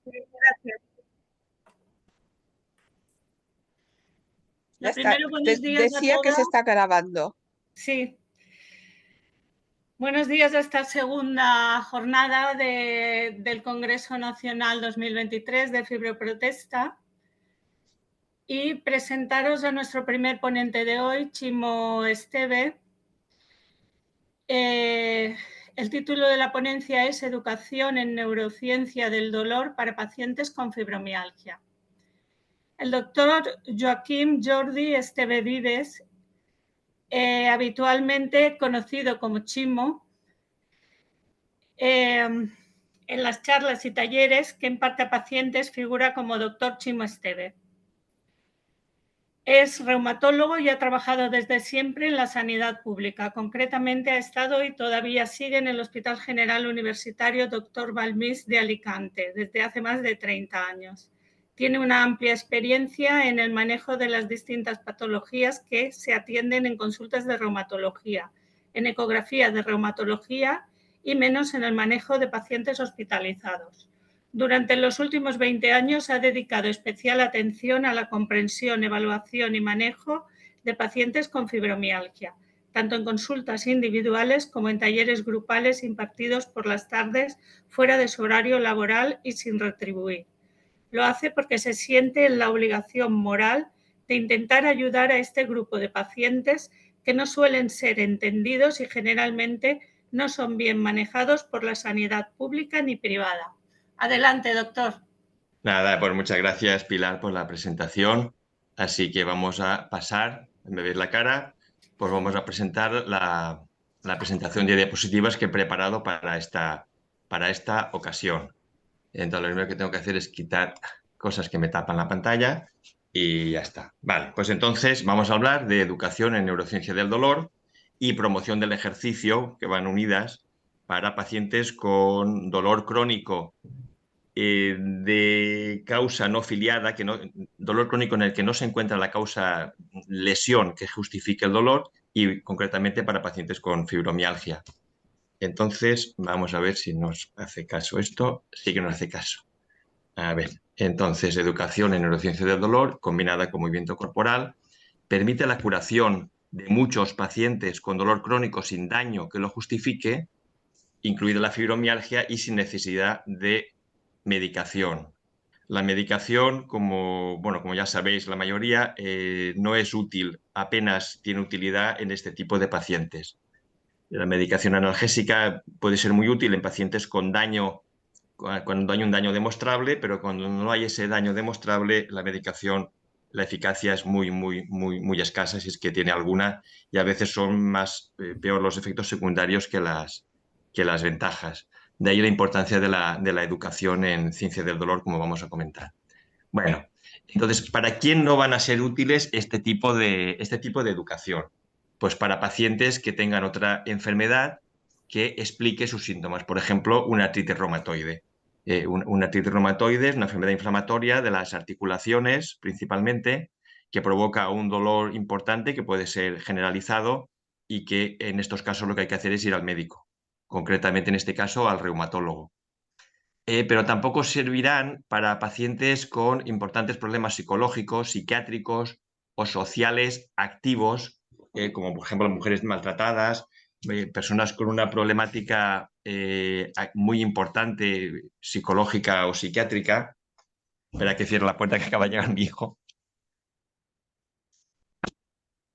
Gracias. Ya Lo está. primero, buenos días a Decía que se todas. está grabando. Sí. Buenos días a esta segunda jornada del Congreso Nacional 2023 de Fibroprotesta y presentaros a nuestro primer ponente de hoy, Chimo Esteve. El título de la ponencia es Educación en Neurociencia del Dolor para pacientes con fibromialgia. El doctor Joaquim Jordi Esteve Vives, habitualmente conocido como Chimo, en las charlas y talleres que imparte a pacientes figura como doctor Chimo Esteve. Es reumatólogo y ha trabajado desde siempre en la sanidad pública. Concretamente ha estado y todavía sigue en el Hospital General Universitario Dr. Balmis de Alicante desde hace más de 30 años. Tiene una amplia experiencia en el manejo de las distintas patologías que se atienden en consultas de reumatología, en ecografía de reumatología y menos en el manejo de pacientes hospitalizados. Durante los últimos 20 años ha dedicado especial atención a la comprensión, evaluación y manejo de pacientes con fibromialgia, tanto en consultas individuales como en talleres grupales impartidos por las tardes fuera de su horario laboral y sin retribuir. Lo hace porque se siente en la obligación moral de intentar ayudar a este grupo de pacientes que no suelen ser entendidos y generalmente no son bien manejados por la sanidad pública ni privada. Adelante, doctor. Nada, pues muchas gracias, Pilar, por la presentación. Así que vamos a pasar, me veis la cara, pues vamos a presentar la presentación de diapositivas que he preparado para esta ocasión. Entonces, lo primero que tengo que hacer es quitar cosas que me tapan la pantalla y ya está. Vale, pues entonces vamos a hablar de educación en neurociencia del dolor y promoción del ejercicio, que van unidas, para pacientes con dolor crónico de causa no filiada, dolor crónico en el que no se encuentra la causa lesión que justifique el dolor y concretamente para pacientes con fibromialgia. Entonces, vamos a ver si nos hace caso esto. Sí que nos hace caso. A ver, entonces, educación en neurociencia del dolor combinada con movimiento corporal permite la curación de muchos pacientes con dolor crónico sin daño que lo justifique, incluida la fibromialgia y sin necesidad de medicación. La medicación, como ya sabéis, la mayoría no es útil, apenas tiene utilidad en este tipo de pacientes. La medicación analgésica puede ser muy útil en pacientes con daño, cuando hay un daño demostrable, pero cuando no hay ese daño demostrable, la medicación, la eficacia es muy escasa, si es que tiene alguna, y a veces son peor los efectos secundarios que las ventajas. De ahí la importancia de la educación en ciencia del dolor, como vamos a comentar. Bueno, entonces, ¿para quién no van a ser útiles este tipo de educación? Pues para pacientes que tengan otra enfermedad que explique sus síntomas. Por ejemplo, una artritis reumatoide. Una artritis reumatoide es una enfermedad inflamatoria de las articulaciones, principalmente, que provoca un dolor importante que puede ser generalizado y que en estos casos lo que hay que hacer es ir al médico, concretamente en este caso al reumatólogo. Pero tampoco servirán para pacientes con importantes problemas psicológicos, psiquiátricos o sociales activos, como por ejemplo mujeres maltratadas, personas con una problemática muy importante psicológica o psiquiátrica. Espera que cierre la puerta que acaba de llegar mi hijo.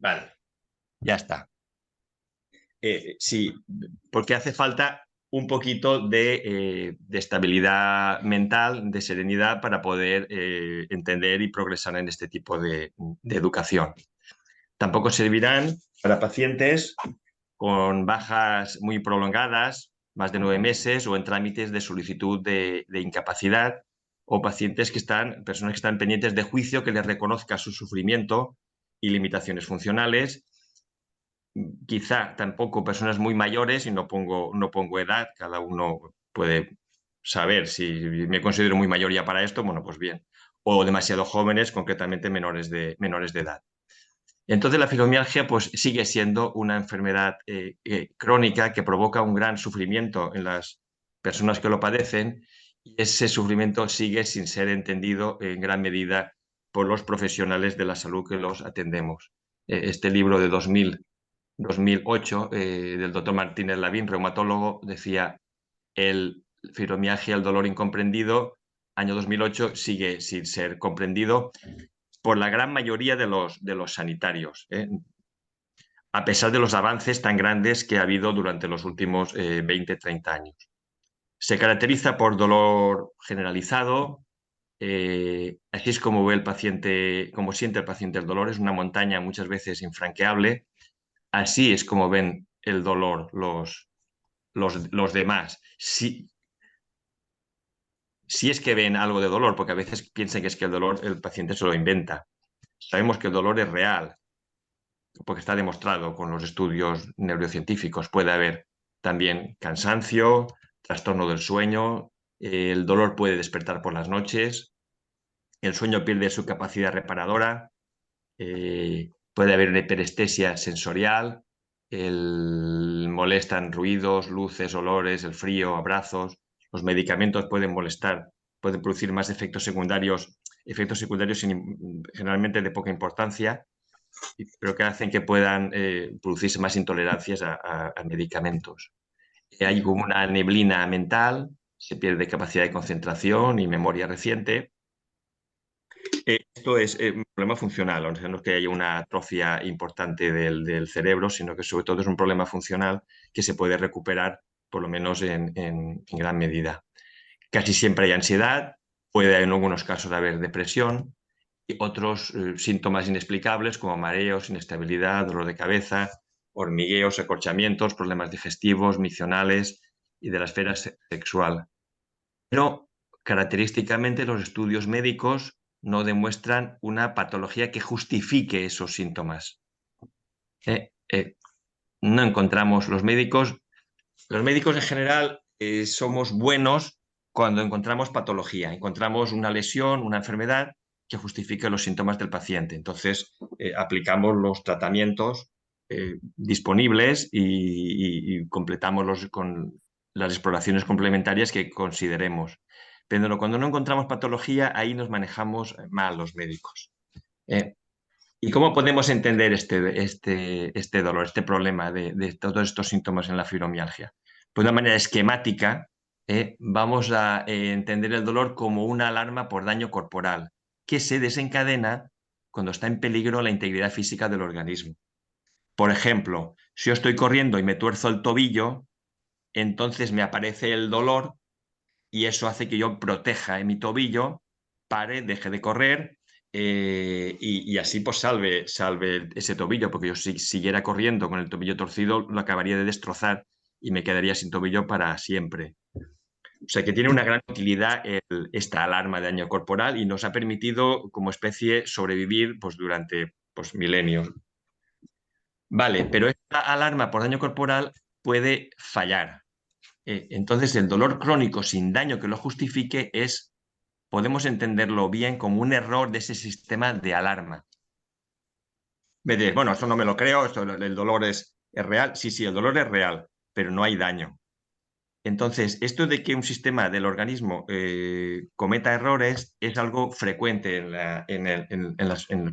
Vale, ya está. Sí, porque hace falta un poquito de estabilidad mental, de serenidad para poder entender y progresar en este tipo de educación. Tampoco servirán para pacientes con bajas muy prolongadas, más de 9 meses, o en trámites de solicitud de incapacidad, o pacientes personas que están pendientes de juicio que les reconozca su sufrimiento y limitaciones funcionales. Quizá tampoco personas muy mayores, y no pongo edad, cada uno puede saber si me considero muy mayor ya para esto, bueno, pues bien, o demasiado jóvenes, concretamente menores de edad. Entonces la fibromialgia pues sigue siendo una enfermedad crónica que provoca un gran sufrimiento en las personas que lo padecen ese sufrimiento sigue sin ser entendido en gran medida por los profesionales de la salud que los atendemos. Este libro de 2008 del doctor Martínez Lavín, reumatólogo, decía: el fibromialgia, el dolor incomprendido, año 2008, sigue sin ser comprendido por la gran mayoría de los sanitarios, a pesar de los avances tan grandes que ha habido durante los últimos 20-30 años. Se caracteriza por dolor generalizado. Así es como ve el paciente, como siente el paciente el dolor. Es una montaña muchas veces infranqueable. Así es como ven el dolor los demás. Si es que ven algo de dolor, porque a veces piensan que es que el dolor el paciente se lo inventa. Sabemos que el dolor es real, porque está demostrado con los estudios neurocientíficos. Puede haber también cansancio, trastorno del sueño, el dolor puede despertar por las noches, el sueño pierde su capacidad reparadora, puede haber una hiperestesia sensorial, molestan ruidos, luces, olores, el frío, abrazos. Los medicamentos pueden molestar, pueden producir más efectos secundarios generalmente de poca importancia, pero que hacen que puedan producirse más intolerancias a medicamentos. Hay como una neblina mental, se pierde capacidad de concentración y memoria reciente. Esto es un problema funcional, o sea, no es que haya una atrofia importante del cerebro, sino que sobre todo es un problema funcional que se puede recuperar, por lo menos en gran medida. Casi siempre hay ansiedad, puede en algunos casos haber depresión y otros síntomas inexplicables como mareos, inestabilidad, dolor de cabeza, hormigueos, acorchamientos, problemas digestivos, miccionales y de la esfera sexual. Pero característicamente los estudios médicos no demuestran una patología que justifique esos síntomas. No encontramos los médicos en general somos buenos cuando encontramos patología, encontramos una lesión, una enfermedad que justifique los síntomas del paciente. Entonces aplicamos los tratamientos disponibles y completamos con las exploraciones complementarias que consideremos. Pero cuando no encontramos patología, ahí nos manejamos mal los médicos. ¿Y cómo podemos entender este dolor, este problema de todos estos síntomas en la fibromialgia? Pues de una manera esquemática, vamos a entender el dolor como una alarma por daño corporal que se desencadena cuando está en peligro la integridad física del organismo. Por ejemplo, si yo estoy corriendo y me tuerzo el tobillo, entonces me aparece el dolor y eso hace que yo proteja mi tobillo, pare, deje de correr y así pues salve ese tobillo, porque yo si siguiera corriendo con el tobillo torcido lo acabaría de destrozar y me quedaría sin tobillo para siempre. O sea que tiene una gran utilidad esta alarma de daño corporal y nos ha permitido como especie sobrevivir pues, durante pues, milenios. Vale, pero esta alarma por daño corporal puede fallar. Entonces el dolor crónico sin daño que lo justifique podemos entenderlo bien como un error de ese sistema de alarma. Me dices, bueno, esto no me lo creo, el dolor es real. Sí, el dolor es real, pero no hay daño. Entonces, esto de que un sistema del organismo cometa errores es algo frecuente en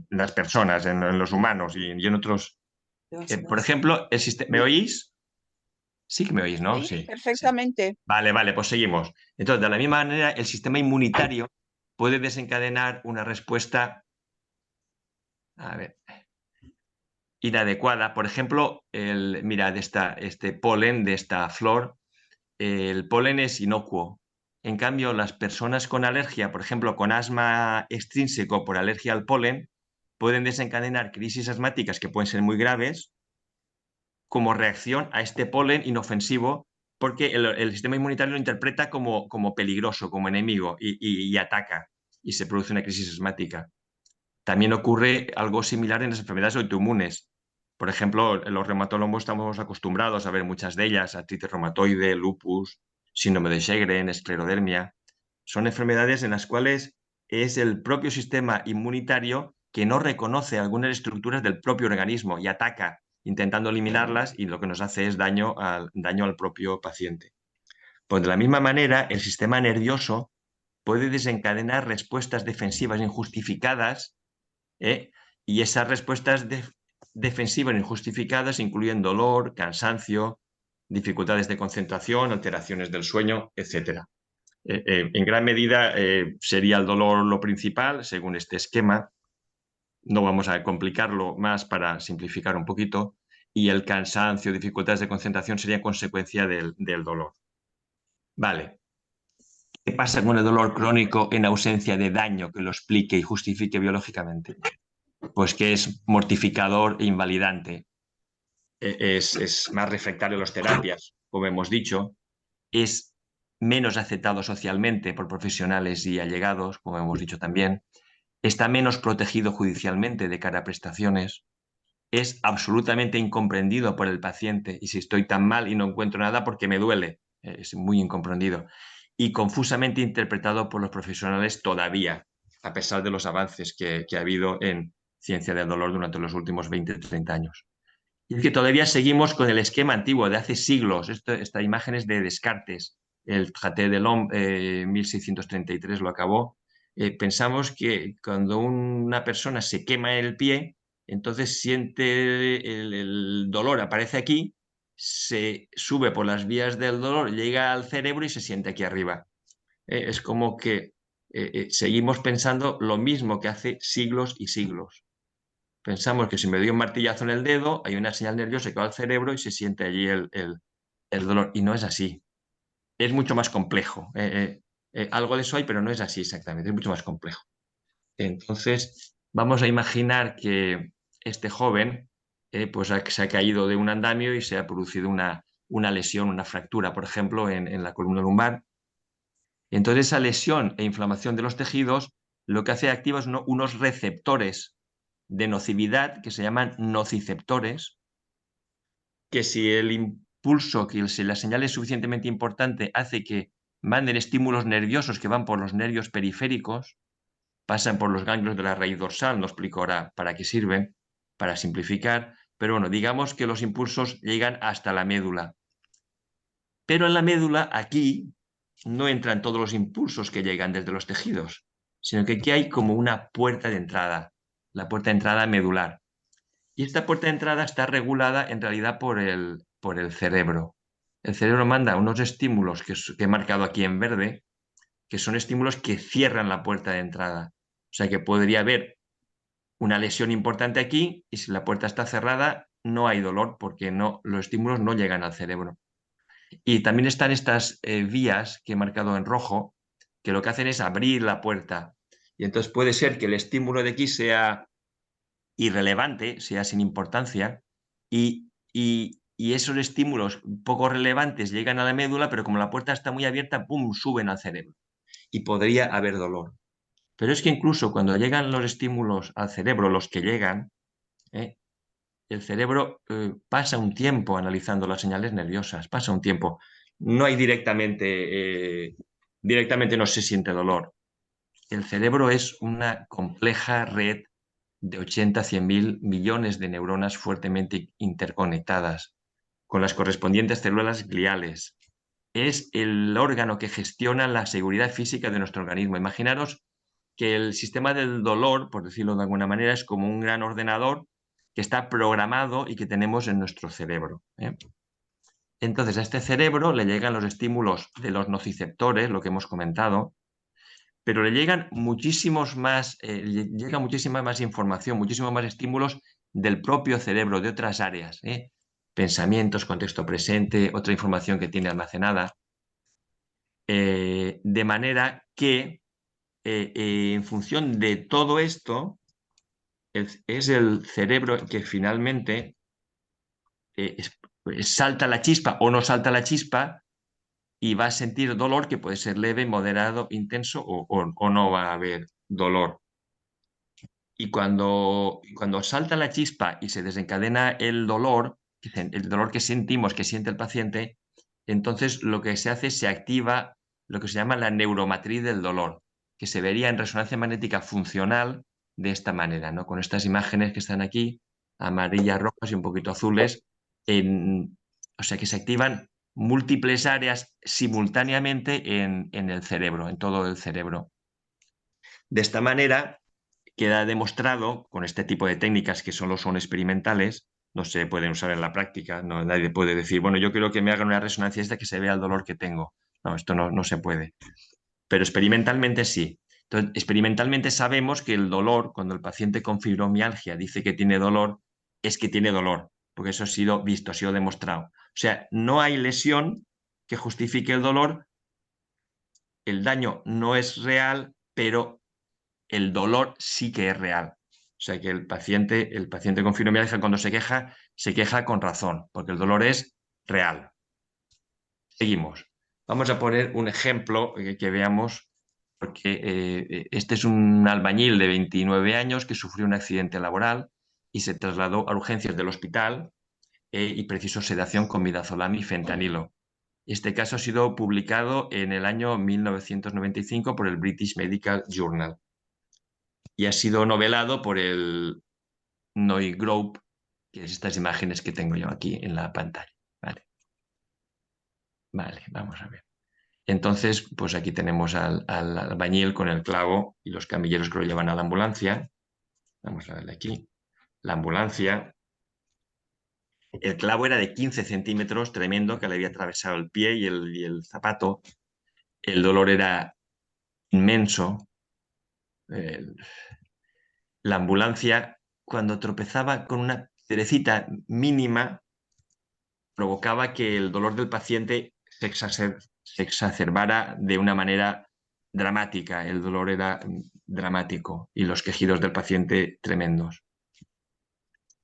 las personas, en los humanos y en otros. Por ejemplo, el sistema. ¿Me oís? Sí que me oís, ¿no? Sí, Sí. perfectamente. Vale, pues seguimos. Entonces, de la misma manera, el sistema inmunitario puede desencadenar una respuesta, a ver, inadecuada. Por ejemplo, mira, este polen de esta flor, el polen es inocuo. En cambio, las personas con alergia, por ejemplo, con asma extrínseco por alergia al polen, pueden desencadenar crisis asmáticas que pueden ser muy graves como reacción a este polen inofensivo, porque el sistema inmunitario lo interpreta como peligroso, como enemigo, y ataca, y se produce una crisis asmática. También ocurre algo similar en las enfermedades autoinmunes. Por ejemplo, los reumatólogos estamos acostumbrados a ver muchas de ellas: artritis reumatoide, lupus, síndrome de Sjögren, esclerodermia. Son enfermedades en las cuales es el propio sistema inmunitario que no reconoce algunas estructuras del propio organismo y ataca intentando eliminarlas, y lo que nos hace es daño al propio paciente. Pues de la misma manera, el sistema nervioso puede desencadenar respuestas defensivas injustificadas, y esas respuestas defensivas injustificadas incluyen dolor, cansancio, dificultades de concentración, alteraciones del sueño, etc. En gran medida sería el dolor lo principal, según este esquema. No vamos a complicarlo más para simplificar un poquito. Y el cansancio, dificultades de concentración sería consecuencia del dolor. Vale. ¿Qué pasa con el dolor crónico en ausencia de daño que lo explique y justifique biológicamente? Pues que es mortificador e invalidante. Es más refractario a las terapias, como hemos dicho. Es menos aceptado socialmente por profesionales y allegados, como hemos dicho también. Está menos protegido judicialmente de cara a prestaciones. Es absolutamente incomprendido por el paciente, y si estoy tan mal y no encuentro nada porque me duele, es muy incomprendido, y confusamente interpretado por los profesionales todavía, a pesar de los avances que ha habido en ciencia del dolor durante los últimos 20-30 años. Y es que todavía seguimos con el esquema antiguo de hace siglos. Esta imagen es de Descartes, el Traité de l'Homme, 1633 lo acabó. Pensamos que cuando una persona se quema el pie, entonces siente el dolor, aparece aquí, se sube por las vías del dolor, llega al cerebro y se siente aquí arriba. Es como que seguimos pensando lo mismo que hace siglos y siglos. Pensamos que si me doy un martillazo en el dedo, hay una señal nerviosa que va al cerebro y se siente allí el dolor. Y no es así. Es mucho más complejo. Algo de eso hay, pero no es así exactamente. Es mucho más complejo. Entonces, vamos a imaginar que este joven pues se ha caído de un andamio y se ha producido una lesión, una fractura, por ejemplo, en la columna lumbar. Entonces, esa lesión e inflamación de los tejidos lo que hace activa es unos receptores de nocividad que se llaman nociceptores, que si el impulso, que si la señal es suficientemente importante, hace que manden estímulos nerviosos que van por los nervios periféricos, pasan por los ganglios de la raíz dorsal, no explico ahora para qué sirven, para simplificar, pero bueno, digamos que los impulsos llegan hasta la médula. Pero en la médula, aquí, no entran todos los impulsos que llegan desde los tejidos, sino que aquí hay como una puerta de entrada, la puerta de entrada medular. Y esta puerta de entrada está regulada en realidad por el cerebro. El cerebro manda unos estímulos que he marcado aquí en verde, que son estímulos que cierran la puerta de entrada. O sea que podría haber una lesión importante aquí y si la puerta está cerrada no hay dolor porque los estímulos no llegan al cerebro. Y también están estas vías que he marcado en rojo, que lo que hacen es abrir la puerta. Y entonces puede ser que el estímulo de aquí sea irrelevante, sea sin importancia, y esos estímulos poco relevantes llegan a la médula, pero como la puerta está muy abierta, ¡pum!, suben al cerebro. Y podría haber dolor. Pero es que incluso cuando llegan los estímulos al cerebro, los que llegan, el cerebro pasa un tiempo analizando las señales nerviosas, pasa un tiempo. No hay directamente no se siente dolor. El cerebro es una compleja red de 80 a 100.000 millones de neuronas fuertemente interconectadas, con las correspondientes células gliales. Es el órgano que gestiona la seguridad física de nuestro organismo. Imaginaros que el sistema del dolor, por decirlo de alguna manera, es como un gran ordenador que está programado y que tenemos en nuestro cerebro. Entonces, a este cerebro le llegan los estímulos de los nociceptores, lo que hemos comentado, pero le llegan llega muchísima más información, muchísimos más estímulos del propio cerebro, de otras áreas, pensamientos, contexto presente, otra información que tiene almacenada, de manera que en función de todo esto, es el cerebro que finalmente salta la chispa o no salta la chispa y va a sentir dolor que puede ser leve, moderado, intenso o no va a haber dolor. Y cuando salta la chispa y se desencadena el dolor que sentimos, que siente el paciente, entonces lo que se hace es se activa lo que se llama la neuromatriz del dolor, que se vería en resonancia magnética funcional de esta manera, ¿no? Con estas imágenes que están aquí, amarillas, rojas y un poquito azules, o sea que se activan múltiples áreas simultáneamente en el cerebro, en todo el cerebro. De esta manera queda demostrado, con este tipo de técnicas que solo son experimentales, no se pueden usar en la práctica, no, nadie puede decir, bueno, yo quiero que me hagan una resonancia esta que se vea el dolor que tengo. No, esto no se puede. Pero experimentalmente sí. Entonces, experimentalmente sabemos que el dolor, cuando el paciente con fibromialgia dice que tiene dolor, es que tiene dolor, porque eso ha sido visto, ha sido demostrado. O sea, no hay lesión que justifique el dolor, el daño no es real, pero el dolor sí que es real. O sea que el paciente con fibromialgia cuando se queja con razón, porque el dolor es real. Seguimos. Vamos a poner un ejemplo que veamos, porque este es un albañil de 29 años que sufrió un accidente laboral y se trasladó a urgencias del hospital y precisó sedación con midazolam y fentanilo. Este caso ha sido publicado en el año 1995 por el British Medical Journal y ha sido novelado por el Noy Group, que es estas imágenes que tengo yo aquí en la pantalla. Vale, vamos a ver. Entonces, pues aquí tenemos al albañil con el clavo y los camilleros que lo llevan a la ambulancia. Vamos a verle aquí. La ambulancia. El clavo era de 15 centímetros, tremendo, que le había atravesado el pie y el zapato. El dolor era inmenso. La ambulancia, cuando tropezaba con una cerecita mínima, provocaba que el dolor del paciente se exacerbara de una manera dramática. El dolor era dramático y los quejidos del paciente tremendos.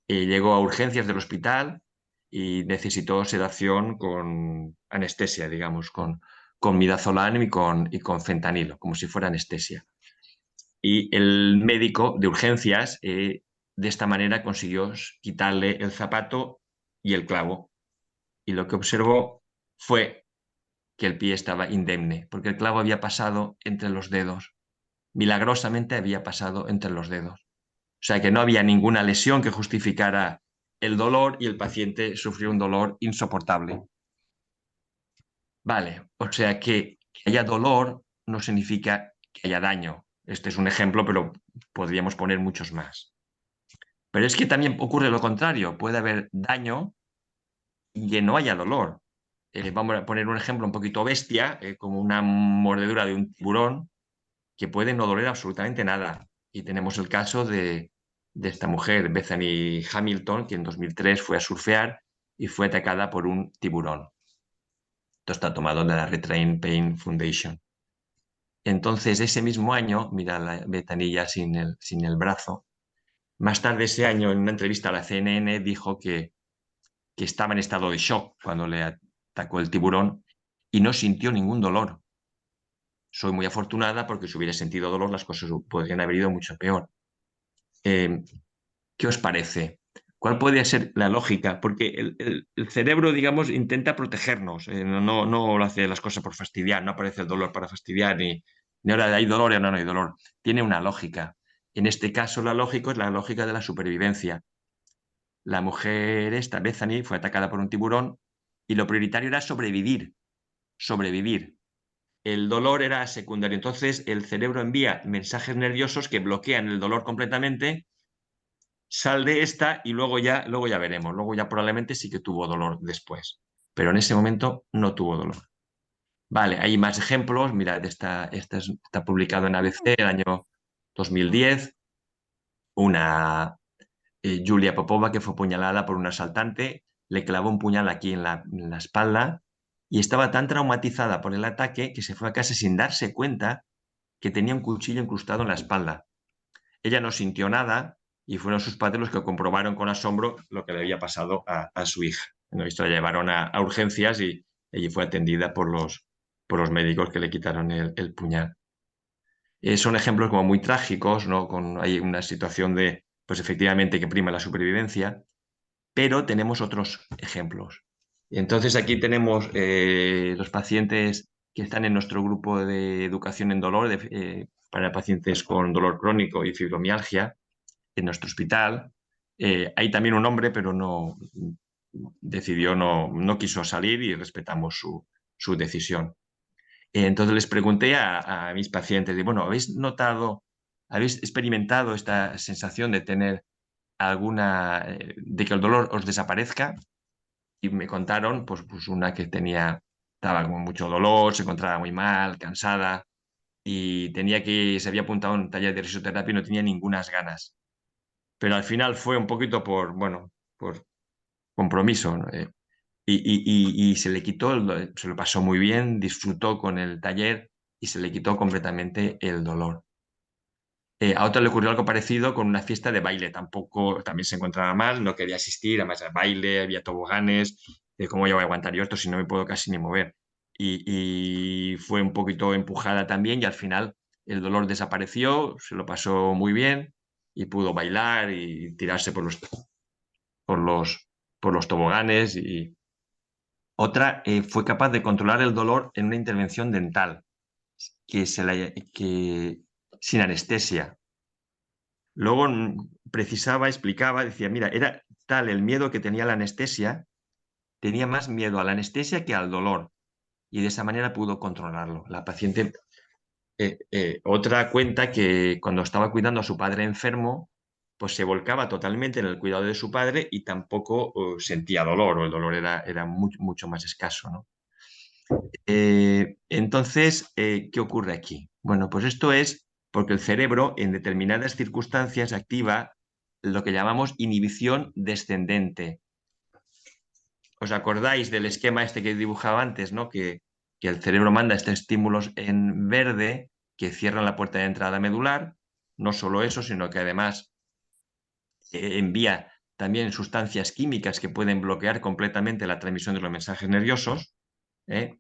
Llegó a urgencias del hospital y necesitó sedación con anestesia, digamos, con midazolam y con fentanilo, como si fuera anestesia. Y el médico de urgencias de esta manera consiguió quitarle el zapato y el clavo. Y lo que observó fue que el pie estaba indemne, porque el clavo había pasado entre los dedos. Milagrosamente había pasado entre los dedos. O sea que no había ninguna lesión que justificara el dolor y el paciente sufrió un dolor insoportable. Vale, o sea que haya dolor no significa que haya daño. Este es un ejemplo, pero podríamos poner muchos más. Pero es que también ocurre lo contrario. Puede haber daño y que no haya dolor. Vamos a poner un ejemplo un poquito bestia, como una mordedura de un tiburón, que puede no doler absolutamente nada. Y tenemos el caso de esta mujer, Bethany Hamilton, que en 2003 fue a surfear y fue atacada por un tiburón. Esto está tomado de la Retrain Pain Foundation. Entonces, ese mismo año, mira la Bethany ya sin el brazo, más tarde ese año, en una entrevista a la CNN, dijo que estaba en estado de shock cuando le atacó el tiburón y no sintió ningún dolor. Soy muy afortunada porque si hubiera sentido dolor las cosas podrían haber ido mucho peor. ¿Qué os parece? ¿Cuál puede ser la lógica? Porque el cerebro, digamos, intenta protegernos, no hace las cosas por fastidiar, no aparece el dolor para fastidiar, ni ahora hay dolor y ahora no hay dolor. Tiene una lógica. En este caso, la lógica es la lógica de la supervivencia. La mujer esta, Bethany, fue atacada por un tiburón y lo prioritario era sobrevivir. Sobrevivir. El dolor era secundario. Entonces, el cerebro envía mensajes nerviosos que bloquean el dolor completamente. Sal de esta y luego ya veremos. Luego ya probablemente sí que tuvo dolor después. Pero en ese momento no tuvo dolor. Vale, hay más ejemplos. Mirad, está publicado en ABC el año 2010. Una Julia Popova que fue apuñalada por un asaltante, le clavó un puñal aquí en la espalda y estaba tan traumatizada por el ataque que se fue a casa sin darse cuenta que tenía un cuchillo incrustado en la espalda. Ella no sintió nada y fueron sus padres los que comprobaron con asombro lo que le había pasado a su hija. Bueno, esto la llevaron a urgencias y ella fue atendida por los médicos que le quitaron el puñal. Son ejemplos como muy trágicos, ¿no? Hay una situación de, pues efectivamente, que prima la supervivencia, pero tenemos otros ejemplos. Entonces aquí tenemos los pacientes que están en nuestro grupo de educación en dolor para pacientes con dolor crónico y fibromialgia en nuestro hospital. Hay también un hombre, pero no decidió, no quiso salir y respetamos su decisión. Entonces les pregunté a mis pacientes, bueno, habéis experimentado esta sensación de tener de que el dolor os desaparezca? Y me contaron, pues una que estaba con mucho dolor, se encontraba muy mal, cansada, y se había apuntado a un taller de risoterapia y no tenía ningunas ganas. Pero al final fue un poquito por compromiso, ¿no? Y se le quitó, se lo pasó muy bien, disfrutó con el taller y se le quitó completamente el dolor. A otra le ocurrió algo parecido con una fiesta de baile. También se encontraba mal, no quería asistir, además al baile, había toboganes. ¿Cómo yo voy a aguantar yo esto si no me puedo casi ni mover? Y fue un poquito empujada también y al final el dolor desapareció, se lo pasó muy bien y pudo bailar y tirarse por los, por los toboganes. Y otra fue capaz de controlar el dolor en una intervención dental sin anestesia. Luego explicaba, decía, mira, era tal el miedo que tenía la anestesia, tenía más miedo a la anestesia que al dolor, y de esa manera pudo controlarlo. La paciente, otra cuenta que cuando estaba cuidando a su padre enfermo, pues se volcaba totalmente en el cuidado de su padre y tampoco sentía dolor, o el dolor era mucho más escaso, ¿no? Entonces, ¿qué ocurre aquí? Bueno, pues esto es porque el cerebro en determinadas circunstancias activa lo que llamamos inhibición descendente. ¿Os acordáis del esquema este que dibujaba antes, ¿no? Que el cerebro manda estos estímulos en verde que cierran la puerta de entrada medular. No solo eso, sino que además envía también sustancias químicas que pueden bloquear completamente la transmisión de los mensajes nerviosos. ¿eh?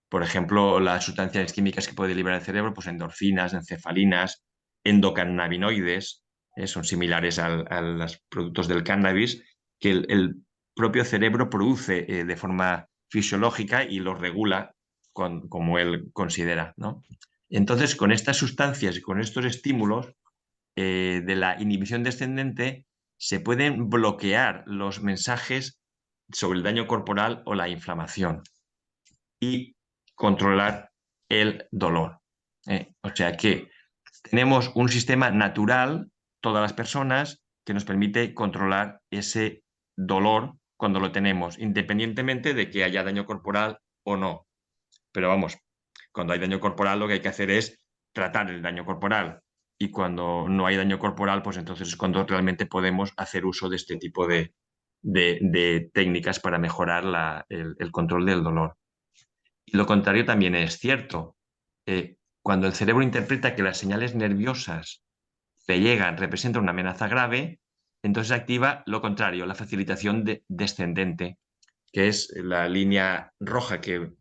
Por ejemplo, las sustancias químicas que puede liberar el cerebro, pues endorfinas, encefalinas, endocannabinoides, son similares a los productos del cannabis, que el propio cerebro produce de forma fisiológica y los regula como él considera, ¿no? Entonces, con estas sustancias y con estos estímulos de la inhibición descendente, se pueden bloquear los mensajes sobre el daño corporal o la inflamación y controlar el dolor. O sea que tenemos un sistema natural, todas las personas, que nos permite controlar ese dolor cuando lo tenemos, independientemente de que haya daño corporal o no. Pero vamos, cuando hay daño corporal lo que hay que hacer es tratar el daño corporal. Y cuando no hay daño corporal, pues entonces es cuando realmente podemos hacer uso de este tipo de técnicas para mejorar el control del dolor. Y lo contrario también es cierto. Cuando el cerebro interpreta que las señales nerviosas le llegan, representan una amenaza grave, entonces activa lo contrario, la facilitación descendente, que es la línea roja que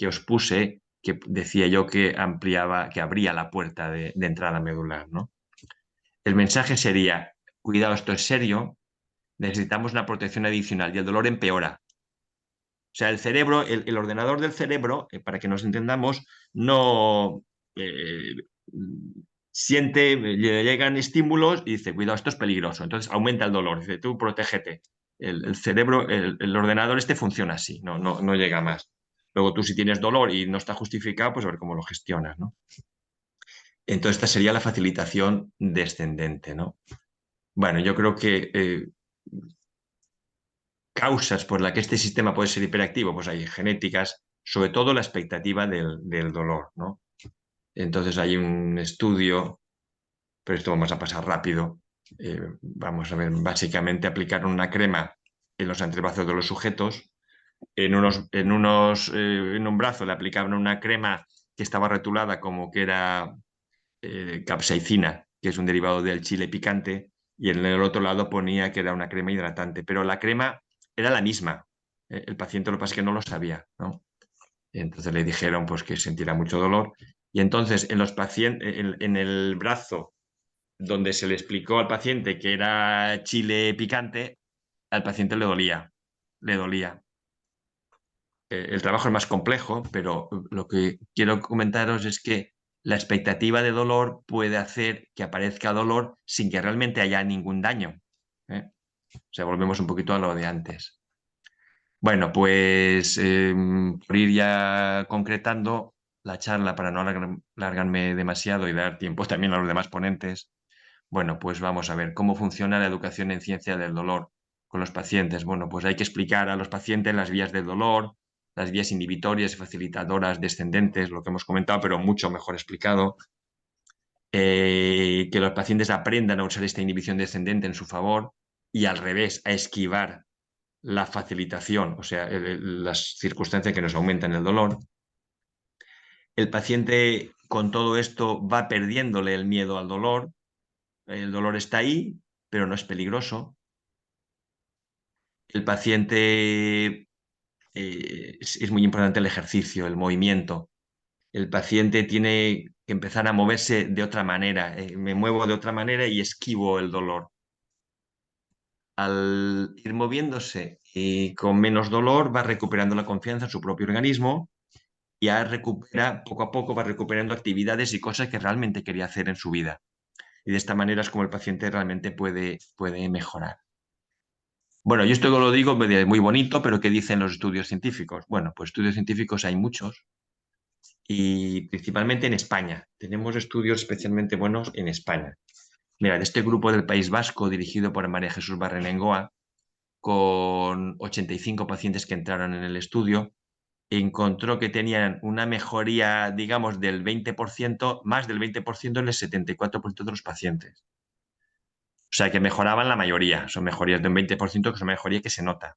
os puse, que decía yo que abría la puerta de entrada medular, ¿no? El mensaje sería, cuidado, esto es serio, necesitamos una protección adicional y el dolor empeora. O sea, el cerebro, el ordenador del cerebro, para que nos entendamos, no eh, le llegan estímulos y dice, cuidado, esto es peligroso. Entonces aumenta el dolor. Dice, tú protégete. El cerebro, el ordenador este funciona así, no llega más. Luego tú si tienes dolor y no está justificado, pues a ver cómo lo gestionas, ¿no? Entonces esta sería la facilitación descendente, ¿no? Bueno, yo creo que causas por las que este sistema puede ser hiperactivo, pues hay genéticas, sobre todo la expectativa del dolor, ¿no? Entonces hay un estudio, pero esto vamos a pasar rápido. Vamos a ver, básicamente aplicaron una crema en los antebrazos de los sujetos. En un brazo le aplicaban una crema que estaba rotulada como que era capsaicina, que es un derivado del chile picante, y en el otro lado ponía que era una crema hidratante, pero la crema era la misma. El paciente lo que pasa es que no lo sabía, ¿no? Entonces le dijeron pues, que sentirá mucho dolor. Y entonces en los pacientes, en el brazo donde se le explicó al paciente que era chile picante, al paciente le dolía, le dolía. El trabajo es más complejo, pero lo que quiero comentaros es que la expectativa de dolor puede hacer que aparezca dolor sin que realmente haya ningún daño. ¿eh? O sea, volvemos un poquito a lo de antes. Bueno, pues por ir ya concretando la charla para no alargarme demasiado y dar tiempo también a los demás ponentes, bueno, pues vamos a ver cómo funciona la educación en ciencia del dolor con los pacientes. Bueno, pues hay que explicar a los pacientes las vías del dolor, las vías inhibitorias y facilitadoras descendentes, lo que hemos comentado, pero mucho mejor explicado. Que los pacientes aprendan a usar esta inhibición descendente en su favor y al revés, a esquivar la facilitación, o sea, las circunstancias que nos aumentan el dolor. El paciente con todo esto va perdiéndole el miedo al dolor. El dolor está ahí, pero no es peligroso. El paciente, es muy importante el ejercicio, el movimiento. El paciente tiene que empezar a moverse de otra manera. Me muevo de otra manera y esquivo el dolor. Al ir moviéndose y con menos dolor, va recuperando la confianza en su propio organismo y poco a poco va recuperando actividades y cosas que realmente quería hacer en su vida. Y de esta manera es como el paciente realmente puede mejorar. Bueno, yo esto lo digo muy bonito, pero ¿qué dicen los estudios científicos? Bueno, pues estudios científicos hay muchos y principalmente en España. Tenemos estudios especialmente buenos en España. Mira, de este grupo del País Vasco, dirigido por María Jesús Barrenengoa, con 85 pacientes que entraron en el estudio, encontró que tenían una mejoría, digamos, del 20%, más del 20% en el 74% de los pacientes. O sea, que mejoraban la mayoría. Son mejorías de un 20%, que es una mejoría que se nota.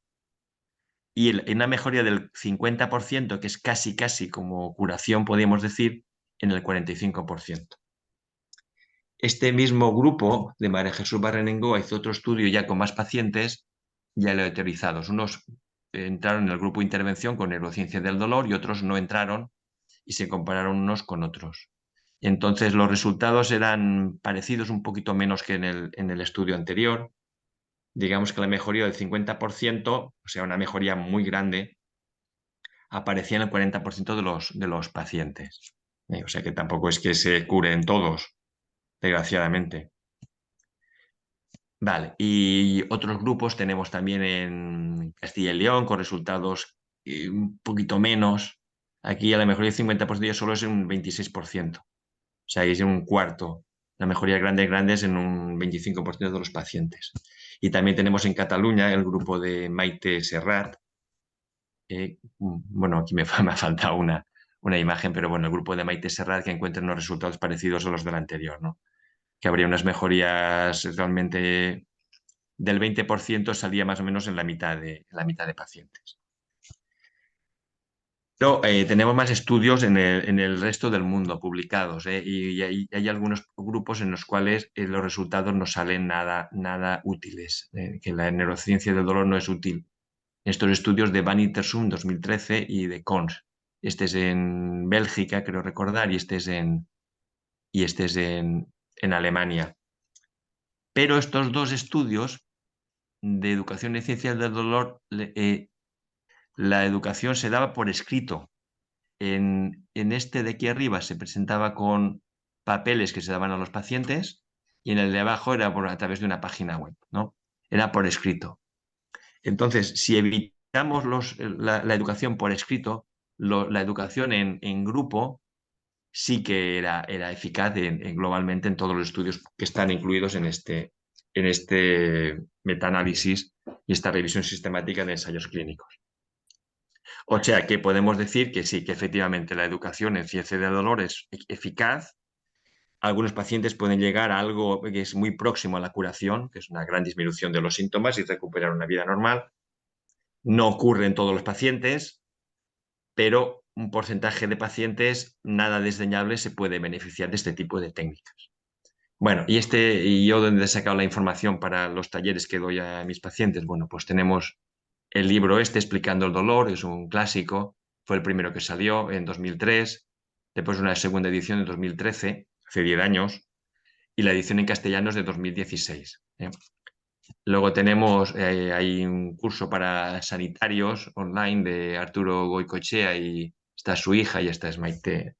Y una mejoría del 50%, que es casi, casi como curación, podríamos decir, en el 45%. Este mismo grupo de María Jesús Barrenengoa hizo otro estudio ya con más pacientes ya aleatorizados. Unos entraron en el grupo de intervención con neurociencia del dolor y otros no entraron y se compararon unos con otros. Entonces los resultados eran parecidos, un poquito menos que en el estudio anterior. Digamos que la mejoría del 50%, o sea, una mejoría muy grande, aparecía en el 40% de los pacientes. O sea que tampoco es que se curen todos, desgraciadamente. Vale, y otros grupos tenemos también en Castilla y León con resultados un poquito menos. Aquí a la mejoría del 50% solo es un 26%. O sea, es un cuarto. La mejoría grande es en un 25% de los pacientes. Y también tenemos en Cataluña el grupo de Maite Serrat. Bueno, aquí me ha faltado una imagen, pero bueno, el grupo de Maite Serrat que encuentra unos resultados parecidos a los del anterior, ¿no? Que habría unas mejorías realmente del 20% salía más o menos en la mitad de pacientes. Pero tenemos más estudios en el resto del mundo publicados, y hay algunos grupos en los cuales los resultados no salen nada útiles, que la neurociencia del dolor no es útil. Estos estudios de Van Itersum 2013 y de Cons. Este es en Bélgica, creo recordar, y este es en Alemania. Pero estos dos estudios de educación en ciencias del dolor, la educación se daba por escrito. En este de aquí arriba se presentaba con papeles que se daban a los pacientes y en el de abajo era a través de una página web, ¿no? Era por escrito. Entonces, si evitamos la educación por escrito, la educación en grupo sí que era eficaz globalmente en todos los estudios que están incluidos en este metaanálisis y esta revisión sistemática de ensayos clínicos. O sea que podemos decir que sí, que efectivamente la educación en ciencia del dolor es eficaz. Algunos pacientes pueden llegar a algo que es muy próximo a la curación, que es una gran disminución de los síntomas y recuperar una vida normal. No ocurre en todos los pacientes, pero un porcentaje de pacientes nada desdeñable se puede beneficiar de este tipo de técnicas. Bueno, y yo donde he sacado la información para los talleres que doy a mis pacientes, bueno, pues tenemos el libro este explicando el dolor, es un clásico, fue el primero que salió en 2003, después una segunda edición en 2013, hace 10 años, y la edición en castellano es de 2016. Luego tenemos, hay un curso para sanitarios online de Arturo Goicoechea y está su hija y esta es Maite,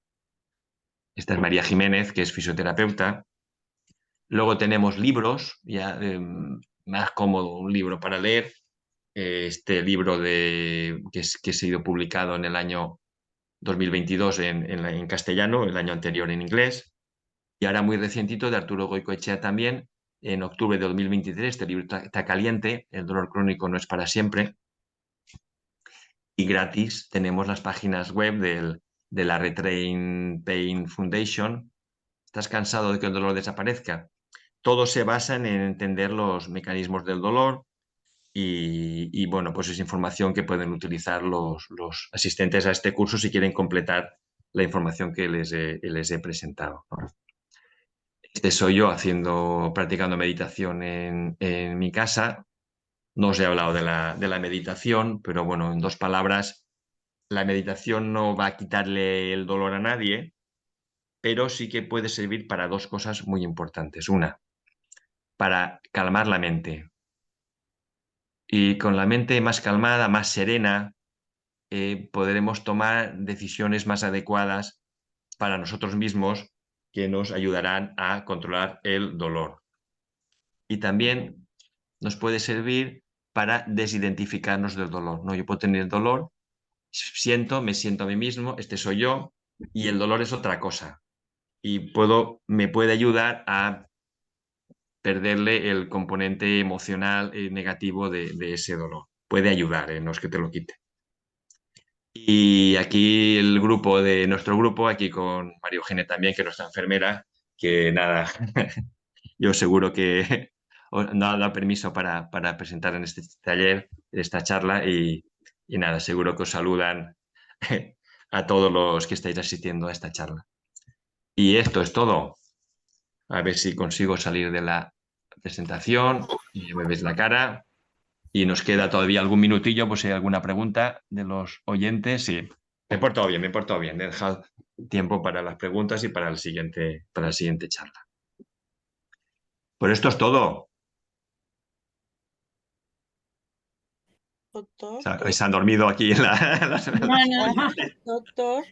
esta es María Jiménez, que es fisioterapeuta. Luego tenemos libros, ya más cómodo, un libro para leer. este libro que ha sido publicado en el año 2022 en castellano, el año anterior en inglés, y ahora muy recientito de Arturo Goicoechea también, en octubre de 2023, este libro está caliente, El dolor crónico no es para siempre, y gratis tenemos las páginas web de la Retrain Pain Foundation. ¿Estás cansado de que el dolor desaparezca? Todo se basa en entender los mecanismos del dolor bueno, pues es información que pueden utilizar los asistentes a este curso si quieren completar la información que les he presentado, ¿no? Este soy yo practicando meditación en mi casa. No os he hablado de la meditación, pero bueno, en 2 palabras, la meditación no va a quitarle el dolor a nadie, pero sí que puede servir para 2 cosas muy importantes. Una, para calmar la mente. Y con la mente más calmada, más serena, podremos tomar decisiones más adecuadas para nosotros mismos que nos ayudarán a controlar el dolor. Y también nos puede servir para desidentificarnos del dolor, ¿no? Yo puedo tener dolor, me siento a mí mismo, este soy yo, y el dolor es otra cosa. Y me puede ayudar a perderle el componente emocional negativo de ese dolor. Puede ayudar, no es que te lo quite. Y aquí nuestro grupo, aquí con María Eugenia también, que es nuestra enfermera, que nada, yo seguro que os nos ha dado permiso para presentar en este taller, esta charla, y nada, seguro que os saludan a todos los que estáis asistiendo a esta charla. Y esto es todo. A ver si consigo salir de la presentación y me veis la cara. Y nos queda todavía algún minutillo, pues si hay alguna pregunta de los oyentes. Sí, me he portado bien, me he portado bien. He dejado tiempo para las preguntas y para la siguiente charla. Pues esto es todo. Doctor, Se han dormido aquí en No. doctor,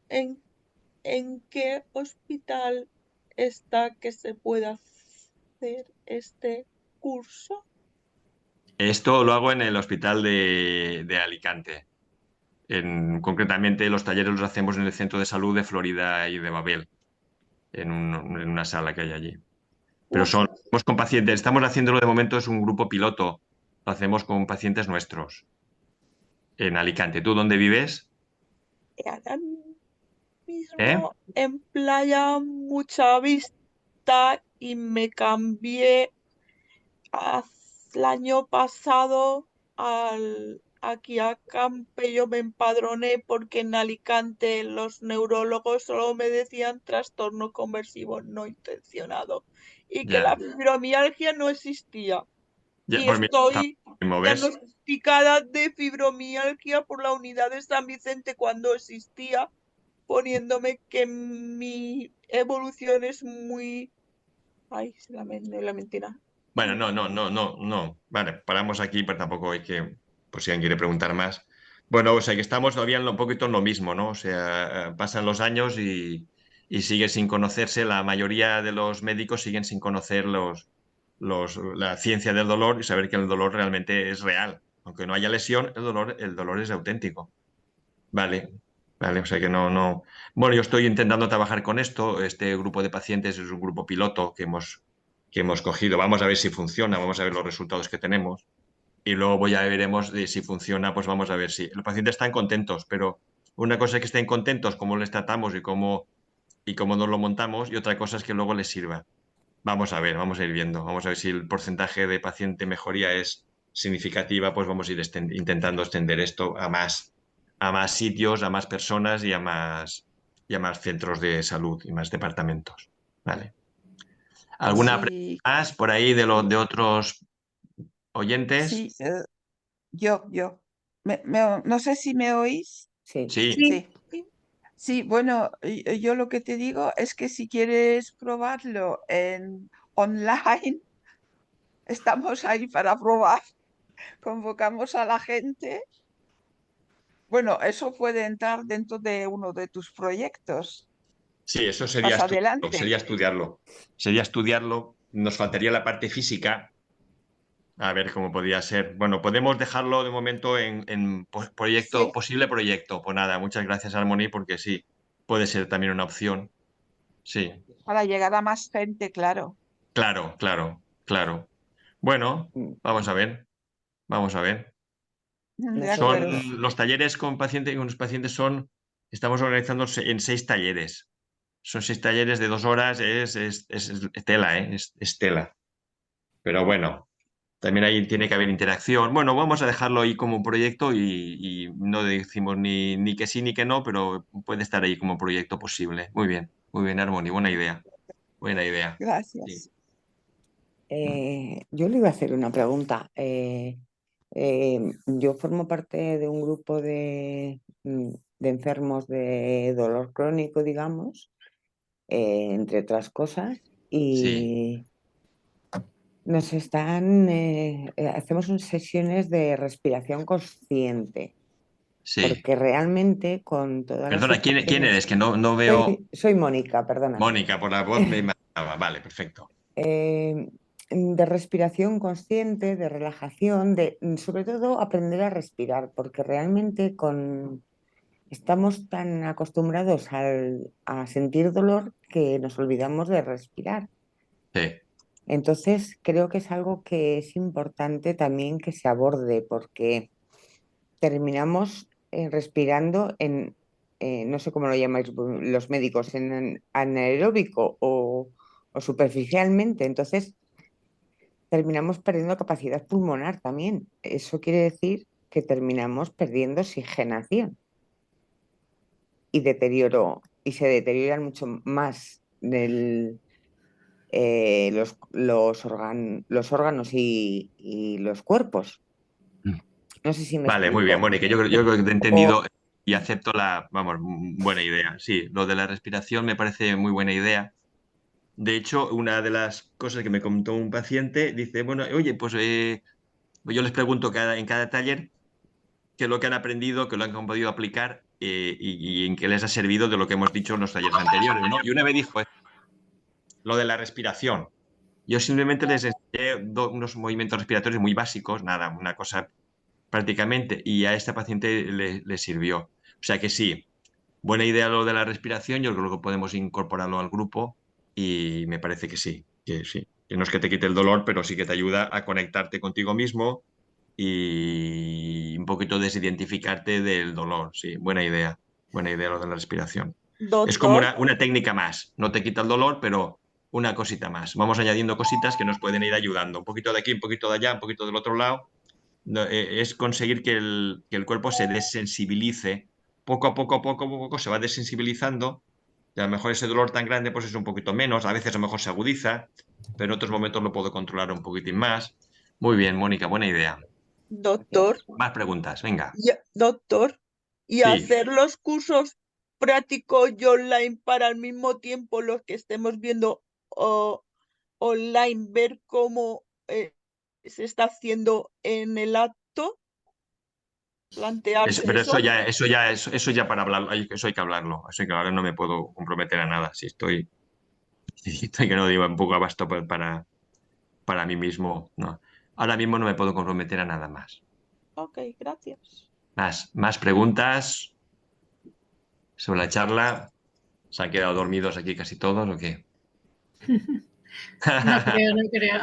¿en qué hospital está que se pueda hacer este curso? Esto lo hago en el hospital de Alicante. Concretamente, los talleres los hacemos en el Centro de Salud de Florida y de Babel, en una sala que hay allí. Pero somos con pacientes, estamos haciéndolo de momento, es un grupo piloto. Lo hacemos con pacientes nuestros en Alicante. ¿Tú dónde vives? Ahora ¿Eh? mismo en Playa Mucha Vista y me cambié el año pasado aquí a Campello. Me empadroné porque en Alicante los neurólogos solo me decían trastorno conversivo no intencionado y que Ya, la fibromialgia no existía. ya, Y pues mira, estoy ¿ves? diagnosticada de fibromialgia por la unidad de San Vicente cuando existía, poniéndome que mi evolución es muy... Ay, la mentira. Bueno, no. Vale, paramos aquí, pero tampoco hay que, por si alguien quiere preguntar más. Bueno, o sea que estamos todavía un poquito en lo mismo, ¿no? O sea, pasan los años y sigue sin conocerse, la mayoría de los médicos siguen sin conocer la ciencia del dolor y saber que el dolor realmente es real. Aunque no haya lesión, el dolor es auténtico. Vale, vale, o sea que no. Bueno, yo estoy intentando trabajar con esto. Este grupo de pacientes es un grupo piloto que hemos cogido. Vamos a ver si funciona, vamos a ver los resultados que tenemos. Y luego veremos si funciona, pues vamos a ver si. Los pacientes están contentos, pero una cosa es que estén contentos, cómo les tratamos y cómo nos lo montamos, y otra cosa es que luego les sirva. Vamos a ir viendo. Vamos a ver si el porcentaje de paciente mejoría es significativa, pues vamos a ir intentando extender esto a más sitios, a más personas y a más centros de salud y más departamentos. Vale. ¿Alguna pregunta Sí, más por ahí de otros oyentes? sí, yo. No sé si me oís. Sí. Sí, Sí, sí, bueno, yo lo que te digo es que si quieres probarlo en online, estamos ahí para probar. Convocamos a la gente. Bueno, eso puede entrar dentro de uno de tus proyectos sí, eso sería más estudiarlo, adelante. sería estudiarlo. Sería estudiarlo. Nos faltaría la parte física, A ver cómo podía ser. Bueno, podemos dejarlo de momento en proyecto, Sí, posible proyecto. Pues nada, muchas gracias, Harmony, porque sí, puede ser también una opción. Sí, para llegar a más gente, claro. claro, claro, claro. Bueno, Mm, vamos a ver, vamos a ver. De Nosotros, acuerdo. Son los talleres con los pacientes estamos organizando en 6 talleres. Son 6 talleres de 2 horas, es tela, ¿eh? Es tela. Pero bueno, también ahí tiene que haber interacción. Bueno, vamos a dejarlo ahí como un proyecto y no decimos ni que sí ni que no, pero puede estar ahí como proyecto posible. Muy bien, Harmony, buena idea. Buena idea. Sí, Gracias. yo le iba a hacer una pregunta. Yo formo parte de un grupo de enfermos de dolor crónico, digamos, entre otras cosas, sí, y hacemos unas sesiones de respiración consciente, sí. porque realmente con todas las Perdona, ¿quién situaciones... eres? Que no veo. Soy Mónica, perdona. Mónica, por la voz me imaginaba. Vale, perfecto. eh, de respiración consciente, de relajación, sobre todo aprender a respirar, porque realmente estamos tan acostumbrados a sentir dolor que nos olvidamos de respirar. Sí, Entonces, creo que es algo que es importante también que se aborde, porque terminamos respirando no sé cómo lo llamáis los médicos, en anaeróbico o superficialmente. Entonces, terminamos perdiendo capacidad pulmonar también. Eso quiere decir que terminamos perdiendo oxigenación y se deterioran mucho más los órganos y los cuerpos. No sé si me vale, muy bien, explico. Mónica. Yo creo que te he O entendido y acepto vamos, buena idea. Sí, lo de la respiración me parece muy buena idea. De hecho, una de las cosas que me comentó un paciente, dice, bueno, oye, pues yo les pregunto en cada taller qué es lo que han aprendido, qué lo han podido aplicar y en qué les ha servido de lo que hemos dicho en los talleres anteriores, ¿no? Y una vez dijo lo de la respiración. Yo simplemente les enseñé unos movimientos respiratorios muy básicos, nada, una cosa prácticamente, y a esta paciente le sirvió. O sea que sí, buena idea lo de la respiración, yo creo que podemos incorporarlo al grupo y me parece que sí, que sí. Que no es que te quite el dolor, pero sí que te ayuda a conectarte contigo mismo y un poquito desidentificarte del dolor. Sí, buena idea lo de la respiración. Es como Doctor, una técnica más, no te quita el dolor, pero una cosita más. Vamos añadiendo cositas que nos pueden ir ayudando. Un poquito de aquí, un poquito de allá, un poquito del otro lado. No, es conseguir que el cuerpo se desensibilice. Poco a poco, poco a poco se va desensibilizando. Y a lo mejor ese dolor tan grande pues es un poquito menos. A veces a lo mejor se agudiza, pero en otros momentos lo puedo controlar un poquitín más. Muy bien, Mónica, buena idea. gracias. doctor, Más preguntas, venga. doctor, y Sí, hacer los cursos prácticos y online para al mismo tiempo los que estemos viendo online, ver cómo se está haciendo en el acto, plantearse pero eso. eso ya para hablarlo, eso hay que hablarlo. Eso hay que hablarlo, no me puedo comprometer a nada. Si estoy que no digo un poco abasto para mí mismo. No. Ahora mismo no me puedo comprometer a nada más. Ok, gracias. Más preguntas sobre la charla. ¿Se han quedado dormidos aquí casi todos o qué? No creo, no creo.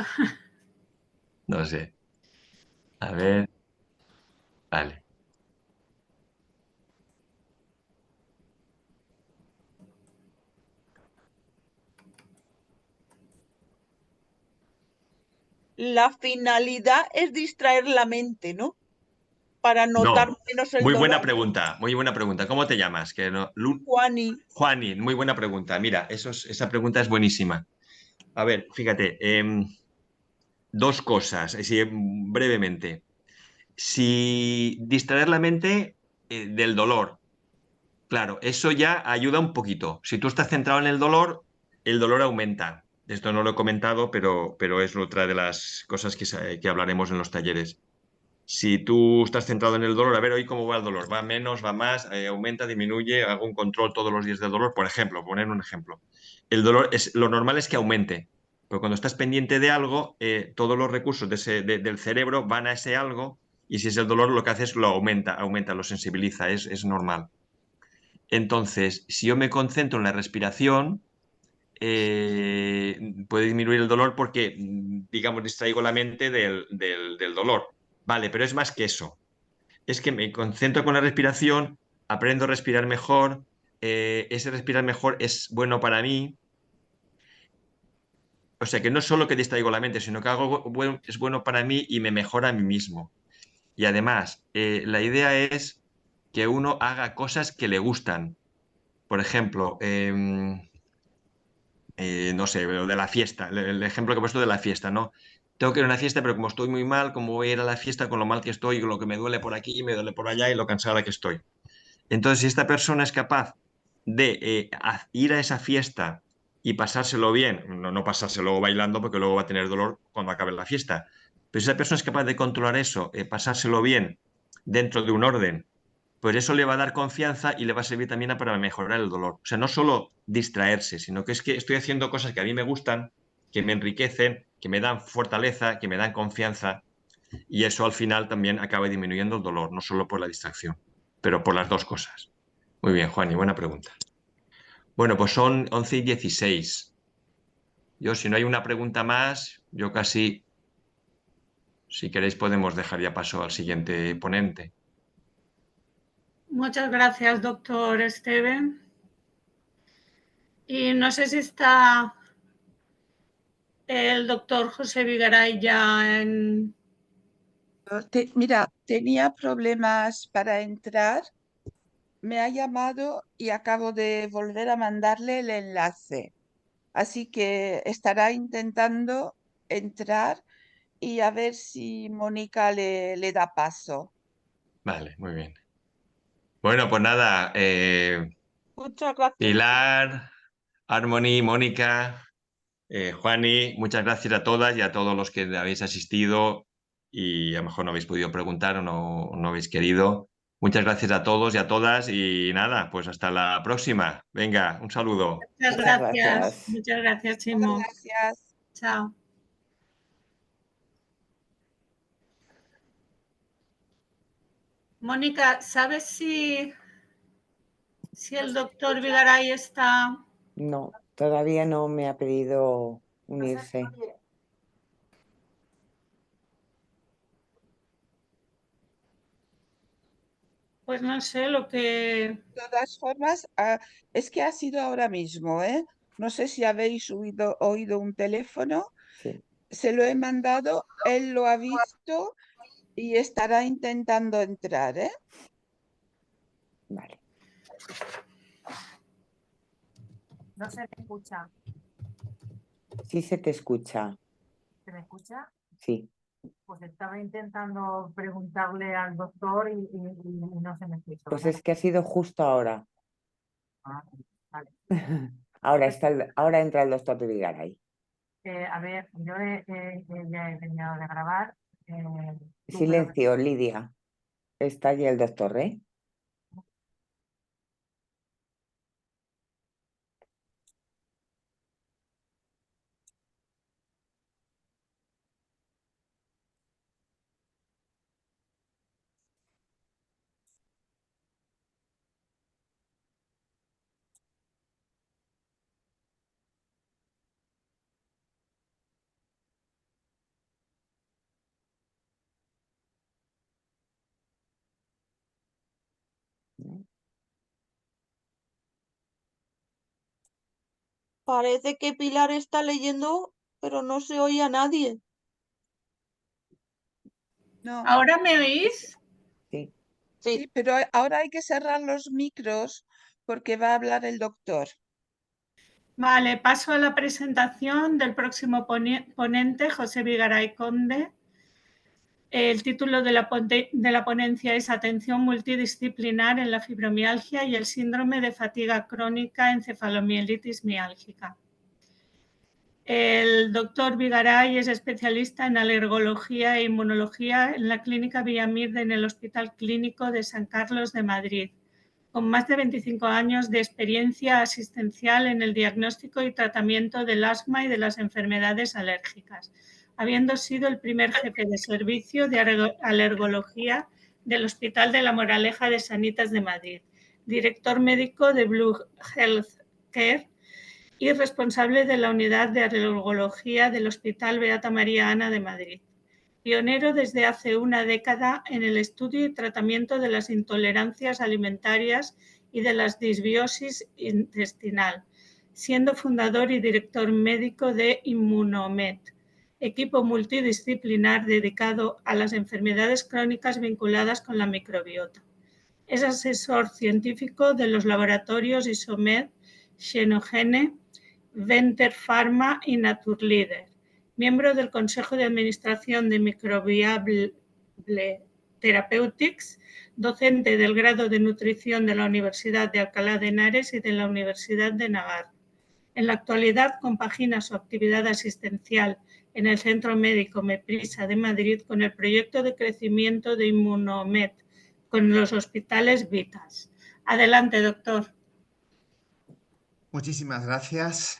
No sé. A ver. Vale. La finalidad es distraer la mente, ¿no? Para notar No. menos el Muy buena dolor. pregunta. Muy buena pregunta. ¿Cómo te llamas? Que no, Juani, Juani, muy buena pregunta. Mira, esa pregunta es buenísima. A ver, fíjate, dos cosas, así, brevemente. Si distraer la mente del dolor, claro, eso ya ayuda un poquito. Si tú estás centrado en el dolor aumenta. Esto no lo he comentado, pero es otra de las cosas que hablaremos en los talleres. Si tú estás centrado en el dolor, a ver hoy cómo va el dolor, va menos, va más, aumenta, disminuye, hago un control todos los días del dolor, por ejemplo, poner un ejemplo. El dolor lo normal es que aumente. Pero cuando estás pendiente de algo, todos los recursos del cerebro van a ese algo y si es el dolor lo que hace es lo aumenta, lo sensibiliza, es normal. Entonces, si yo me concentro en la respiración, puede disminuir el dolor porque, digamos, distraigo la mente del dolor. Vale, pero es más que eso. Es que me concentro con la respiración, aprendo a respirar mejor, ese respirar mejor es bueno para mí. O sea que no solo que distraigo la mente, sino que algo bueno, es bueno para mí y me mejora a mí mismo. Y además, la idea es que uno haga cosas que le gustan. Por ejemplo, no sé, de la fiesta, el ejemplo que he puesto de la fiesta, ¿no? Tengo que ir a una fiesta, pero como estoy muy mal, como voy a ir a la fiesta con lo mal que estoy, con lo que me duele por aquí, me duele por allá y lo cansada que estoy. Entonces, si esta persona es capaz de ir a esa fiesta y pasárselo bien, no pasárselo bailando porque luego va a tener dolor cuando acabe la fiesta, pero si esa persona es capaz de controlar eso, pasárselo bien dentro de un orden, pues eso le va a dar confianza y le va a servir también para mejorar el dolor. O sea, no solo distraerse, sino que es que estoy haciendo cosas que a mí me gustan, que me enriquecen, que me dan fortaleza, que me dan confianza y eso al final también acaba disminuyendo el dolor, no solo por la distracción, pero por las dos cosas. Muy bien, Juan, y buena pregunta. Bueno, pues son 11:16. Yo, si no hay una pregunta más, yo casi, si queréis, podemos dejar ya paso al siguiente ponente. Muchas gracias, doctor Esteban. Y no sé si está el doctor José Vigaray ya en... Mira, tenía problemas para entrar, me ha llamado y acabo de volver a mandarle el enlace. Así que estará intentando entrar y a ver si Mónica le da paso. Vale, muy bien. Bueno, pues nada, Muchas gracias. Pilar, Harmony, Mónica, Juani, muchas gracias a todas y a todos los que habéis asistido y a lo mejor no habéis podido preguntar o no habéis querido. Muchas gracias a todos y a todas y nada, pues hasta la próxima. Venga, un saludo. Muchas Muchas gracias. gracias. Muchas gracias, Muchas Chimo. gracias. Chao. Mónica, ¿sabes si el doctor Vigaray está? No, todavía no me ha pedido unirse. Pues no sé lo que... De todas formas, es que ha sido ahora mismo, ¿eh? No sé si habéis oído un teléfono. Sí, Se lo he mandado, él lo ha visto y estará intentando entrar, ¿eh? vale. No se me escucha. Sí se te escucha. ¿Se me escucha? Sí. Pues estaba intentando preguntarle al doctor y no se me escucha. Pues ¿Verdad? es que ha sido justo ahora. Ah, vale. Ahora entra el doctor de Vigaray. A ver, yo ya he terminado de grabar. Silencio, Lidia. Está allí el doctor, ¿eh? Parece que Pilar está leyendo, pero no se oye a nadie. No, ¿Ahora me oís? Sí. sí, pero ahora hay que cerrar los micros porque va a hablar el doctor. Vale, paso a la presentación del próximo ponente, José Vigaray Conde. El título de la ponencia es Atención multidisciplinar en la fibromialgia y el síndrome de fatiga crónica encefalomielitis miálgica. El doctor Vigaray es especialista en alergología e inmunología en la Clínica Villamir en el Hospital Clínico de San Carlos de Madrid. con más de 25 años de experiencia asistencial en el diagnóstico y tratamiento del asma y de las enfermedades alérgicas, habiendo sido el primer jefe de servicio de alergología del Hospital de la Moraleja de Sanitas de Madrid, director médico de Blue Health Care y responsable de la unidad de alergología del Hospital Beata María Ana de Madrid. Pionero desde hace una década en el estudio y tratamiento de las intolerancias alimentarias y de la disbiosis intestinal, siendo fundador y director médico de Immunomed, equipo multidisciplinar dedicado a las enfermedades crónicas vinculadas con la microbiota. Es asesor científico de los laboratorios Isomed, Xenogene, Venter Pharma y Naturleader. Miembro del Consejo de Administración de Microbial Therapeutics, docente del grado de nutrición de la Universidad de Alcalá de Henares y de la Universidad de Navarra. En la actualidad compagina su actividad asistencial en el Centro Médico Meprisa de Madrid con el proyecto de crecimiento de Immunomed con los hospitales Vitas. Adelante, doctor. Muchísimas gracias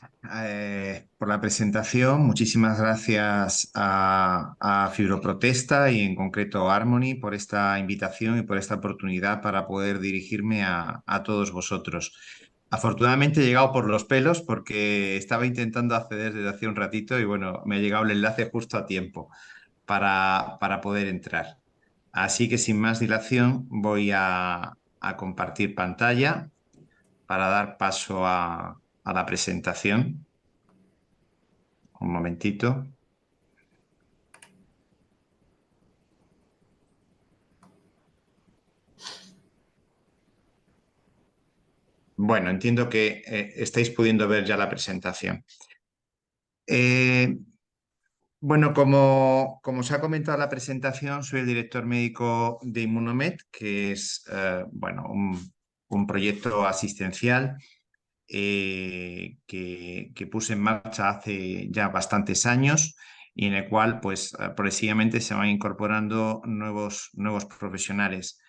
por la presentación, muchísimas gracias a Fibroprotesta y en concreto a Harmony por esta invitación y por esta oportunidad para poder dirigirme a todos vosotros. Afortunadamente he llegado por los pelos porque estaba intentando acceder desde hace un ratito y bueno, me ha llegado el enlace justo a tiempo para poder entrar. Así que sin más dilación voy a compartir pantalla para dar paso a la presentación. Un momentito. Bueno, entiendo que estáis pudiendo ver ya la presentación. Bueno, como os ha comentado la presentación, soy el director médico de Immunomed, que es bueno, un proyecto asistencial que puse en marcha hace ya bastantes años y en el cual pues progresivamente se van incorporando nuevos profesionales,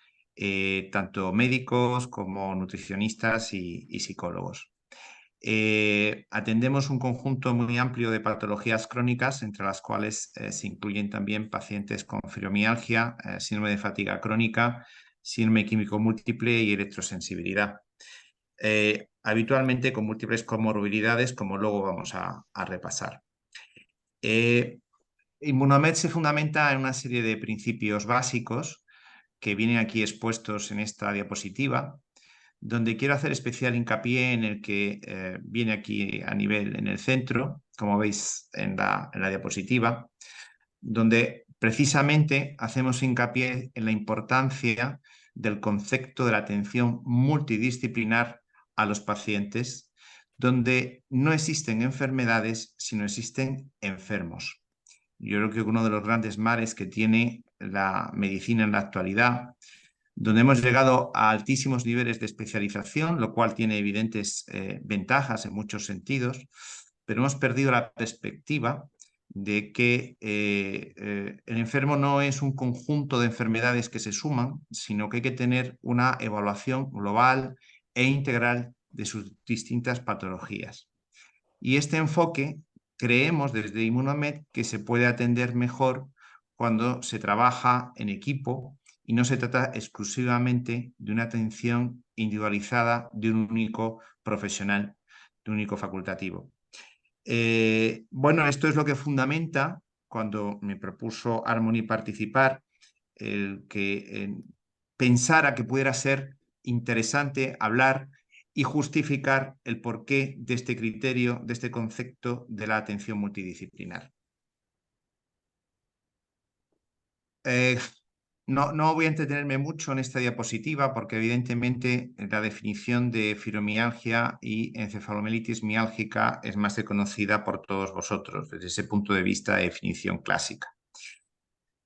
tanto médicos como nutricionistas y psicólogos. Atendemos un conjunto muy amplio de patologías crónicas, entre las cuales se incluyen también pacientes con fibromialgia, síndrome de fatiga crónica, síndrome químico múltiple y electrosensibilidad. Habitualmente con múltiples comorbilidades, como luego vamos a repasar. Immunomed se fundamenta en una serie de principios básicos que vienen aquí expuestos en esta diapositiva, donde quiero hacer especial hincapié en el que viene aquí a nivel en el centro, como veis en la diapositiva, donde precisamente hacemos hincapié en la importancia del concepto de la atención multidisciplinar a los pacientes, donde no existen enfermedades, sino existen enfermos. Yo creo que uno de los grandes males que tiene la medicina en la actualidad, donde hemos llegado a altísimos niveles de especialización, lo cual tiene evidentes ventajas en muchos sentidos, pero hemos perdido la perspectiva de que el enfermo no es un conjunto de enfermedades que se suman, sino que hay que tener una evaluación global e integral de sus distintas patologías. Y este enfoque creemos desde Immunomed que se puede atender mejor cuando se trabaja en equipo y no se trata exclusivamente de una atención individualizada de un único profesional, de un único facultativo. Bueno, esto es lo que fundamenta cuando me propuso Harmony participar, el que pensara que pudiera ser interesante hablar y justificar el porqué de este criterio, de este concepto de la atención multidisciplinar. No voy a entretenerme mucho en esta diapositiva porque evidentemente la definición de fibromialgia y encefalomelitis miálgica es más que conocida por todos vosotros desde ese punto de vista de definición clásica.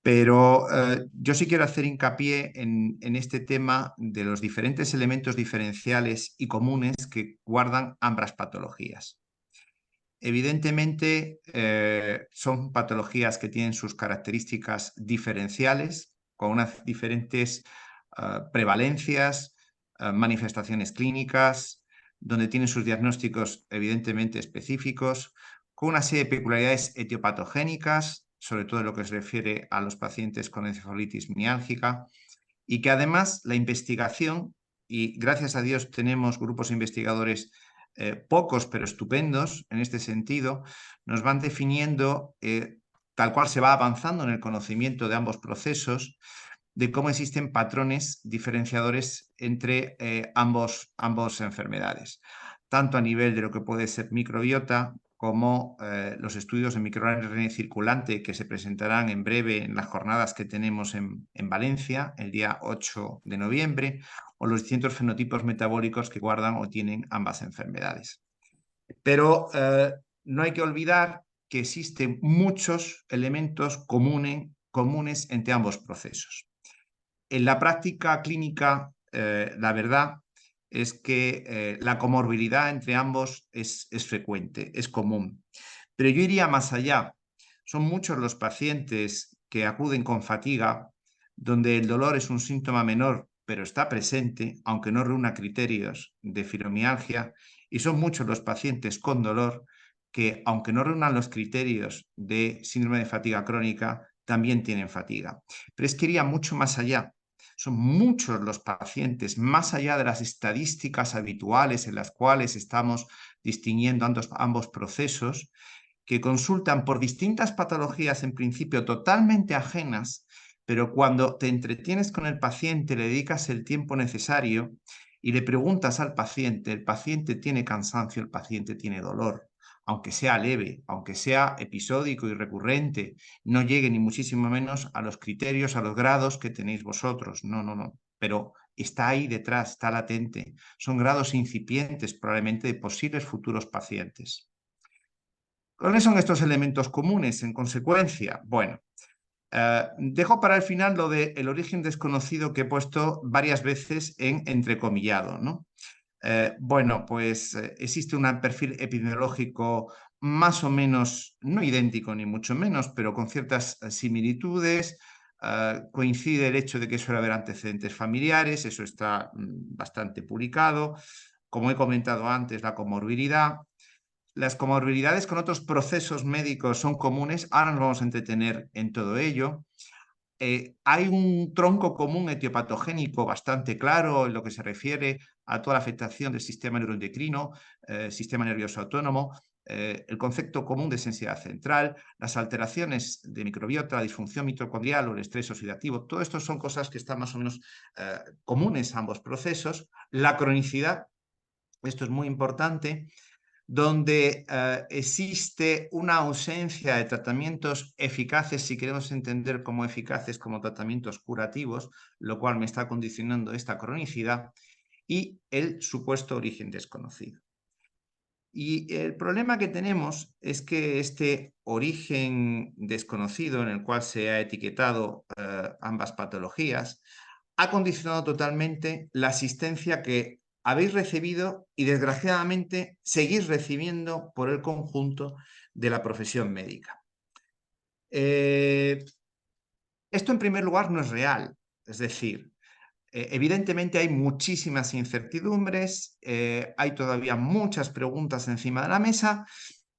Pero yo sí quiero hacer hincapié en este tema de los diferentes elementos diferenciales y comunes que guardan ambas patologías. Evidentemente son patologías que tienen sus características diferenciales, con unas diferentes prevalencias, manifestaciones clínicas, donde tienen sus diagnósticos evidentemente específicos, con una serie de peculiaridades etiopatogénicas, sobre todo en lo que se refiere a los pacientes con encefalitis miálgica, y que además la investigación, y gracias a Dios tenemos grupos investigadores pocos pero estupendos en este sentido, nos van definiendo, tal cual se va avanzando en el conocimiento de ambos procesos, de cómo existen patrones diferenciadores entre ambos enfermedades, tanto a nivel de lo que puede ser microbiota, como los estudios de microRNA circulante que se presentarán en breve en las jornadas que tenemos en Valencia, el día 8 de noviembre, o los distintos fenotipos metabólicos que guardan o tienen ambas enfermedades. Pero no hay que olvidar que existen muchos elementos comunes entre ambos procesos. En la práctica clínica, la verdad es que la comorbilidad entre ambos es frecuente, es común. Pero yo iría más allá. Son muchos los pacientes que acuden con fatiga, donde el dolor es un síntoma menor, pero está presente, aunque no reúna criterios de fibromialgia, y son muchos los pacientes con dolor que, aunque no reúnan los criterios de síndrome de fatiga crónica, también tienen fatiga. Pero es que iría mucho más allá. Son muchos los pacientes, más allá de las estadísticas habituales en las cuales estamos distinguiendo ambos procesos, que consultan por distintas patologías en principio totalmente ajenas, pero cuando te entretienes con el paciente, le dedicas el tiempo necesario y le preguntas al paciente, el paciente tiene cansancio, el paciente tiene dolor, aunque sea leve, aunque sea episódico y recurrente, no llegue ni muchísimo menos a los criterios, a los grados que tenéis vosotros. No. Pero está ahí detrás, está latente. Son grados incipientes probablemente de posibles futuros pacientes. ¿Cuáles son estos elementos comunes en consecuencia? Bueno, dejo para el final lo del origen desconocido que he puesto varias veces en entrecomillado, ¿no? Bueno, pues existe un perfil epidemiológico más o menos, no idéntico ni mucho menos, pero con ciertas similitudes. Coincide el hecho de que suele haber antecedentes familiares, eso está bastante publicado. Como he comentado antes, la comorbilidad. Las comorbilidades con otros procesos médicos son comunes, ahora nos vamos a entretener en todo ello. Hay un tronco común etiopatogénico bastante claro en lo que se refiere a toda la afectación del sistema neuroendocrino, sistema nervioso autónomo, el concepto común de sensibilidad central, las alteraciones de microbiota, la disfunción mitocondrial o el estrés oxidativo. Todo esto son cosas que están más o menos comunes a ambos procesos. La cronicidad, esto es muy importante, donde existe una ausencia de tratamientos eficaces, si queremos entender como eficaces como tratamientos curativos, lo cual me está condicionando esta cronicidad, y el supuesto origen desconocido. Y el problema que tenemos es que este origen desconocido en el cual se ha etiquetado ambas patologías ha condicionado totalmente la asistencia que habéis recibido y desgraciadamente seguís recibiendo por el conjunto de la profesión médica. Esto en primer lugar no es real, es decir, evidentemente hay muchísimas incertidumbres, hay todavía muchas preguntas encima de la mesa,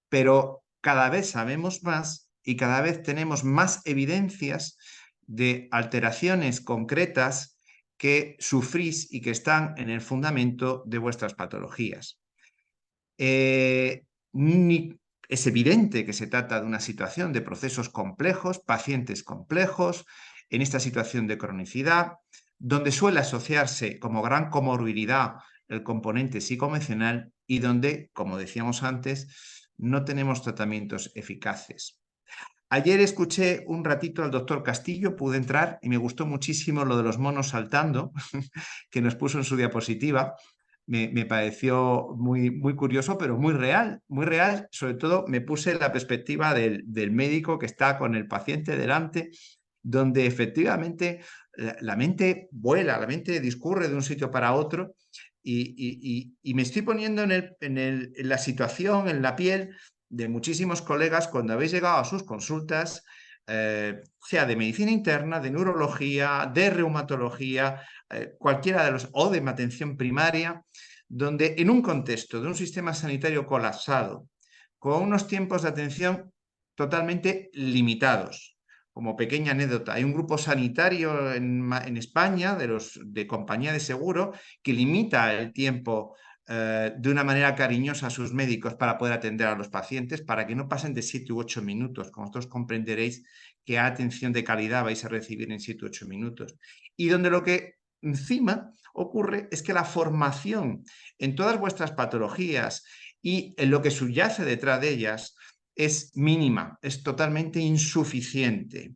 pero cada vez sabemos más y cada vez tenemos más evidencias de alteraciones concretas que sufrís y que están en el fundamento de vuestras patologías. Es evidente que se trata de una situación de procesos complejos, pacientes complejos, en esta situación de cronicidad, donde suele asociarse como gran comorbilidad el componente psicoemocional y donde, como decíamos antes, no tenemos tratamientos eficaces. Ayer escuché un ratito al doctor Castillo, pude entrar y me gustó muchísimo lo de los monos saltando que nos puso en su diapositiva. Me pareció muy curioso, pero muy real, sobre todo me puse en la perspectiva del médico que está con el paciente delante, donde efectivamente la mente vuela, la mente discurre de un sitio para otro y me estoy poniendo en la situación, en la piel de muchísimos colegas cuando habéis llegado a sus consultas sea de medicina interna, de neurología, de reumatología, cualquiera de los, o de atención primaria, donde en un contexto de un sistema sanitario colapsado, con unos tiempos de atención totalmente limitados. Como pequeña anécdota, hay un grupo sanitario en España, de compañía de seguro, que limita el tiempo de una manera cariñosa a sus médicos para poder atender a los pacientes, para que no pasen de 7 u 8 minutos. Como vosotros comprenderéis, qué atención de calidad vais a recibir en 7 u 8 minutos. Y donde lo que encima ocurre es que la formación en todas vuestras patologías y en lo que subyace detrás de ellas es mínima, es totalmente insuficiente.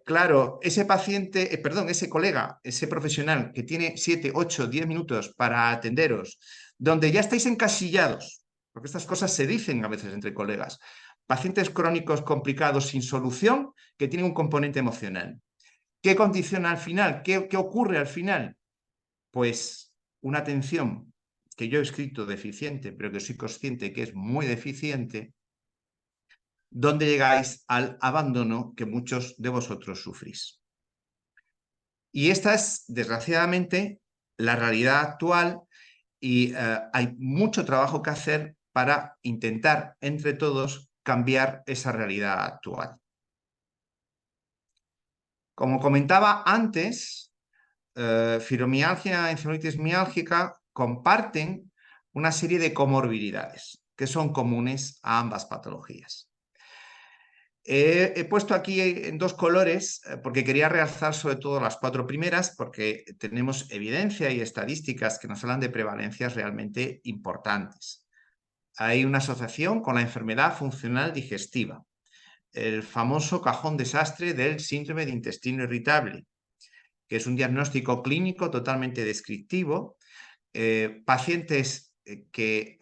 Claro, ese paciente, ese colega, ese profesional que tiene 7, 8, 10 minutos para atenderos, donde ya estáis encasillados, porque estas cosas se dicen a veces entre colegas, pacientes crónicos complicados sin solución que tienen un componente emocional. ¿Qué condiciona al final? ¿Qué ocurre al final? Pues una atención que yo he escrito deficiente, pero que soy consciente que es muy deficiente, donde llegáis al abandono que muchos de vosotros sufrís. Y esta es, desgraciadamente, la realidad actual y hay mucho trabajo que hacer para intentar, entre todos, cambiar esa realidad actual. Como comentaba antes, fibromialgia y encefalitis miálgica comparten una serie de comorbilidades que son comunes a ambas patologías. He puesto aquí en 2 colores porque quería realzar sobre todo las 4 primeras, porque tenemos evidencia y estadísticas que nos hablan de prevalencias realmente importantes. Hay una asociación con la enfermedad funcional digestiva, el famoso cajón desastre del síndrome de intestino irritable, que es un diagnóstico clínico totalmente descriptivo. Pacientes que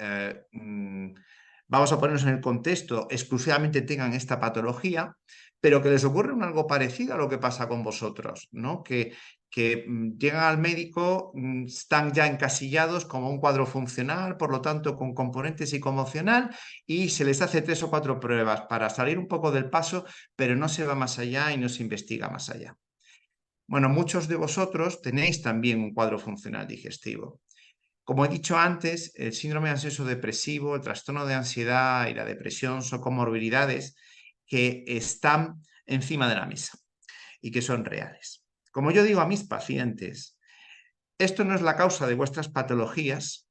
vamos a ponernos en el contexto, exclusivamente tengan esta patología, pero que les ocurre algo parecido a lo que pasa con vosotros, ¿no? Que llegan al médico, están ya encasillados como un cuadro funcional, por lo tanto con componente psicoemocional, y se les hace 3 o 4 pruebas para salir un poco del paso, pero no se va más allá y no se investiga más allá. Bueno, muchos de vosotros tenéis también un cuadro funcional digestivo. Como he dicho antes, el síndrome ansioso depresivo, el trastorno de ansiedad y la depresión son comorbilidades que están encima de la mesa y que son reales. Como yo digo a mis pacientes, esto no es la causa de vuestras patologías,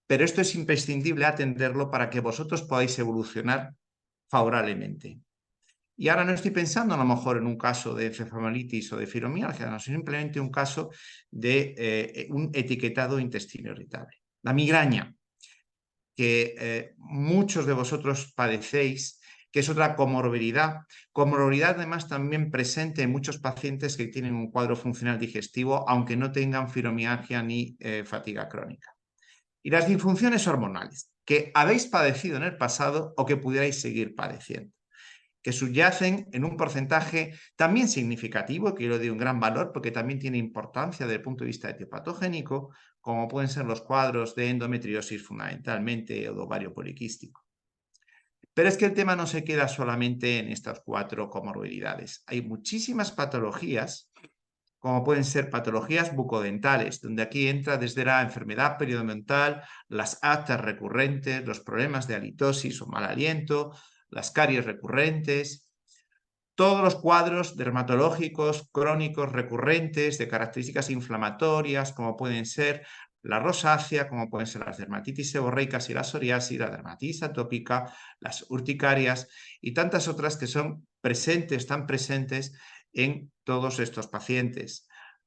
pero esto es imprescindible atenderlo para que vosotros podáis evolucionar favorablemente. Y ahora no estoy pensando a lo mejor en un caso de encefalitis o de fibromialgia, no, simplemente un caso de un etiquetado intestino irritable. La migraña, que muchos de vosotros padecéis, que es otra comorbilidad además también presente en muchos pacientes que tienen un cuadro funcional digestivo, aunque no tengan fibromialgia ni fatiga crónica. Y las disfunciones hormonales, que habéis padecido en el pasado o que pudierais seguir padeciendo, que subyacen en un porcentaje también significativo, que yo le doy un gran valor porque también tiene importancia desde el punto de vista etiopatogénico, como pueden ser los cuadros de endometriosis fundamentalmente o de ovario poliquístico. Pero es que el tema no se queda solamente en estas 4 comorbilidades. Hay muchísimas patologías, como pueden ser patologías bucodentales, donde aquí entra desde la enfermedad periodontal, las aftas recurrentes, los problemas de halitosis o mal aliento, las caries recurrentes, todos los cuadros dermatológicos crónicos recurrentes de características inflamatorias, como pueden ser la rosácea, como pueden ser las dermatitis seborreicas y la psoriasis, la dermatitis atópica, las urticarias y tantas otras que son presentes, están presentes en todos estos pacientes.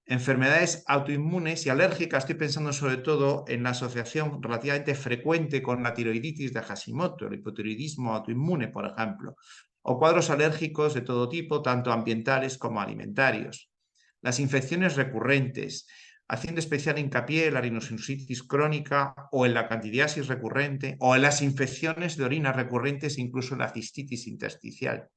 Enfermedades autoinmunes y alérgicas, estoy pensando sobre todo en la asociación relativamente frecuente con la tiroiditis de Hashimoto, el hipotiroidismo autoinmune, por ejemplo, o cuadros alérgicos de todo tipo, tanto ambientales como alimentarios. Las infecciones recurrentes, haciendo especial hincapié en la rhinosinusitis crónica o en la candidiasis recurrente o en las infecciones de orina recurrentes, incluso en la cistitis intersticial.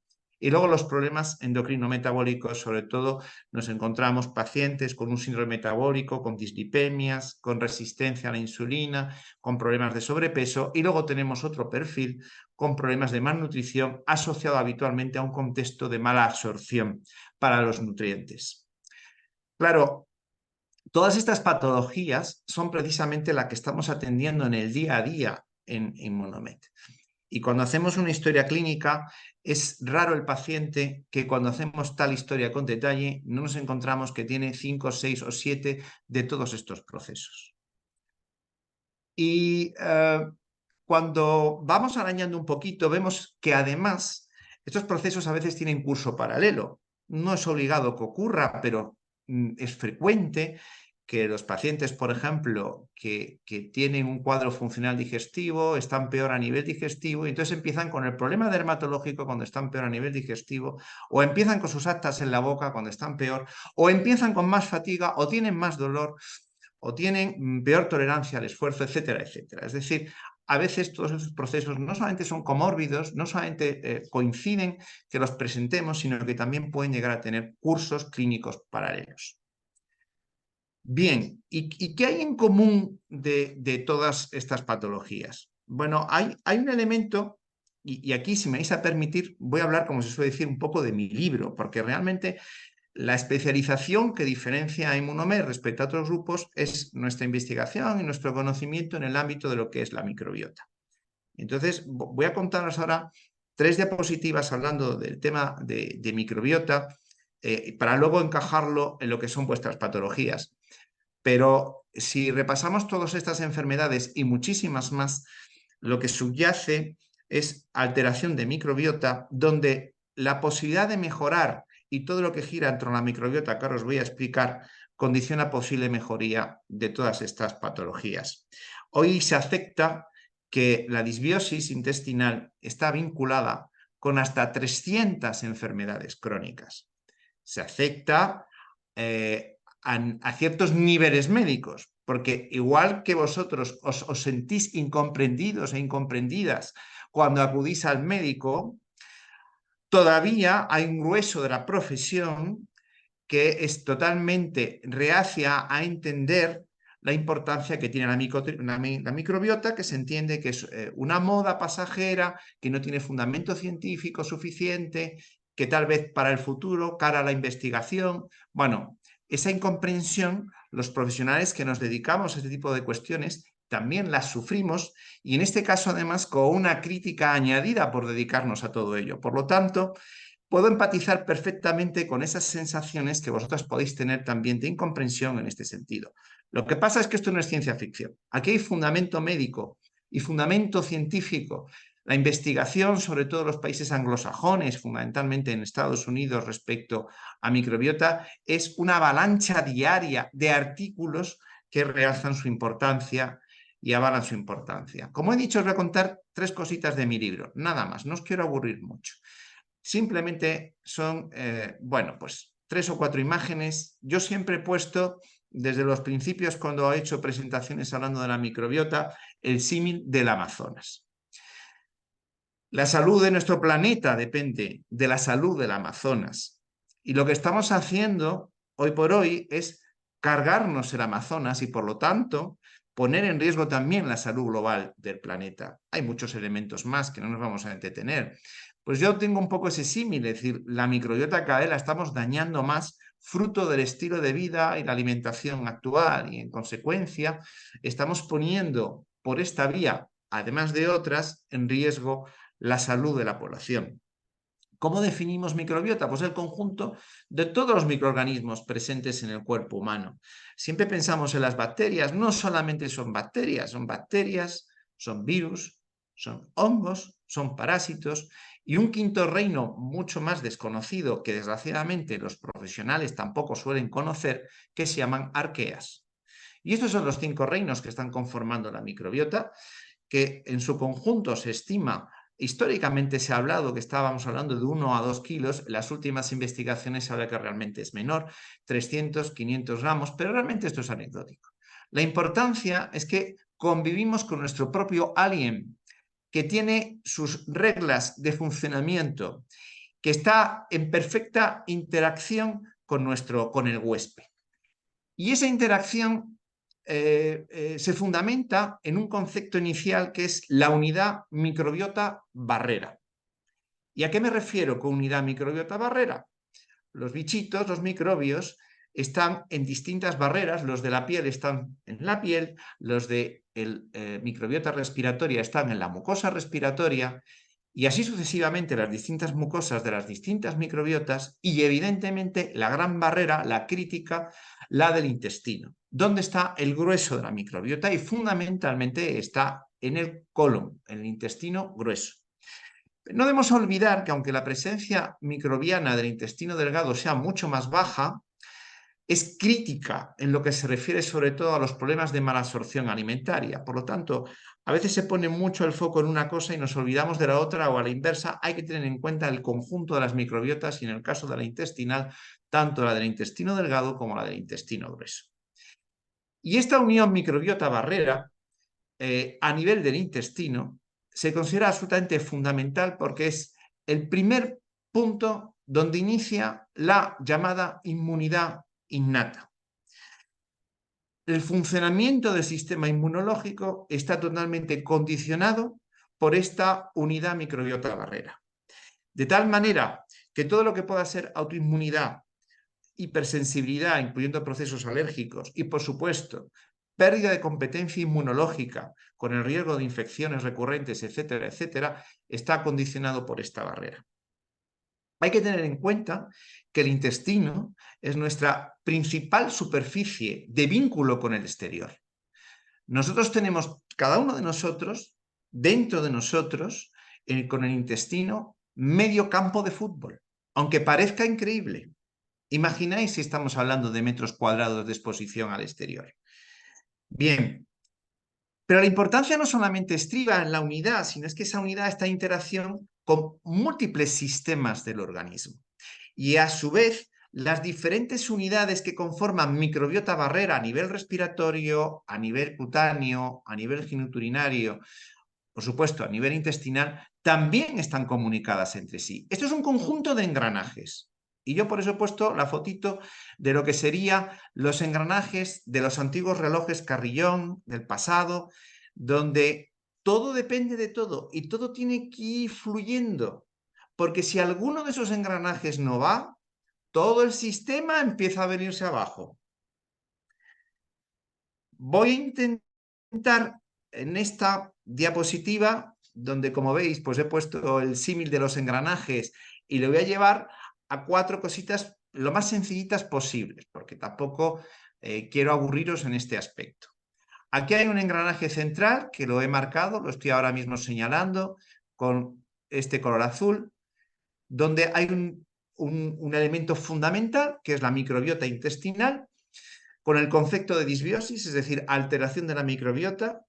Y luego los problemas endocrino-metabólicos, sobre todo nos encontramos pacientes con un síndrome metabólico, con dislipemias, con resistencia a la insulina, con problemas de sobrepeso, y luego tenemos otro perfil con problemas de malnutrición asociado habitualmente a un contexto de mala absorción para los nutrientes. Claro, todas estas patologías son precisamente las que estamos atendiendo en el día a día en Immunomed. Y cuando hacemos una historia clínica, es raro el paciente que cuando hacemos tal historia con detalle no nos encontramos que tiene 5, 6 o 7 de todos estos procesos. Y cuando vamos arañando un poquito, vemos que además estos procesos a veces tienen curso paralelo. No es obligado que ocurra, pero es frecuente que los pacientes, por ejemplo, que tienen un cuadro funcional digestivo, están peor a nivel digestivo, y entonces empiezan con el problema dermatológico cuando están peor a nivel digestivo, o empiezan con sus aftas en la boca cuando están peor, o empiezan con más fatiga, o tienen más dolor, o tienen peor tolerancia al esfuerzo, etcétera, etcétera. Es decir, a veces todos esos procesos no solamente son comórbidos, no solamente coinciden que los presentemos, sino que también pueden llegar a tener cursos clínicos paralelos. Bien, ¿y qué hay en común de todas estas patologías? Bueno, hay un elemento, y aquí, si me vais a permitir, voy a hablar, como se suele decir, un poco de mi libro, porque realmente la especialización que diferencia a Immunomed respecto a otros grupos es nuestra investigación y nuestro conocimiento en el ámbito de lo que es la microbiota. Entonces, voy a contaros ahora 3 diapositivas hablando del tema de microbiota, para luego encajarlo en lo que son vuestras patologías. Pero si repasamos todas estas enfermedades y muchísimas más, lo que subyace es alteración de microbiota, donde la posibilidad de mejorar y todo lo que gira en torno a la microbiota, que ahora os voy a explicar, condiciona posible mejoría de todas estas patologías. Hoy se acepta que la disbiosis intestinal está vinculada con hasta 300 enfermedades crónicas. Se acepta a ciertos niveles médicos, porque igual que vosotros os sentís incomprendidos e incomprendidas cuando acudís al médico, todavía hay un grueso de la profesión que es totalmente reacia a entender la importancia que tiene la microbiota, que se entiende que es una moda pasajera, que no tiene fundamento científico suficiente, que tal vez para el futuro, cara a la investigación, bueno, esa incomprensión, los profesionales que nos dedicamos a este tipo de cuestiones también las sufrimos, y en este caso además con una crítica añadida por dedicarnos a todo ello. Por lo tanto, puedo empatizar perfectamente con esas sensaciones que vosotros podéis tener también de incomprensión en este sentido. Lo que pasa es que esto no es ciencia ficción. Aquí hay fundamento médico y fundamento científico. La investigación, sobre todo en los países anglosajones, fundamentalmente en Estados Unidos respecto a microbiota, es una avalancha diaria de artículos que realzan su importancia y avalan su importancia. Como he dicho, os voy a contar 3 cositas de mi libro, nada más, no os quiero aburrir mucho. Simplemente son, bueno, pues 3 o 4 imágenes. Yo siempre he puesto, desde los principios cuando he hecho presentaciones hablando de la microbiota, el símil del Amazonas. La salud de nuestro planeta depende de la salud del Amazonas. Y lo que estamos haciendo hoy por hoy es cargarnos el Amazonas y, por lo tanto, poner en riesgo también la salud global del planeta. Hay muchos elementos más que no nos vamos a entretener. Pues yo tengo un poco ese símil, es decir, la microbiota cada vez la estamos dañando más fruto del estilo de vida y la alimentación actual, y en consecuencia estamos poniendo por esta vía, además de otras, en riesgo la salud de la población. ¿Cómo definimos microbiota? Pues el conjunto de todos los microorganismos presentes en el cuerpo humano. Siempre pensamos en las bacterias, no solamente son bacterias, son virus, son hongos, son parásitos, y un quinto reino mucho más desconocido que desgraciadamente los profesionales tampoco suelen conocer, que se llaman arqueas. Y estos son los 5 reinos que están conformando la microbiota, que en su conjunto se estima, históricamente se ha hablado que estábamos hablando de 1 a 2 kilos, en las últimas investigaciones se habla que realmente es menor, 300, 500 gramos, pero realmente esto es anecdótico. La importancia es que convivimos con nuestro propio alien, que tiene sus reglas de funcionamiento que está en perfecta interacción con el huésped. Y esa interacción se fundamenta en un concepto inicial que es la unidad microbiota barrera. ¿Y a qué me refiero con unidad microbiota barrera? Los bichitos, los microbios, están en distintas barreras. Los de la piel están en la piel, los de microbiota respiratoria están en la mucosa respiratoria, y así sucesivamente las distintas mucosas de las distintas microbiotas, y evidentemente la gran barrera, la crítica, la del intestino, donde está el grueso de la microbiota, y fundamentalmente está en el colon, en el intestino grueso. No debemos olvidar que aunque la presencia microbiana del intestino delgado sea mucho más baja, es crítica en lo que se refiere sobre todo a los problemas de malabsorción alimentaria. Por lo tanto, a veces se pone mucho el foco en una cosa y nos olvidamos de la otra, o a la inversa. Hay que tener en cuenta el conjunto de las microbiotas, y en el caso de la intestinal, tanto la del intestino delgado como la del intestino grueso. Y esta unión microbiota barrera a nivel del intestino se considera absolutamente fundamental, porque es el primer punto donde inicia la llamada inmunidad innata. El funcionamiento del sistema inmunológico está totalmente condicionado por esta unidad microbiota barrera. De tal manera que todo lo que pueda ser autoinmunidad, hipersensibilidad, incluyendo procesos alérgicos, y por supuesto pérdida de competencia inmunológica con el riesgo de infecciones recurrentes, etcétera, etcétera, está condicionado por esta barrera. Hay que tener en cuenta que el intestino es nuestra principal superficie de vínculo con el exterior. Nosotros tenemos, cada uno de nosotros, dentro de nosotros, con el intestino, medio campo de fútbol, aunque parezca increíble. Imagináis si estamos hablando de metros cuadrados de exposición al exterior. Bien, pero la importancia no solamente estriba en la unidad, sino es que esa unidad está en interacción con múltiples sistemas del organismo. Y a su vez, las diferentes unidades que conforman microbiota barrera a nivel respiratorio, a nivel cutáneo, a nivel genitourinario, por supuesto a nivel intestinal, también están comunicadas entre sí. Esto es un conjunto de engranajes. Y yo por eso he puesto la fotito de lo que serían los engranajes de los antiguos relojes carrillón del pasado, donde todo depende de todo y todo tiene que ir fluyendo, porque si alguno de esos engranajes no va, todo el sistema empieza a venirse abajo. Voy a intentar en esta diapositiva, donde como veis pues he puesto el símil de los engranajes, y lo voy a llevar a 4 cositas lo más sencillitas posibles, porque tampoco quiero aburriros en este aspecto. Aquí hay un engranaje central que lo he marcado, lo estoy ahora mismo señalando con este color azul, donde hay un elemento fundamental, que es la microbiota intestinal, con el concepto de disbiosis, es decir, alteración de la microbiota,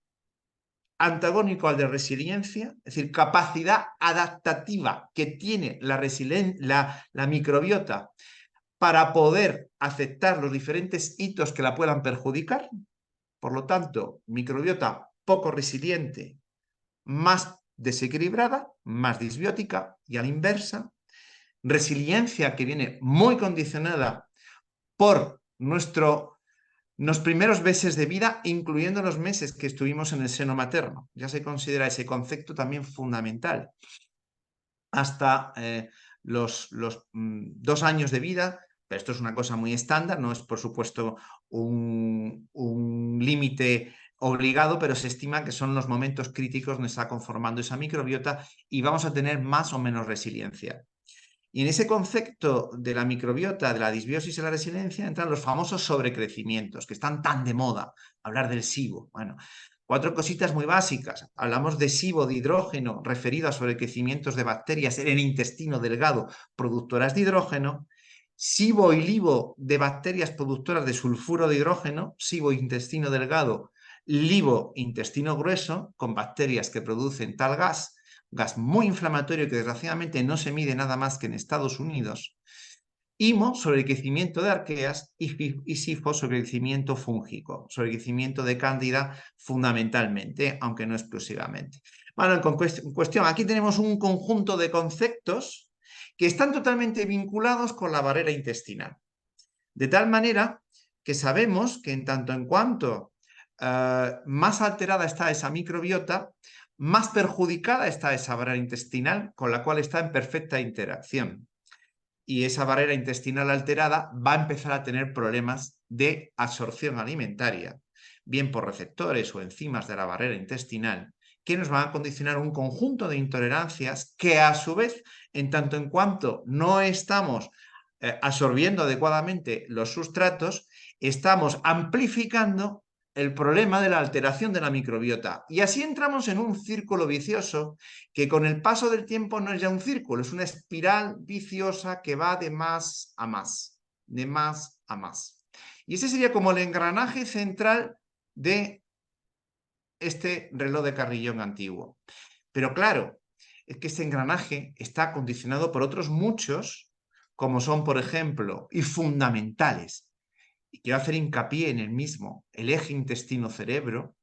antagónico al de resiliencia, es decir, capacidad adaptativa que tiene la microbiota para poder aceptar los diferentes hitos que la puedan perjudicar. Por lo tanto, microbiota poco resiliente, más desequilibrada, más disbiótica, y a la inversa, resiliencia que viene muy condicionada por los primeros meses de vida, incluyendo los meses que estuvimos en el seno materno. Ya se considera ese concepto también fundamental. Hasta los 2 años de vida, pero esto es una cosa muy estándar, no es por supuesto un límite obligado, pero se estima que son los momentos críticos donde está conformando esa microbiota y vamos a tener más o menos resiliencia. Y en ese concepto de la microbiota, de la disbiosis y la resiliencia, entran los famosos sobrecrecimientos, que están tan de moda, hablar del SIBO. Bueno, 4 cositas muy básicas. Hablamos de SIBO de hidrógeno, referido a sobrecrecimientos de bacterias en el intestino delgado, productoras de hidrógeno. SIBO y LIBO de bacterias productoras de sulfuro de hidrógeno, SIBO intestino delgado, LIBO intestino grueso, con bacterias que producen tal gas muy inflamatorio que desgraciadamente no se mide nada más que en Estados Unidos. IMO, sobrecrecimiento de arqueas, y SIFO, sobrecrecimiento fúngico, sobrecrecimiento de cándida fundamentalmente, aunque no exclusivamente. Bueno, en cuestión, aquí tenemos un conjunto de conceptos que están totalmente vinculados con la barrera intestinal. De tal manera que sabemos que en tanto en cuanto más alterada está esa microbiota, más perjudicada está esa barrera intestinal con la cual está en perfecta interacción. Y esa barrera intestinal alterada va a empezar a tener problemas de absorción alimentaria, bien por receptores o enzimas de la barrera intestinal, que nos van a condicionar un conjunto de intolerancias que a su vez, en tanto en cuanto no estamos absorbiendo adecuadamente los sustratos, estamos amplificando el problema de la alteración de la microbiota. Y así entramos en un círculo vicioso que con el paso del tiempo no es ya un círculo, es una espiral viciosa que va de más a más, de más a más. Y ese sería como el engranaje central de este reloj de carrillón antiguo. Pero claro, es que este engranaje está condicionado por otros muchos, como son, por ejemplo, y fundamentales, y quiero hacer hincapié en el mismo, el eje intestino-cerebro,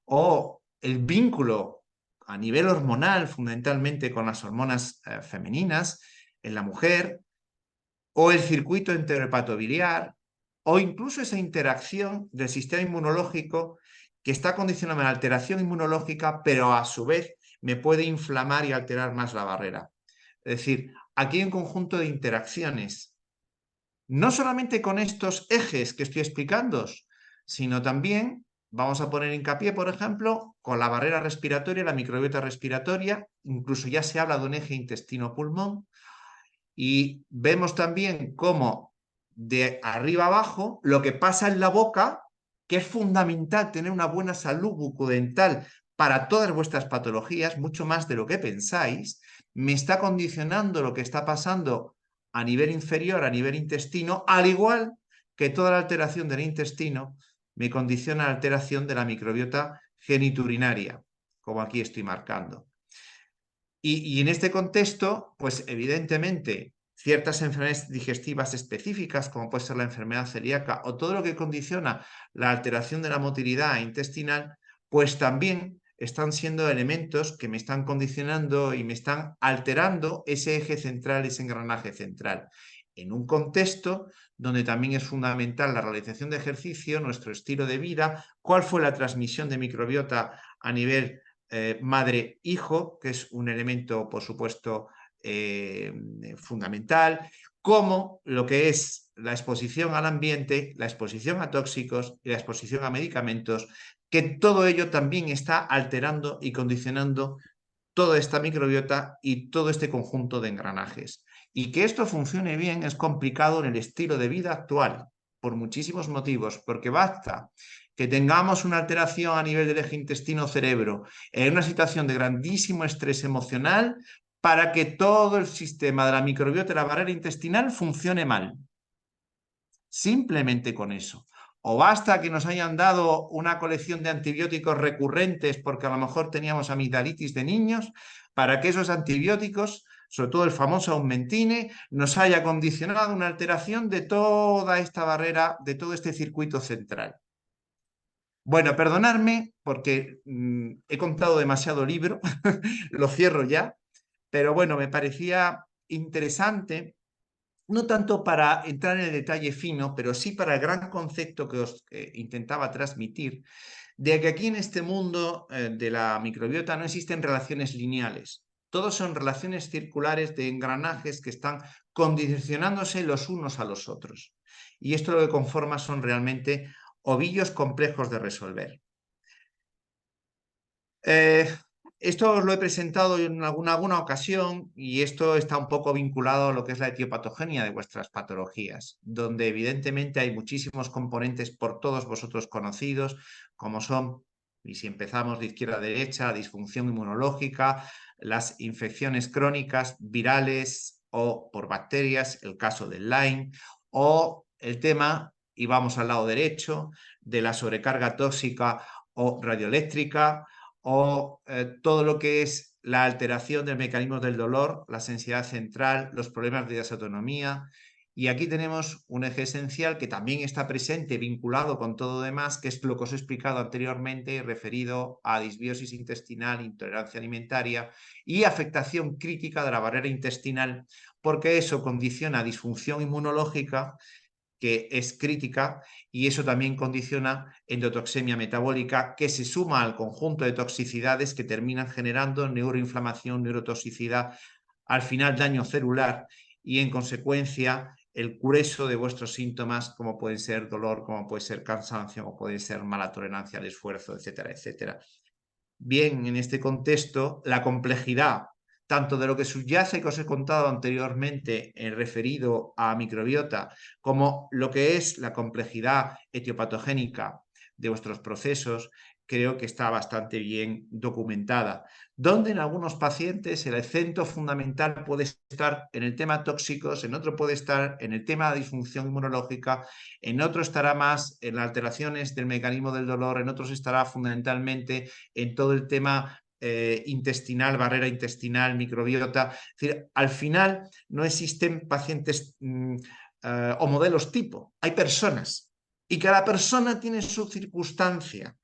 o el vínculo a nivel hormonal, fundamentalmente con las hormonas femeninas en la mujer, o el circuito enterohepatobiliar, o incluso esa interacción del sistema inmunológico que está condicionando la alteración inmunológica, pero a su vez me puede inflamar y alterar más la barrera. Es decir, aquí hay un conjunto de interacciones, no solamente con estos ejes que estoy explicando, sino también vamos a poner hincapié, por ejemplo, con la barrera respiratoria, la microbiota respiratoria, incluso ya se habla de un eje intestino-pulmón, y vemos también cómo de arriba abajo lo que pasa en la boca, que es fundamental tener una buena salud bucodental para todas vuestras patologías, mucho más de lo que pensáis, me está condicionando lo que está pasando a nivel inferior, a nivel intestino, al igual que toda la alteración del intestino me condiciona la alteración de la microbiota geniturinaria, como aquí estoy marcando. Y en este contexto, pues evidentemente, ciertas enfermedades digestivas específicas, como puede ser la enfermedad celíaca o todo lo que condiciona la alteración de la motilidad intestinal, pues también están siendo elementos que me están condicionando y me están alterando ese eje central, ese engranaje central. En un contexto donde también es fundamental la realización de ejercicio, nuestro estilo de vida, cuál fue la transmisión de microbiota a nivel madre-hijo, que es un elemento, por supuesto, fundamental, como lo que es la exposición al ambiente, la exposición a tóxicos y la exposición a medicamentos, que todo ello también está alterando y condicionando toda esta microbiota y todo este conjunto de engranajes. Y que esto funcione bien es complicado en el estilo de vida actual, por muchísimos motivos, porque basta que tengamos una alteración a nivel del eje intestino-cerebro en una situación de grandísimo estrés emocional para que todo el sistema de la microbiota y la barrera intestinal funcione mal. Simplemente con eso. O basta que nos hayan dado una colección de antibióticos recurrentes porque a lo mejor teníamos amigdalitis de niños, para que esos antibióticos, sobre todo el famoso Aumentine, nos haya condicionado una alteración de toda esta barrera, de todo este circuito central. Bueno, perdonadme porque he contado demasiado libro, lo cierro ya, pero bueno, me parecía interesante, no tanto para entrar en el detalle fino, pero sí para el gran concepto que os intentaba transmitir, de que aquí en este mundo de la microbiota no existen relaciones lineales. Todos son relaciones circulares de engranajes que están condicionándose los unos a los otros. Y esto lo que conforma son realmente ovillos complejos de resolver. Esto os lo he presentado en alguna ocasión y esto está un poco vinculado a lo que es la etiopatogenia de vuestras patologías, donde evidentemente hay muchísimos componentes por todos vosotros conocidos, como son, y si empezamos de izquierda a derecha, la disfunción inmunológica, las infecciones crónicas, virales o por bacterias, el caso del Lyme, o el tema, y vamos al lado derecho, de la sobrecarga tóxica o radioeléctrica, o todo lo que es la alteración del mecanismo del dolor, la sensibilidad central, los problemas de disautonomía Y aquí tenemos un eje esencial que también está presente, vinculado con todo lo demás, que es lo que os he explicado anteriormente, referido a disbiosis intestinal, intolerancia alimentaria y afectación crítica de la barrera intestinal, porque eso condiciona disfunción inmunológica, que es crítica, y eso también condiciona endotoxemia metabólica, que se suma al conjunto de toxicidades que terminan generando neuroinflamación, neurotoxicidad, al final daño celular y en consecuencia el grueso de vuestros síntomas, como pueden ser dolor, como puede ser cansancio, como puede ser mala tolerancia al esfuerzo, etcétera, etcétera. Bien, en este contexto, la complejidad tanto de lo que subyace que os he contado anteriormente referido a microbiota, como lo que es la complejidad etiopatogénica de vuestros procesos, creo que está bastante bien documentada, donde en algunos pacientes el acento fundamental puede estar en el tema tóxicos, en otro puede estar en el tema de disfunción inmunológica, en otro estará más en las alteraciones del mecanismo del dolor, en otros estará fundamentalmente en todo el tema intestinal, barrera intestinal, microbiota. Es decir, al final no existen pacientes o modelos tipo, hay personas y cada persona tiene su circunstancia.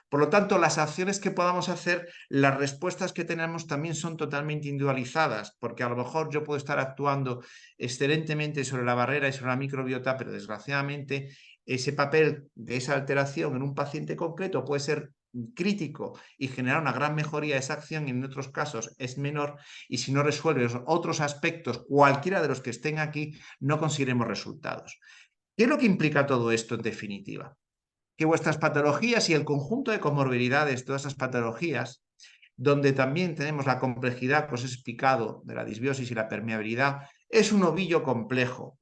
Por lo tanto, las acciones que podamos hacer, las respuestas que tenemos también son totalmente individualizadas, porque a lo mejor yo puedo estar actuando excelentemente sobre la barrera y sobre la microbiota, pero desgraciadamente ese papel de esa alteración en un paciente concreto puede ser crítico y generar una gran mejoría de esa acción, y en otros casos es menor, y si no resuelves otros aspectos, cualquiera de los que estén aquí, no conseguiremos resultados. ¿Qué es lo que implica todo esto en definitiva? Que vuestras patologías y el conjunto de comorbilidades, todas esas patologías, donde también tenemos la complejidad que os he explicado de la disbiosis y la permeabilidad, es un ovillo complejo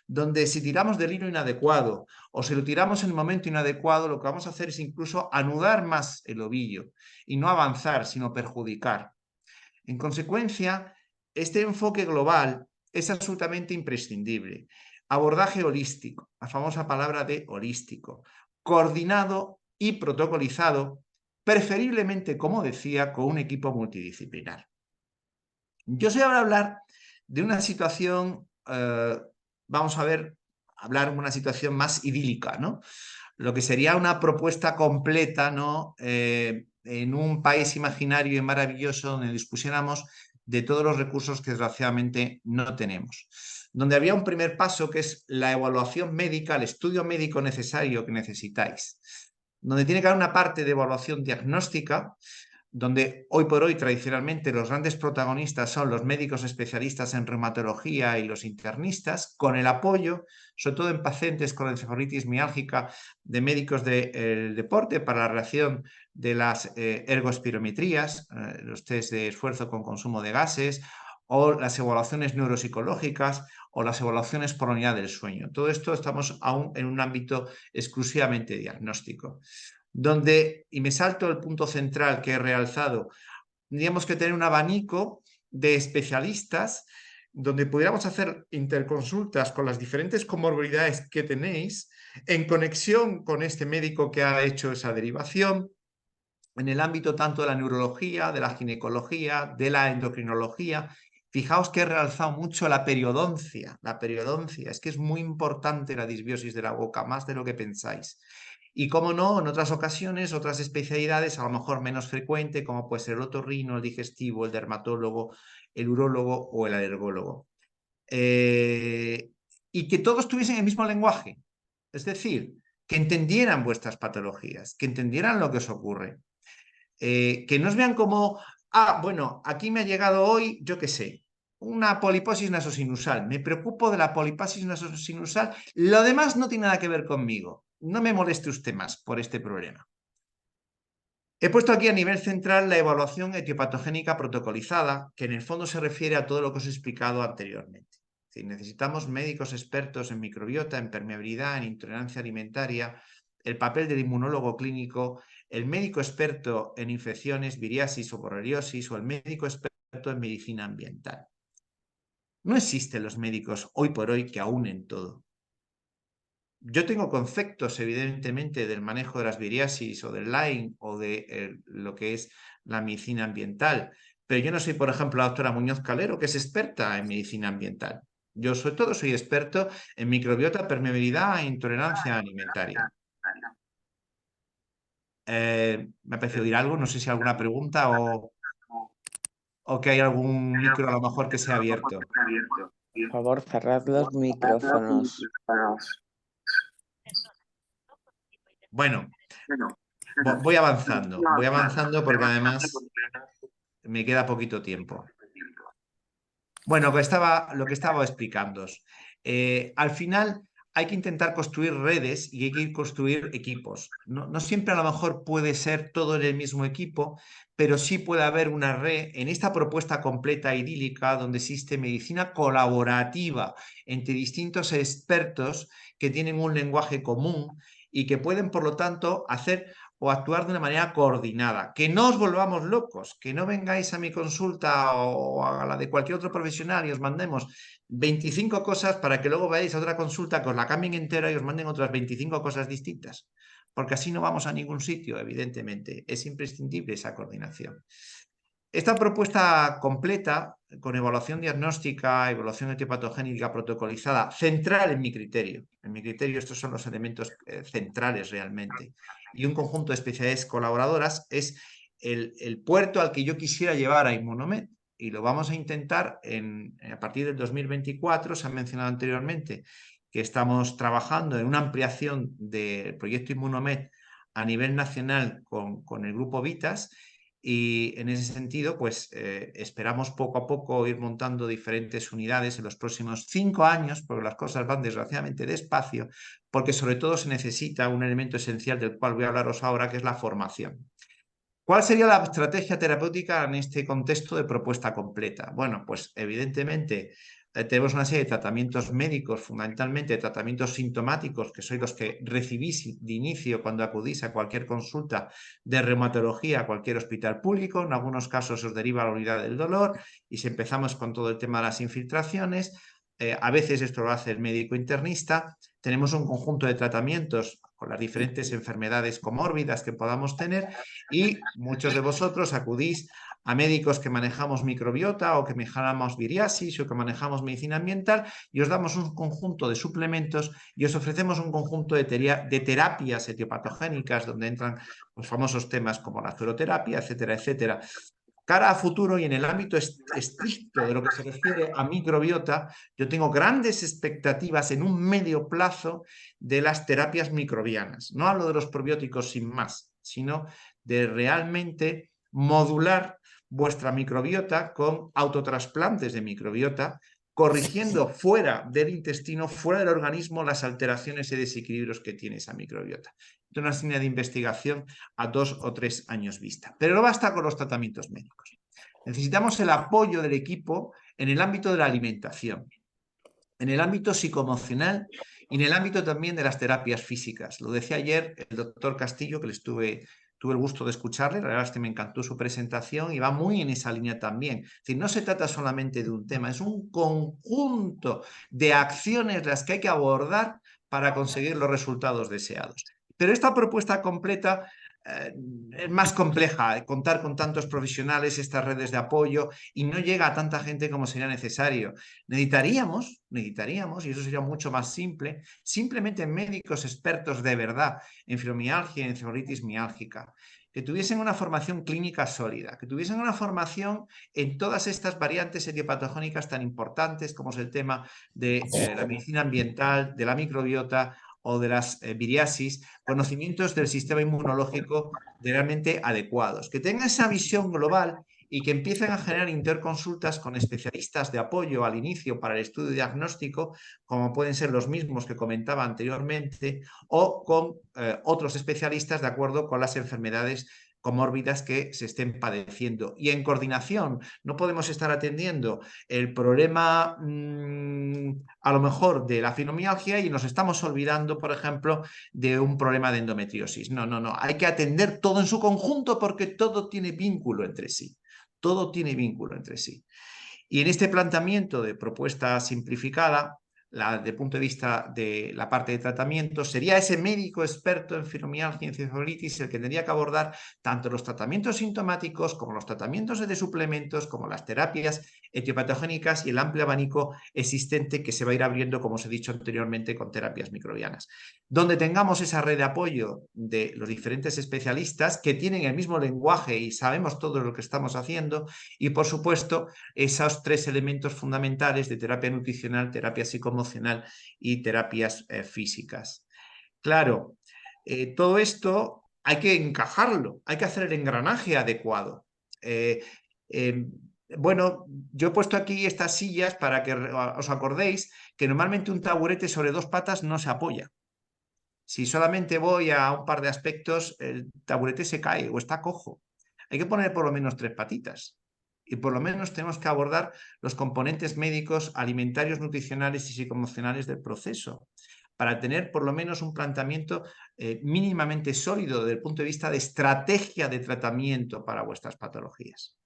donde si tiramos del hilo inadecuado o si lo tiramos en el momento inadecuado, lo que vamos a hacer es incluso anudar más el ovillo y no avanzar, sino perjudicar. En consecuencia, este enfoque global es absolutamente imprescindible. Abordaje holístico, la famosa palabra de holístico, coordinado y protocolizado, preferiblemente, como decía, con un equipo multidisciplinar. Yo os voy a hablar de una situación, vamos a ver, hablar de una situación más idílica, ¿no? Lo que sería una propuesta completa, ¿no? En un país imaginario y maravilloso donde dispusiéramos de todos los recursos que desgraciadamente no tenemos. Donde había un primer paso que es la evaluación médica, el estudio médico necesario que necesitáis. Donde tiene que haber una parte de evaluación diagnóstica, donde hoy por hoy tradicionalmente los grandes protagonistas son los médicos especialistas en reumatología y los internistas, con el apoyo, sobre todo en pacientes con encefalitis miálgica, de médicos del deporte para la reacción de las ergospirometrías, los test de esfuerzo con consumo de gases, o las evaluaciones neuropsicológicas o las evaluaciones por unidad del sueño. Todo esto estamos aún en un ámbito exclusivamente diagnóstico. Donde, y me salto el punto central que he realzado, tendríamos que tener un abanico de especialistas donde pudiéramos hacer interconsultas con las diferentes comorbilidades que tenéis en conexión con este médico que ha hecho esa derivación, en el ámbito tanto de la neurología, de la ginecología, de la endocrinología. Fijaos que he realzado mucho la periodoncia. La periodoncia, es que es muy importante la disbiosis de la boca, más de lo que pensáis. Y cómo no, en otras ocasiones, otras especialidades, a lo mejor menos frecuente, como puede ser el otorrino, el digestivo, el dermatólogo, el urólogo o el alergólogo. Y que todos tuviesen el mismo lenguaje. Es decir, que entendieran vuestras patologías, que entendieran lo que os ocurre. Que no os vean como, bueno, aquí me ha llegado hoy, yo qué sé, una poliposis nasosinusal. Me preocupo de la poliposis nasosinusal. Lo demás no tiene nada que ver conmigo. No me moleste usted más por este problema. He puesto aquí a nivel central la evaluación etiopatogénica protocolizada, que en el fondo se refiere a todo lo que os he explicado anteriormente. Es decir, necesitamos médicos expertos en microbiota, en permeabilidad, en intolerancia alimentaria, el papel del inmunólogo clínico, el médico experto en infecciones, viriasis o borreliosis, o el médico experto en medicina ambiental. No existen los médicos hoy por hoy que aúnen todo. Yo tengo conceptos, evidentemente, del manejo de las viriasis o del Lyme o de lo que es la medicina ambiental, pero yo no soy, por ejemplo, la doctora Muñoz Calero, que es experta en medicina ambiental. Yo sobre todo soy experto en microbiota, permeabilidad e intolerancia alimentaria. Me ha parecido oír algo, no sé si alguna pregunta o que hay algún micro a lo mejor que sea abierto. Por favor, cerrad los micrófonos. Bueno, voy avanzando porque además me queda poquito tiempo. Bueno, lo que estaba explicándoos. Al final hay que intentar construir redes y hay que construir equipos. No siempre a lo mejor puede ser todo en el mismo equipo, pero sí puede haber una red en esta propuesta completa idílica donde existe medicina colaborativa entre distintos expertos que tienen un lenguaje común y que pueden, por lo tanto, hacer o actuar de una manera coordinada. Que no os volvamos locos, que no vengáis a mi consulta o a la de cualquier otro profesional y os mandemos 25 cosas para que luego vayáis a otra consulta que os la cambien entera y os manden otras 25 cosas distintas. Porque así no vamos a ningún sitio, evidentemente. Es imprescindible esa coordinación. Esta propuesta completa, con evaluación diagnóstica, evaluación etiopatogénica protocolizada, central en mi criterio. En mi criterio estos son los elementos centrales realmente. Y un conjunto de especialidades colaboradoras es el puerto al que yo quisiera llevar a Immunomed. Y lo vamos a intentar a partir del 2024, se ha mencionado anteriormente, que estamos trabajando en una ampliación del proyecto Immunomed a nivel nacional con el grupo Vitas. Y en ese sentido, pues esperamos poco a poco ir montando diferentes unidades en los próximos 5 años, porque las cosas van desgraciadamente despacio, porque sobre todo se necesita un elemento esencial del cual voy a hablaros ahora, que es la formación. ¿Cuál sería la estrategia terapéutica en este contexto de propuesta completa? Bueno, pues evidentemente tenemos una serie de tratamientos médicos, fundamentalmente tratamientos sintomáticos, que sois los que recibís de inicio cuando acudís a cualquier consulta de reumatología a cualquier hospital público. En algunos casos os deriva a la unidad del dolor y si empezamos con todo el tema de las infiltraciones, a veces esto lo hace el médico internista. Tenemos un conjunto de tratamientos con las diferentes enfermedades comórbidas que podamos tener y muchos de vosotros acudís a médicos que manejamos microbiota o que manejamos viriasis o que manejamos medicina ambiental y os damos un conjunto de suplementos y os ofrecemos un conjunto de terapias etiopatogénicas donde entran los famosos temas como la fluoroterapia, etcétera, etcétera. Cara a futuro y en el ámbito estricto de lo que se refiere a microbiota, yo tengo grandes expectativas en un medio plazo de las terapias microbianas. No hablo de los probióticos sin más, sino de realmente modular vuestra microbiota con autotrasplantes de microbiota, corrigiendo fuera del intestino, fuera del organismo, las alteraciones y desequilibrios que tiene esa microbiota. Es una línea de investigación a 2 o 3 años vista. Pero no basta con los tratamientos médicos. Necesitamos el apoyo del equipo en el ámbito de la alimentación, en el ámbito psicoemocional y en el ámbito también de las terapias físicas. Lo decía ayer el doctor Castillo, que tuve el gusto de escucharle, la verdad es que me encantó su presentación y va muy en esa línea también. Es decir, no se trata solamente de un tema, es un conjunto de acciones las que hay que abordar para conseguir los resultados deseados. Pero esta propuesta completa es más compleja, contar con tantos profesionales, estas redes de apoyo, y no llega a tanta gente como sería necesario. Necesitaríamos, y eso sería mucho más simple, simplemente médicos expertos de verdad en fibromialgia y encefalitis miálgica, que tuviesen una formación clínica sólida, que tuviesen una formación en todas estas variantes etiopatogénicas tan importantes como es el tema de la medicina ambiental, de la microbiota o de las viriasis, conocimientos del sistema inmunológico realmente adecuados, que tengan esa visión global y que empiecen a generar interconsultas con especialistas de apoyo al inicio para el estudio diagnóstico, como pueden ser los mismos que comentaba anteriormente, o con otros especialistas de acuerdo con las enfermedades comórbidas que se estén padeciendo. Y en coordinación, no podemos estar atendiendo el problema a lo mejor de la fibromialgia y nos estamos olvidando, por ejemplo, de un problema de endometriosis. No. Hay que atender todo en su conjunto porque todo tiene vínculo entre sí. Todo tiene vínculo entre sí. Y en este planteamiento de propuesta simplificada, desde el punto de vista de la parte de tratamiento, sería ese médico experto en fibromialgia y encefalitis el que tendría que abordar tanto los tratamientos sintomáticos como los tratamientos de suplementos, como las terapias etiopatogénicas y el amplio abanico existente que se va a ir abriendo, como os he dicho anteriormente, con terapias microbianas. Donde tengamos esa red de apoyo de los diferentes especialistas que tienen el mismo lenguaje y sabemos todo lo que estamos haciendo, y por supuesto esos 3 elementos fundamentales de terapia nutricional, terapia psicoemocional y terapias físicas. Claro, todo esto hay que encajarlo, hay que hacer el engranaje adecuado. Bueno, yo he puesto aquí estas sillas para que os acordéis que normalmente un taburete sobre 2 patas no se apoya. Si solamente voy a un par de aspectos, el taburete se cae o está cojo. Hay que poner por lo menos 3 patitas. Y por lo menos tenemos que abordar los componentes médicos, alimentarios, nutricionales y psicoemocionales del proceso, para tener por lo menos un planteamiento mínimamente sólido desde el punto de vista de estrategia de tratamiento para vuestras patologías.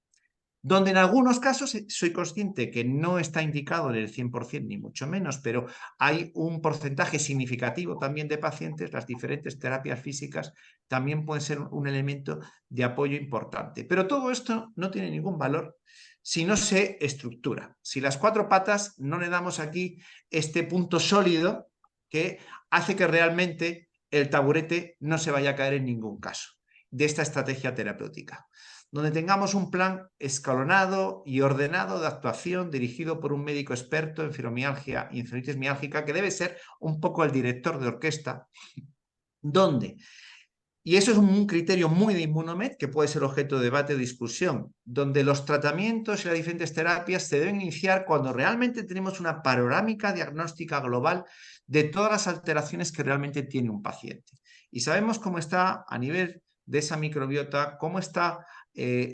Donde en algunos casos soy consciente que no está indicado en el 100% ni mucho menos, pero hay un porcentaje significativo también de pacientes, las diferentes terapias físicas también pueden ser un elemento de apoyo importante. Pero todo esto no tiene ningún valor si no se estructura. Si las 4 patas no le damos aquí este punto sólido que hace que realmente el taburete no se vaya a caer en ningún caso de esta estrategia terapéutica. Donde tengamos un plan escalonado y ordenado de actuación dirigido por un médico experto en fibromialgia y encefalitis miálgica, que debe ser un poco el director de orquesta, donde, y eso es un criterio muy de Inmunomed, que puede ser objeto de debate o discusión, donde los tratamientos y las diferentes terapias se deben iniciar cuando realmente tenemos una panorámica diagnóstica global de todas las alteraciones que realmente tiene un paciente. Y sabemos cómo está a nivel de esa microbiota, cómo está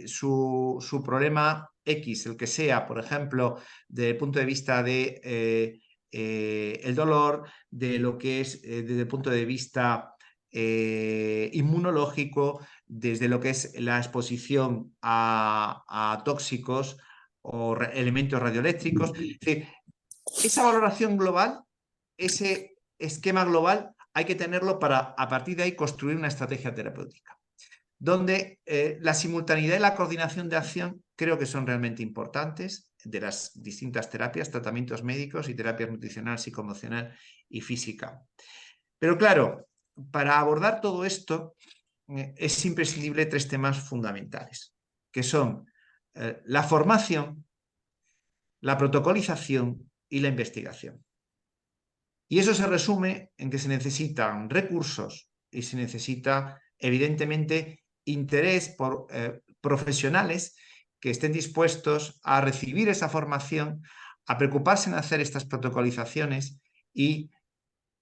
su problema X, el que sea, por ejemplo, desde el punto de vista de el dolor, de lo que es desde el punto de vista inmunológico, desde lo que es la exposición a tóxicos o elementos radioeléctricos. Es decir, esa valoración global, ese esquema global, hay que tenerlo para a partir de ahí construir una estrategia terapéutica, donde la simultaneidad y la coordinación de acción creo que son realmente importantes de las distintas terapias, tratamientos médicos y terapias nutricional, psicoemocional y física. Pero claro, para abordar todo esto es imprescindible 3 temas fundamentales, que son la formación, la protocolización y la investigación. Y eso se resume en que se necesitan recursos y se necesita, evidentemente, interés por profesionales que estén dispuestos a recibir esa formación, a preocuparse en hacer estas protocolizaciones y,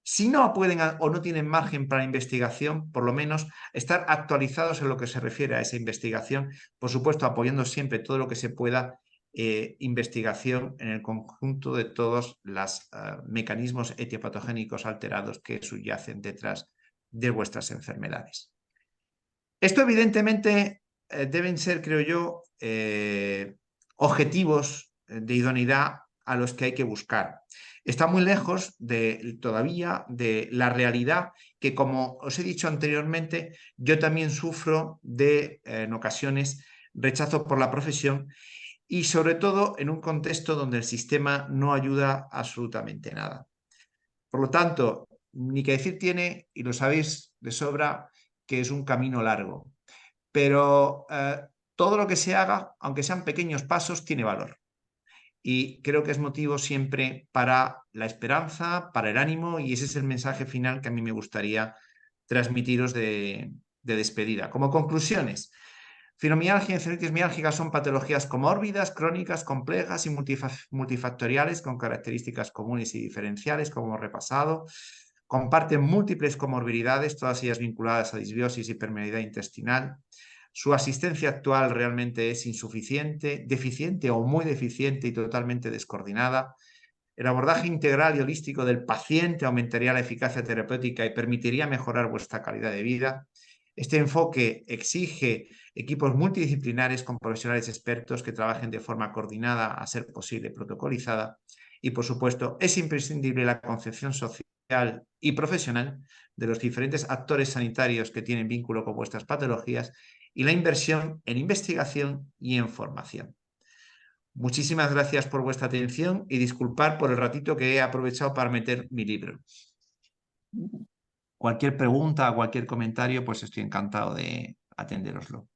si no pueden o no tienen margen para investigación, por lo menos estar actualizados en lo que se refiere a esa investigación, por supuesto apoyando siempre todo lo que se pueda investigación en el conjunto de todos los mecanismos etiopatogénicos alterados que subyacen detrás de vuestras enfermedades. Esto evidentemente deben ser, creo yo, objetivos de idoneidad a los que hay que buscar. Está muy lejos todavía de la realidad que, como os he dicho anteriormente, yo también sufro de, en ocasiones, rechazo por la profesión y sobre todo en un contexto donde el sistema no ayuda absolutamente nada. Por lo tanto, ni que decir tiene, y lo sabéis de sobra, que es un camino largo. Pero todo lo que se haga, aunque sean pequeños pasos, tiene valor. Y creo que es motivo siempre para la esperanza, para el ánimo, y ese es el mensaje final que a mí me gustaría transmitiros de despedida. Como conclusiones, fibromialgia y encefalitis miálgica son patologías comórbidas, crónicas, complejas y multifactoriales con características comunes y diferenciales, como hemos repasado. Comparten múltiples comorbilidades, todas ellas vinculadas a disbiosis y permeabilidad intestinal. Su asistencia actual realmente es insuficiente, deficiente o muy deficiente y totalmente descoordinada. El abordaje integral y holístico del paciente aumentaría la eficacia terapéutica y permitiría mejorar vuestra calidad de vida. Este enfoque exige equipos multidisciplinares con profesionales expertos que trabajen de forma coordinada, a ser posible protocolizada. Y, por supuesto, es imprescindible la concepción social y profesional de los diferentes actores sanitarios que tienen vínculo con vuestras patologías y la inversión en investigación y en formación. Muchísimas gracias por vuestra atención y disculpar por el ratito que he aprovechado para meter mi libro. Cualquier pregunta, cualquier comentario, pues estoy encantado de atenderoslo.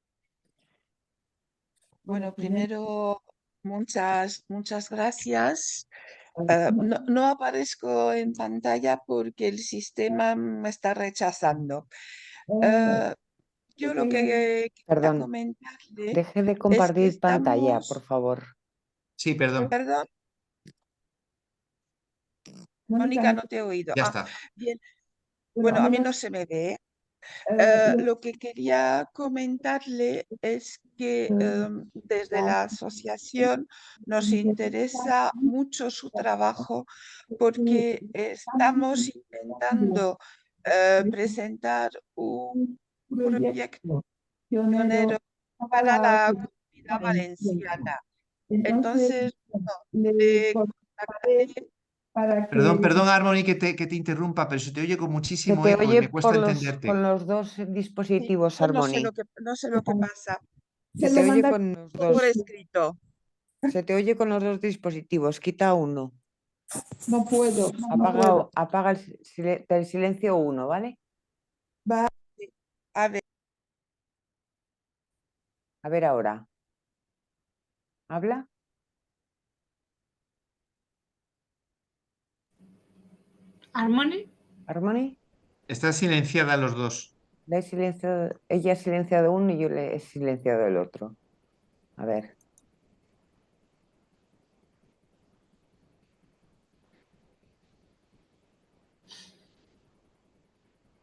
Bueno, primero, muchas gracias. No aparezco en pantalla porque el sistema me está rechazando. Yo lo que quería Perdón, comentarle deje de es que compartir pantalla, estamos... por favor. Sí, perdón. Perdón, Mónica, no te he oído. Ya está. Bien. Bueno, a mí no se me ve. Lo que quería comentarle es que desde la asociación nos interesa mucho su trabajo porque estamos intentando presentar un proyecto pionero para la comunidad valenciana. Entonces, le contactaré Perdón, Harmony, que te interrumpa, pero se te oye con Se muchísimo te eco y oye me cuesta entenderte. con los dos Sí, dispositivos, yo Harmony. no sé lo que pasa. Se te oye con los Por dos. escrito. Se te oye con los dos dispositivos. Quita uno. No puedo. Apaga el silencio uno, ¿vale? A ver, A ver ahora. ¿Habla? Harmony. ¿Harmony? Están silenciadas los dos. Ella ha silenciado uno y yo le he silenciado el otro. A ver.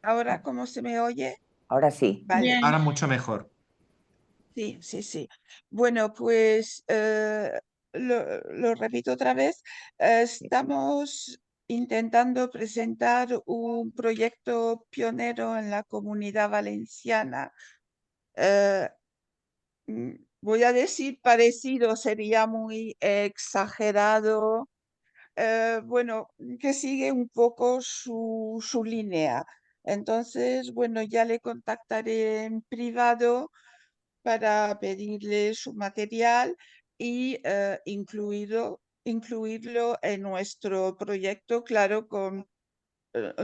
ahora, ¿cómo se me oye? Ahora sí. Vale, Bien. Ahora mucho mejor. sí. Bueno, pues lo repito otra vez. Estamos intentando presentar un proyecto pionero en la comunidad valenciana. Eh, Voy a decir parecido, sería muy exagerado. Bueno, que sigue un poco su línea. Entonces, bueno, ya le contactaré en privado para pedirle su material y incluirlo en nuestro proyecto, claro,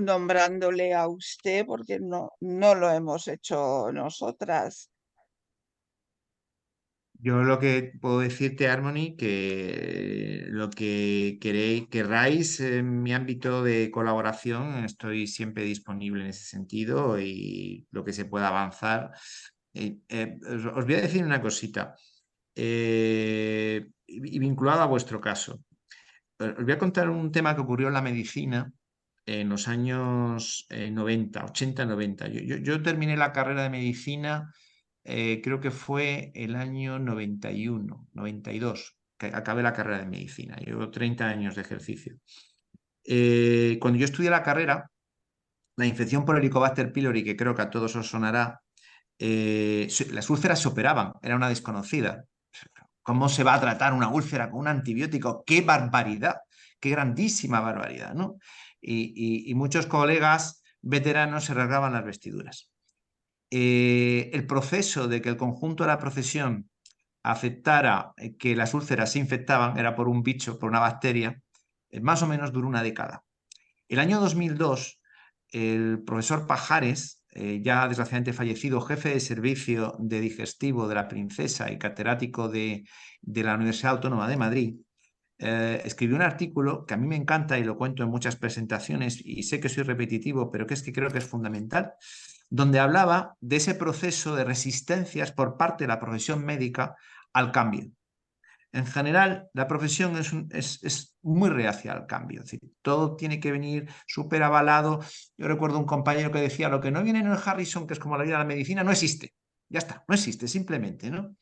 nombrándole a usted, porque no lo hemos hecho nosotras. Yo lo que puedo decirte, Harmony, que lo que queráis en mi ámbito de colaboración, estoy siempre disponible en ese sentido y lo que se pueda avanzar. Os voy a decir una cosita y vinculado a vuestro caso. Os voy a contar un tema que ocurrió en la medicina en los años 90, 80, 90. Yo terminé la carrera de medicina, creo que fue el año 91, 92, que acabé la carrera de medicina. Llevo 30 años de ejercicio. Cuando yo estudié la carrera, la infección por Helicobacter pylori, que creo que a todos os sonará, las úlceras se operaban, era una desconocida. ¿Cómo se va a tratar una úlcera con un antibiótico? ¡Qué barbaridad! ¡Qué grandísima barbaridad! ¿no? Y muchos colegas veteranos se rasgaban las vestiduras. El proceso de que el conjunto de la profesión aceptara que las úlceras se infectaban, era por un bicho, por una bacteria, más o menos duró una década. El año 2002, el profesor Pajares, ya desgraciadamente fallecido, jefe de servicio de digestivo de la Princesa y catedrático de la Universidad Autónoma de Madrid, escribió un artículo que a mí me encanta y lo cuento en muchas presentaciones y sé que soy repetitivo, pero que es que creo que es fundamental, donde hablaba de ese proceso de resistencias por parte de la profesión médica al cambio. En general, la profesión es muy reacia al cambio, es decir, todo tiene que venir súper avalado. Yo recuerdo un compañero que decía, lo que no viene en el Harrison, que es como la vida de la medicina, no existe. Ya está, no existe, simplemente, ¿no?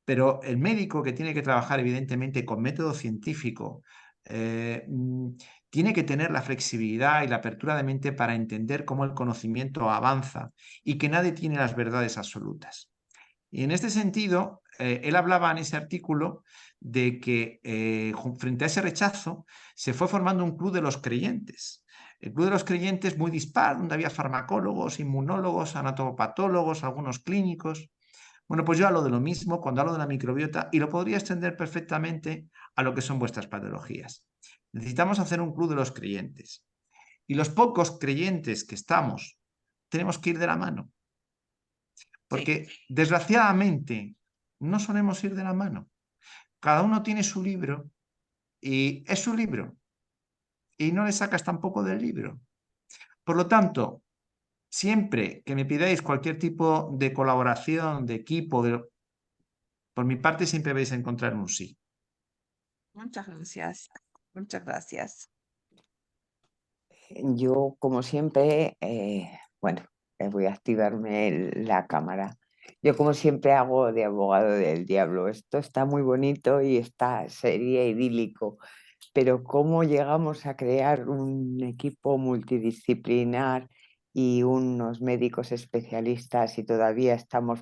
Pero el médico que tiene que trabajar, evidentemente, con método científico, tiene que tener la flexibilidad y la apertura de mente para entender cómo el conocimiento avanza y que nadie tiene las verdades absolutas. Y en este sentido, él hablaba en ese artículo de que frente a ese rechazo se fue formando un club de los creyentes. El club de los creyentes muy dispar, donde había farmacólogos, inmunólogos, anatomopatólogos, algunos clínicos. Bueno, pues yo hablo de lo mismo cuando hablo de la microbiota y lo podría extender perfectamente a lo que son vuestras patologías. Necesitamos hacer un club de los creyentes. Y los pocos creyentes que estamos, tenemos que ir de la mano. Porque desgraciadamente no solemos ir de la mano. Cada uno tiene su libro y es su libro. Y no le sacas tampoco del libro. Por lo tanto, siempre que me pidáis cualquier tipo de colaboración, de equipo, por mi parte siempre vais a encontrar un sí. Muchas gracias. Muchas gracias. Yo, como siempre, bueno, voy a activarme la cámara. Yo, como siempre, hago de abogado del diablo. Esto está muy bonito y sería idílico, pero ¿cómo llegamos a crear un equipo multidisciplinar y unos médicos especialistas y todavía estamos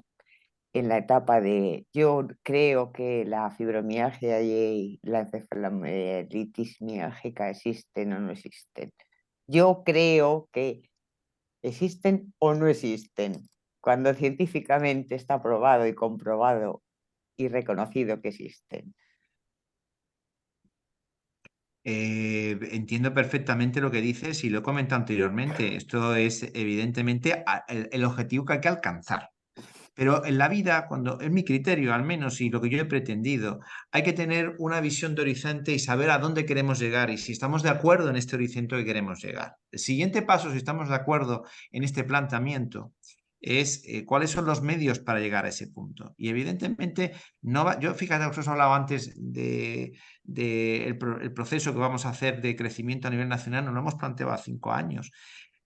en la etapa de, yo creo que la fibromialgia y la encefalomelitis miálgica existen o no existen? Yo creo que existen o no existen, cuando científicamente está probado y comprobado y reconocido que existen. Entiendo perfectamente lo que dices y lo he comentado anteriormente. Esto es evidentemente el objetivo que hay que alcanzar. Pero en la vida, cuando es mi criterio al menos y lo que yo he pretendido, hay que tener una visión de horizonte y saber a dónde queremos llegar y si estamos de acuerdo en este horizonte que queremos llegar. El siguiente paso, si estamos de acuerdo en este planteamiento, es cuáles son los medios para llegar a ese punto. Y evidentemente, yo fíjate, os he hablado antes el proceso que vamos a hacer de crecimiento a nivel nacional, nos lo hemos planteado a 5 años.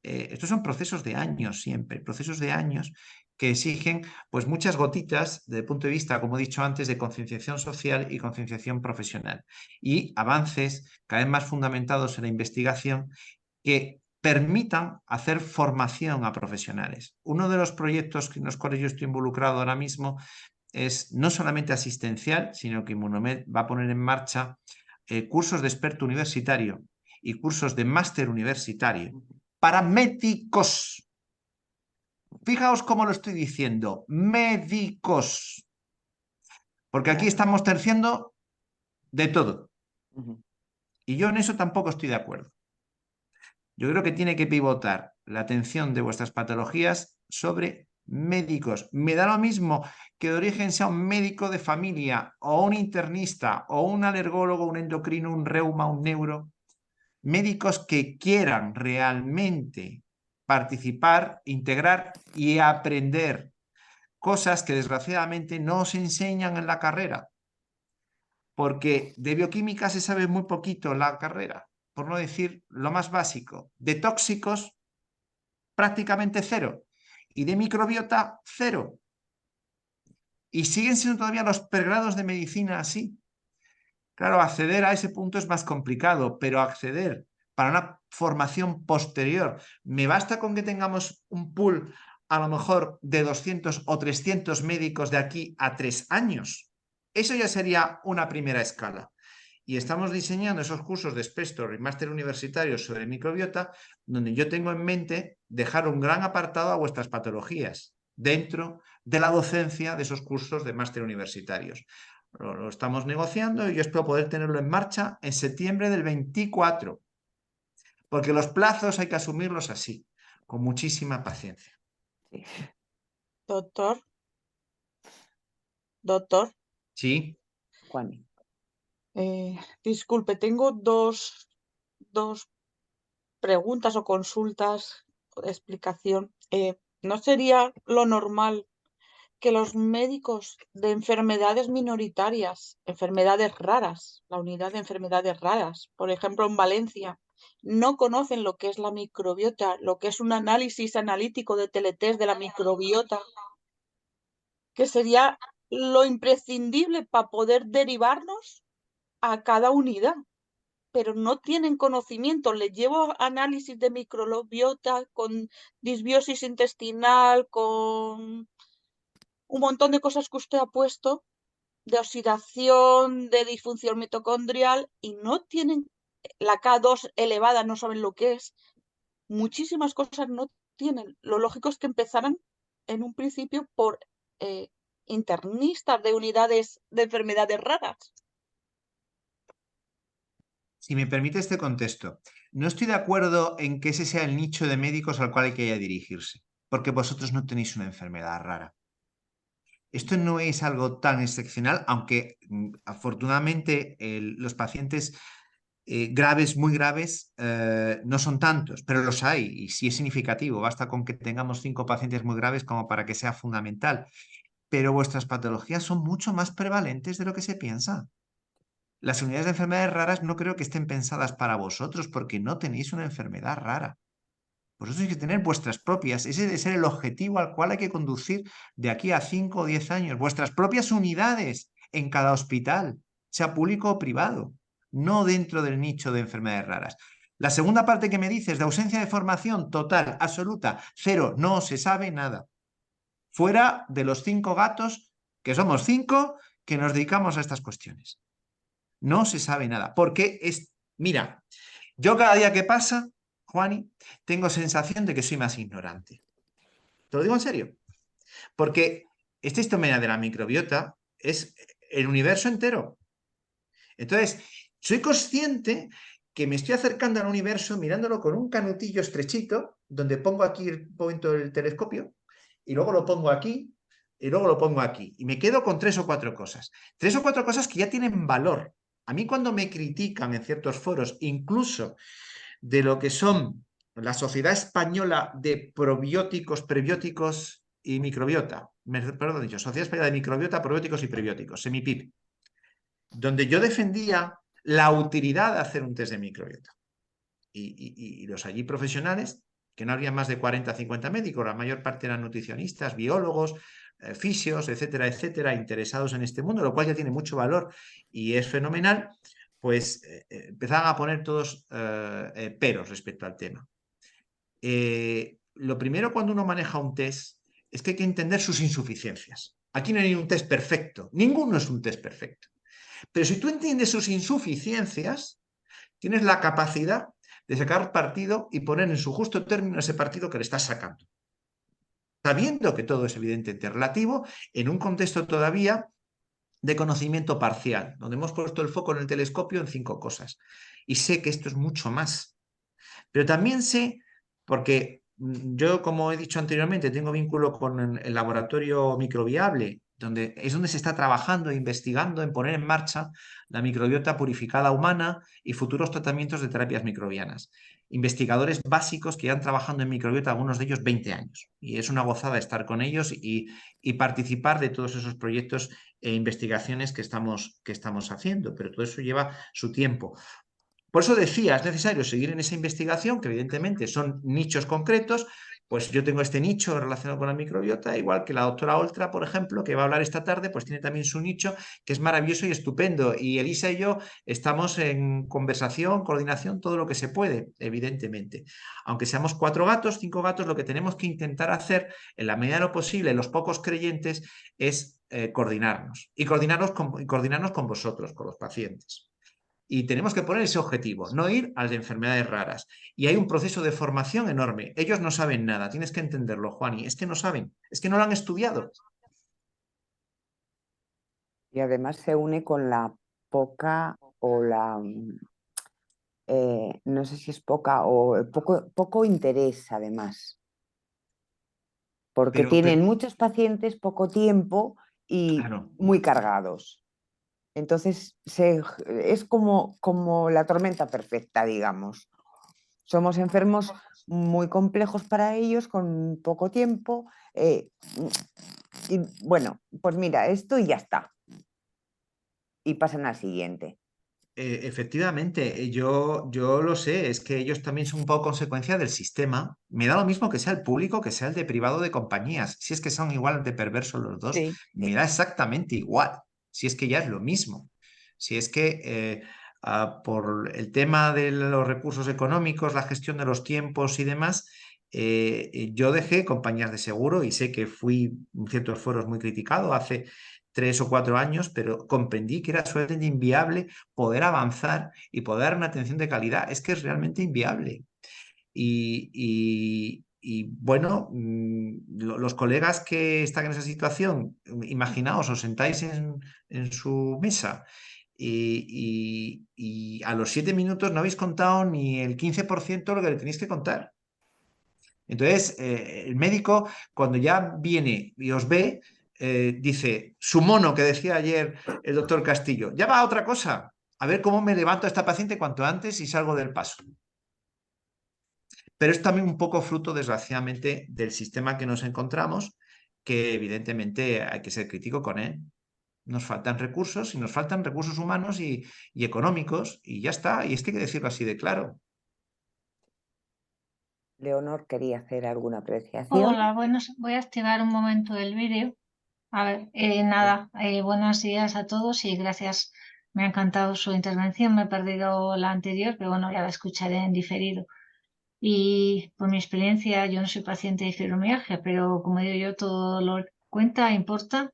Estos son procesos de años siempre, procesos de años que exigen pues muchas gotitas desde el punto de vista, como he dicho antes, de concienciación social y concienciación profesional y avances cada vez más fundamentados en la investigación que permitan hacer formación a profesionales. Uno de los proyectos en los cuales yo estoy involucrado ahora mismo es no solamente asistencial, sino que Immunomed va a poner en marcha cursos de experto universitario y cursos de máster universitario para médicos. Fijaos cómo lo estoy diciendo, médicos. Porque aquí estamos terciando de todo. Y yo en eso tampoco estoy de acuerdo. Yo creo que tiene que pivotar la atención de vuestras patologías sobre médicos. Me da lo mismo que de origen sea un médico de familia o un internista o un alergólogo, un endocrino, un reuma, un neuro. Médicos que quieran realmente participar, integrar y aprender cosas que desgraciadamente no se enseñan en la carrera, porque de bioquímica se sabe muy poquito en la carrera, por no decir lo más básico. De tóxicos, prácticamente cero, y de microbiota, cero. Y siguen siendo todavía los pregrados de medicina así. Claro, acceder a ese punto es más complicado, pero acceder para una formación posterior, me basta con que tengamos un pool a lo mejor de 200 o 300 médicos de aquí a 3 años. Eso ya sería una primera escala. Y estamos diseñando esos cursos de Spector y máster universitarios sobre microbiota, donde yo tengo en mente dejar un gran apartado a vuestras patologías dentro de la docencia de esos cursos de máster universitarios. Lo estamos negociando y yo espero poder tenerlo en marcha en septiembre del 24, porque los plazos hay que asumirlos así, con muchísima paciencia. Doctor, Sí. Juan. disculpe, tengo dos preguntas o consultas de explicación. ¿No sería lo normal que los médicos de enfermedades minoritarias, enfermedades raras, la unidad de enfermedades raras, por ejemplo en Valencia, no conocen lo que es la microbiota, lo que es un análisis analítico de teletest de la microbiota, que sería lo imprescindible para poder derivarnos a cada unidad? Pero no tienen conocimiento. Les llevo análisis de microbiota con disbiosis intestinal, con un montón de cosas que usted ha puesto, de oxidación, de disfunción mitocondrial, y no tienen la K2 elevada, no saben lo que es. Muchísimas cosas no tienen. Lo lógico es que empezaran en un principio por internistas de unidades de enfermedades raras. Si me permite este contexto, no estoy de acuerdo en que ese sea el nicho de médicos al cual hay que dirigirse, porque vosotros no tenéis una enfermedad rara. Esto no es algo tan excepcional, aunque afortunadamente los pacientes graves, muy graves, no son tantos, pero los hay y sí es significativo. Basta con que tengamos 5 pacientes muy graves como para que sea fundamental. Pero vuestras patologías son mucho más prevalentes de lo que se piensa. Las unidades de enfermedades raras no creo que estén pensadas para vosotros porque no tenéis una enfermedad rara. Vosotros tenéis que tener vuestras propias. Ese debe ser el objetivo al cual hay que conducir de aquí a 5 o 10 años. Vuestras propias unidades en cada hospital, sea público o privado, no dentro del nicho de enfermedades raras. La segunda parte que me dices de ausencia de formación total, absoluta, cero, no se sabe nada. Fuera de los 5 gatos, que somos 5, que nos dedicamos a estas cuestiones. No se sabe nada. Porque mira, yo cada día que pasa, Juani, tengo sensación de que soy más ignorante. Te lo digo en serio. Porque esta historia de la microbiota es el universo entero. Entonces, soy consciente que me estoy acercando al universo mirándolo con un canutillo estrechito, donde pongo aquí el punto del telescopio, y luego lo pongo aquí, y luego lo pongo aquí. Y me quedo con 3 o 4 cosas. 3 o 4 cosas que ya tienen valor. A mí cuando me critican en ciertos foros, incluso de lo que son la Sociedad Española de Probióticos, Prebióticos y Microbiota, perdón dicho, Sociedad Española de Microbiota, Probióticos y Prebióticos, SEMIPIP, donde yo defendía la utilidad de hacer un test de microbiota. Y los allí profesionales, que no había más de 40 o 50 médicos, la mayor parte eran nutricionistas, biólogos, fisios, etcétera, etcétera, interesados en este mundo, lo cual ya tiene mucho valor y es fenomenal, pues empezaban a poner todos peros respecto al tema. Lo primero cuando uno maneja un test es que hay que entender sus insuficiencias. Aquí no hay un test perfecto, ninguno es un test perfecto. Pero si tú entiendes sus insuficiencias, tienes la capacidad de sacar partido y poner en su justo término ese partido que le estás sacando. Sabiendo que todo es evidentemente relativo, en un contexto todavía de conocimiento parcial, donde hemos puesto el foco en el telescopio en 5 cosas. Y sé que esto es mucho más. Pero también sé, porque yo, como he dicho anteriormente, tengo vínculo con el laboratorio microbiable, es donde se está trabajando e investigando en poner en marcha la microbiota purificada humana y futuros tratamientos de terapias microbianas. Investigadores básicos que ya trabajando en microbiota, algunos de ellos 20 años. Y es una gozada estar con ellos y participar de todos esos proyectos e investigaciones que estamos haciendo. Pero todo eso lleva su tiempo. Por eso decía, es necesario seguir en esa investigación, que evidentemente son nichos concretos. Pues yo tengo este nicho relacionado con la microbiota, igual que la doctora Oltra, por ejemplo, que va a hablar esta tarde, pues tiene también su nicho, que es maravilloso y estupendo. Y Elisa y yo estamos en conversación, coordinación, todo lo que se puede, evidentemente. Aunque seamos 4 gatos, 5 gatos, lo que tenemos que intentar hacer, en la medida de lo posible, los pocos creyentes, es coordinarnos. Y coordinarnos con vosotros, con los pacientes. Y tenemos que poner ese objetivo, no ir a las enfermedades raras. Y hay un proceso de formación enorme. Ellos no saben nada, tienes que entenderlo, Juani. Es que no saben, es que no lo han estudiado. Y además se une con la poca o la, no sé si es poca o poco interés además. Porque tienen muchos pacientes, poco tiempo y claro, muy cargados. Entonces es como la tormenta perfecta, digamos. Somos enfermos muy complejos para ellos, con poco tiempo. Y bueno, pues mira, esto y ya está. Y pasan al siguiente. Efectivamente, yo lo sé, es que ellos también son un poco consecuencia del sistema. Me da lo mismo que sea el público, que sea el de privado de compañías. Si es que son igual de perversos los dos, Sí. me da exactamente igual. Si es que ya es lo mismo. Si es que por el tema de los recursos económicos, la gestión de los tiempos y demás, yo dejé compañías de seguro y sé que fui en ciertos foros muy criticado hace 3 o 4 años, pero comprendí que era absolutamente inviable poder avanzar y poder dar una atención de calidad. Es que es realmente inviable. bueno, los colegas que están en esa situación, imaginaos, os sentáis en su mesa y a los 7 minutos no habéis contado ni el 15% de lo que le tenéis que contar. Entonces, el médico, cuando ya viene y os ve, dice, su mono, que decía ayer el doctor Castillo, ya va a otra cosa, a ver cómo me levanto a esta paciente cuanto antes y salgo del paso. Pero es también un poco fruto, desgraciadamente, del sistema que nos encontramos, que evidentemente hay que ser crítico con él. Nos faltan recursos y nos faltan recursos humanos y económicos y ya está. Y es que hay que decirlo así de claro. Leonor quería hacer alguna apreciación. Hola, voy a activar un momento el vídeo. A ver, nada, buenos días a todos y gracias. Me ha encantado su intervención. Me he perdido la anterior, pero bueno, ya la escucharé en diferido. Y por mi experiencia, yo no soy paciente de fibromialgia, pero como digo yo, todo dolor cuenta, importa.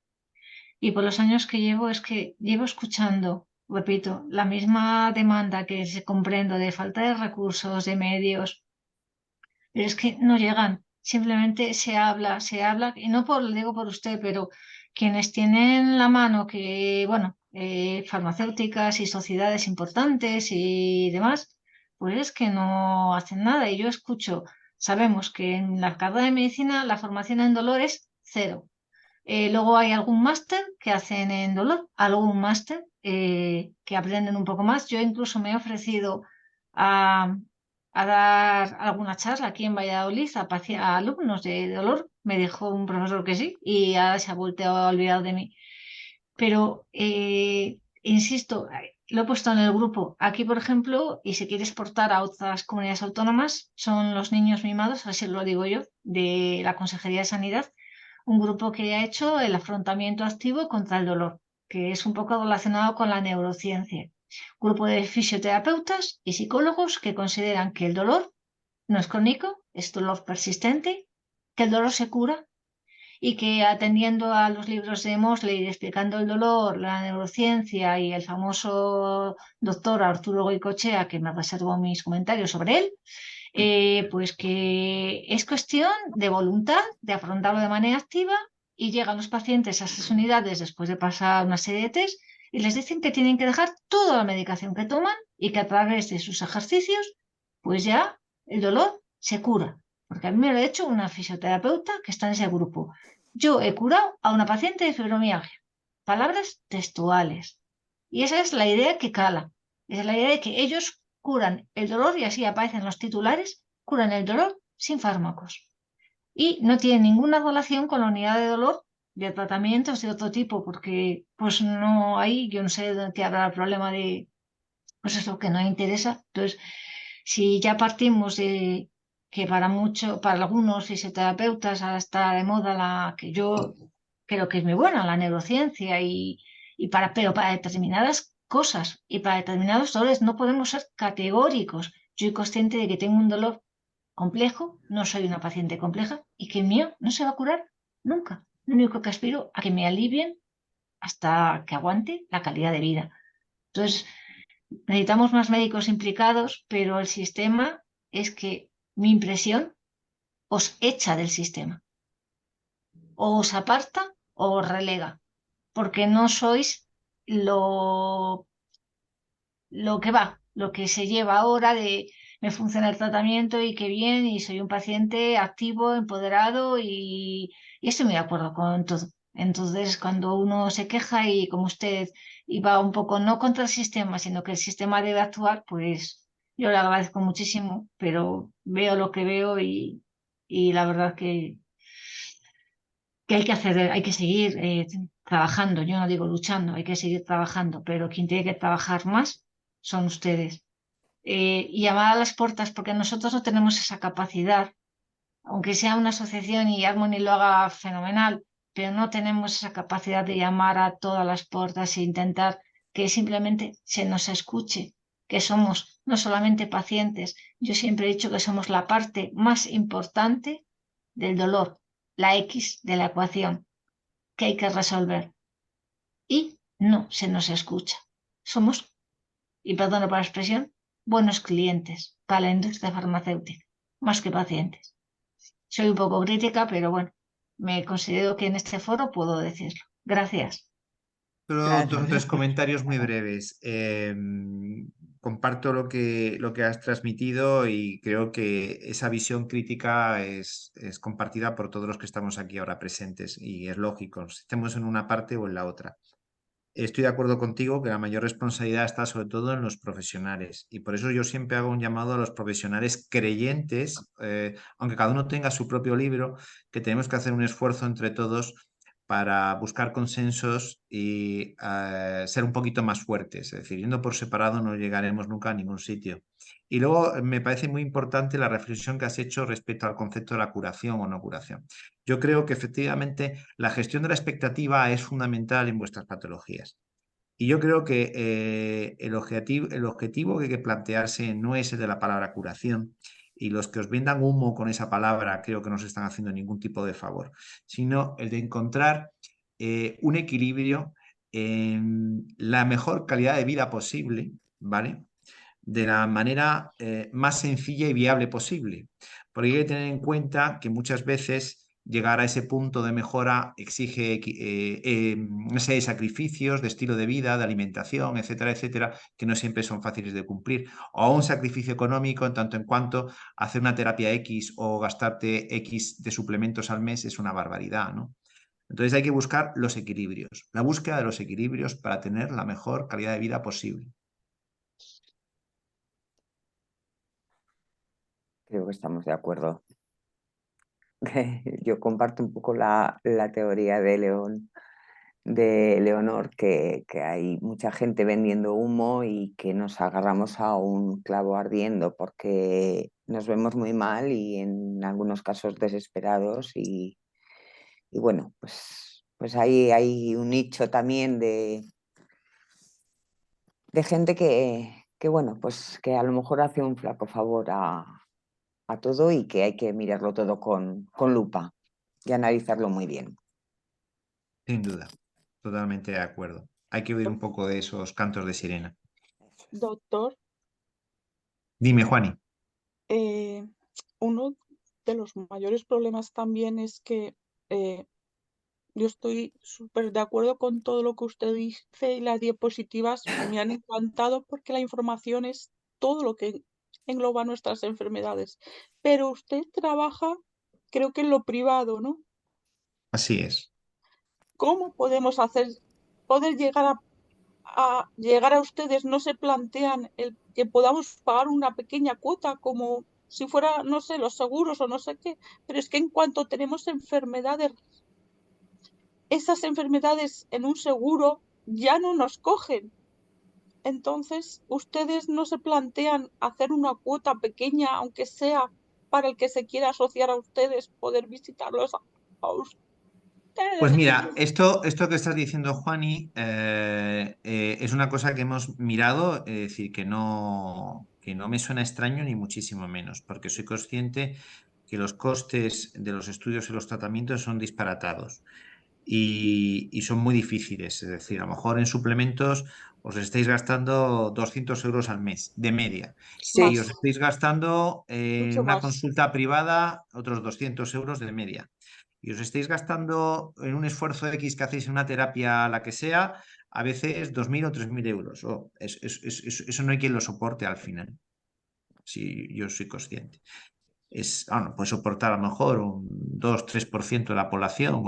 Y por los años que llevo, es que llevo escuchando, repito, la misma demanda que se comprendo de falta de recursos, de medios, pero es que no llegan. Simplemente se habla, y no por, lo digo por usted, pero quienes tienen la mano que, bueno, farmacéuticas y sociedades importantes y demás, pues es que no hacen nada. Y yo escucho, sabemos que en la carrera de medicina la formación en dolor es cero. Luego hay algún máster que hacen en dolor, algún máster que aprenden un poco más. Yo incluso me he ofrecido a, a dar alguna charla aquí en Valladolid a alumnos de dolor. Me dijo un profesor que sí y ahora se ha vuelto a olvidar de mí. Pero, insisto, lo he puesto en el grupo. Aquí, por ejemplo, y se quiere exportar a otras comunidades autónomas, son los niños mimados, así lo digo yo, de la Consejería de Sanidad, un grupo que ha hecho el afrontamiento activo contra el dolor, que es un poco relacionado con la neurociencia. Grupo de fisioterapeutas y psicólogos que consideran que el dolor no es crónico, es dolor persistente, que el dolor se cura y que atendiendo a los libros de Mosley explicando el dolor, la neurociencia y el famoso doctor Arturo Goicoechea, que me reservo mis comentarios sobre él, pues que es cuestión de voluntad, de afrontarlo de manera activa y llegan los pacientes a esas unidades después de pasar una serie de test y les dicen que tienen que dejar toda la medicación que toman y que a través de sus ejercicios pues ya el dolor se cura. Porque a mí me lo ha hecho una fisioterapeuta que está en ese grupo. Yo he curado a una paciente de fibromialgia. Palabras textuales. Y esa es la idea que cala. Esa es la idea de que ellos curan el dolor, y así aparecen los titulares, curan el dolor sin fármacos. Y no tienen ninguna relación con la unidad de dolor de tratamientos de otro tipo, porque pues no hay, yo no sé de qué habrá el problema de, pues es lo que no interesa. Entonces, si ya partimos de que para algunos fisioterapeutas ahora está de moda la que yo creo que es muy buena, la neurociencia, pero para determinadas cosas y para determinados dolores no podemos ser categóricos. Yo soy consciente de que tengo un dolor complejo, no soy una paciente compleja y que el mío no se va a curar nunca. Lo único que aspiro a que me alivien hasta que aguante la calidad de vida. Entonces, necesitamos más médicos implicados, pero el sistema es que mi impresión os echa del sistema. O os aparta o os relega, porque no sois lo que va, lo que se lleva ahora de me funciona el tratamiento y qué bien, y soy un paciente activo, empoderado y estoy muy de acuerdo con todo. Entonces, cuando uno se queja y como usted iba un poco no contra el sistema, sino que el sistema debe actuar, pues yo le agradezco muchísimo, pero veo lo que veo y la verdad que hay que hacer, hay que seguir trabajando. Yo no digo luchando, hay que seguir trabajando, pero quien tiene que trabajar más son ustedes. Y llamar a las puertas, porque nosotros no tenemos esa capacidad, aunque sea una asociación y Harmony lo haga fenomenal, pero no tenemos esa capacidad de llamar a todas las puertas e intentar que simplemente se nos escuche, que somos no solamente pacientes, yo siempre he dicho que somos la parte más importante del dolor, la X de la ecuación que hay que resolver. Y no se nos escucha. Somos, y perdono por la expresión, buenos clientes para la industria farmacéutica, más que pacientes. soy un poco crítica, pero bueno, me considero que en este foro puedo decirlo. Gracias. Solo Claro, dos o tres comentarios muy breves. Comparto lo que has transmitido y creo que esa visión crítica es compartida por todos los que estamos aquí ahora presentes y es lógico, estemos en una parte o en la otra. Estoy de acuerdo contigo que la mayor responsabilidad está sobre todo en los profesionales y por eso yo siempre hago un llamado a los profesionales creyentes, aunque cada uno tenga su propio libro, que tenemos que hacer un esfuerzo entre todos para buscar consensos y ser un poquito más fuertes. Es decir, yendo por separado no llegaremos nunca a ningún sitio. Y luego me parece muy importante la reflexión que has hecho respecto al concepto de la curación o no curación. Yo creo que efectivamente la gestión de la expectativa es fundamental en vuestras patologías. Y yo creo que el objetivo que hay que plantearse no es el de la palabra curación, y los que os vendan humo con esa palabra creo que no se están haciendo ningún tipo de favor, sino el de encontrar un equilibrio en la mejor calidad de vida posible, ¿vale? De la manera más sencilla y viable posible. Porque hay que tener en cuenta que muchas veces llegar a ese punto de mejora exige una serie de sacrificios de estilo de vida, de alimentación, etcétera, etcétera, que no siempre son fáciles de cumplir. O un sacrificio económico en tanto en cuanto hacer una terapia X o gastarte X de suplementos al mes es una barbaridad, ¿no? Entonces hay que buscar los equilibrios, la búsqueda de los equilibrios para tener la mejor calidad de vida posible. creo que estamos de acuerdo. Yo comparto un poco la teoría de Leonor, que hay mucha gente vendiendo humo y que nos agarramos a un clavo ardiendo porque nos vemos muy mal y en algunos casos desesperados y bueno, pues ahí hay un nicho también de gente que bueno, pues que a lo mejor hace un flaco favor a todo y que hay que mirarlo todo con lupa y analizarlo muy bien. Sin duda, totalmente de acuerdo. Hay que oír un poco de esos cantos de sirena. Doctor, Dime, Juani. uno de los mayores problemas también es que yo estoy súper de acuerdo con todo lo que usted dice y las diapositivas me han encantado porque la información es todo lo que engloba nuestras enfermedades. Pero usted trabaja, creo que en lo privado, ¿no? Así es. ¿Cómo podemos poder llegar a ustedes? ¿No se plantean el que podamos pagar una pequeña cuota como si fuera, no sé, los seguros o no sé qué? Pero es que en cuanto tenemos enfermedades, esas enfermedades en un seguro ya no nos cogen. Entonces, ustedes no se plantean hacer una cuota pequeña, aunque sea para el que se quiera asociar a ustedes, poder visitarlos a ustedes. Pues mira, esto que estás diciendo, Juani, es una cosa que hemos mirado, es decir, que no me suena extraño ni muchísimo menos, porque soy consciente que los costes de los estudios y los tratamientos son disparatados y son muy difíciles. Es decir, a lo mejor en suplementos os estáis gastando 200 euros al mes, de media, y os Más, estáis gastando en mucho una más. consulta privada otros 200 euros de media. Y os estáis gastando en un esfuerzo X que hacéis en una terapia, la que sea, a veces 2.000 o 3.000 euros. Eso no hay quien lo soporte al final. Sí, yo soy consciente. No puede soportar a lo mejor un 2-3% de la población,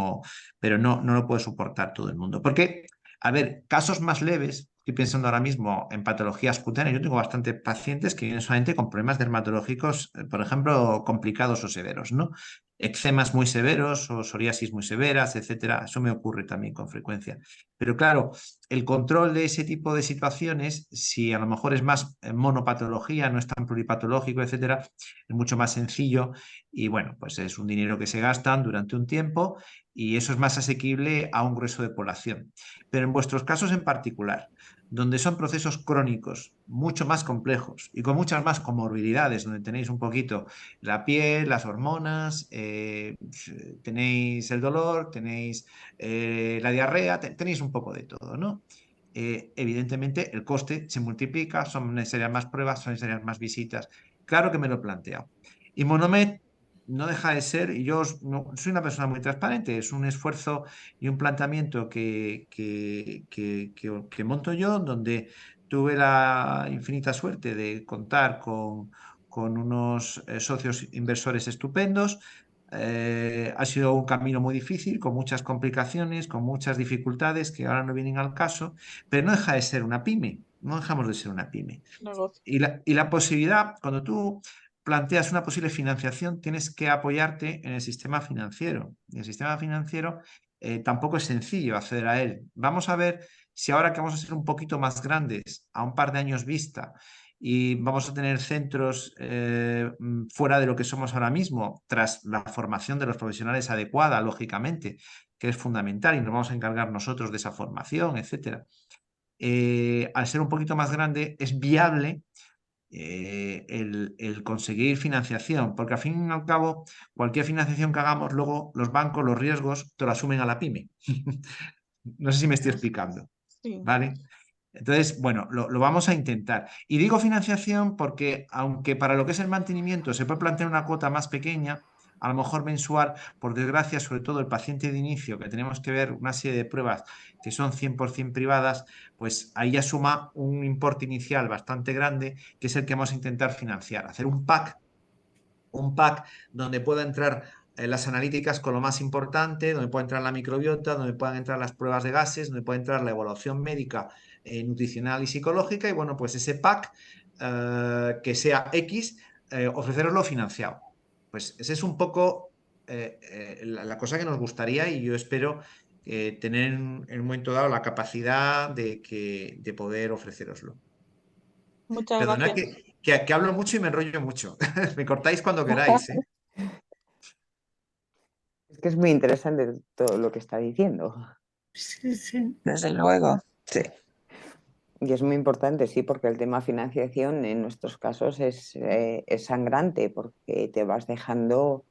pero no lo puede soportar todo el mundo. Porque, a ver, casos más leves, estoy pensando ahora mismo en patologías cutáneas, yo tengo bastantes pacientes que vienen solamente con problemas dermatológicos, por ejemplo, complicados o severos, ¿no? Eczemas muy severos o psoriasis muy severas, etcétera. Eso me ocurre también con frecuencia. Pero claro, el control de ese tipo de situaciones, si a lo mejor es más monopatología, no es tan pluripatológico, etcétera, es mucho más sencillo y bueno, pues es un dinero que se gastan durante un tiempo y eso es más asequible a un grueso de población. Pero en vuestros casos en particular, donde son procesos crónicos mucho más complejos y con muchas más comorbilidades, donde tenéis un poquito la piel, las hormonas, tenéis el dolor, tenéis la diarrea, tenéis un poco de todo, ¿no? Evidentemente el coste se multiplica, son necesarias más pruebas, son necesarias más visitas. Claro que me lo he planteado. Y Monomed no deja de ser, y yo soy una persona muy transparente, es un esfuerzo y un planteamiento que monto yo, donde tuve la infinita suerte de contar con unos socios inversores estupendos. Ha sido un camino muy difícil, con muchas complicaciones, con muchas dificultades que ahora no vienen al caso, pero no deja de ser una pyme, no dejamos de ser una pyme. Negocio. Y la posibilidad, cuando tú planteas una posible financiación, tienes que apoyarte en el sistema financiero. Y el sistema financiero tampoco es sencillo acceder a él. Vamos a ver si ahora que vamos a ser un poquito más grandes, a un par de años vista, y vamos a tener centros fuera de lo que somos ahora mismo, tras la formación de los profesionales adecuada, lógicamente, que es fundamental, y nos vamos a encargar nosotros de esa formación, etcétera. Al ser un poquito más grande, es viable el conseguir financiación, porque al fin y al cabo, cualquier financiación que hagamos, luego los bancos, los riesgos, te lo asumen a la pyme. No sé si me estoy explicando, Sí. ¿vale? Entonces, bueno, lo vamos a intentar. Y digo financiación porque, aunque para lo que es el mantenimiento se puede plantear una cuota más pequeña, a lo mejor mensual, por desgracia, sobre todo el paciente de inicio, que tenemos que ver una serie de pruebas que son 100% privadas, pues ahí ya suma un importe inicial bastante grande, que es el que vamos a intentar financiar. Hacer un pack donde pueda entrar las analíticas con lo más importante, donde pueda entrar la microbiota, donde puedan entrar las pruebas de gases, donde pueda entrar la evaluación médica, nutricional y psicológica, y bueno, pues ese pack que sea X, ofreceroslo financiado. Pues esa es un poco la cosa que nos gustaría, y yo espero tener en un momento dado la capacidad de poder ofreceroslo. Muchas Perdona gracias. que hablo mucho y me enrollo mucho. Me cortáis cuando queráis, ¿eh? Es que es muy interesante todo lo que está diciendo. Sí, sí. Desde luego, sí. Y es muy importante, sí, porque el tema financiación en nuestros casos es sangrante, porque te vas dejando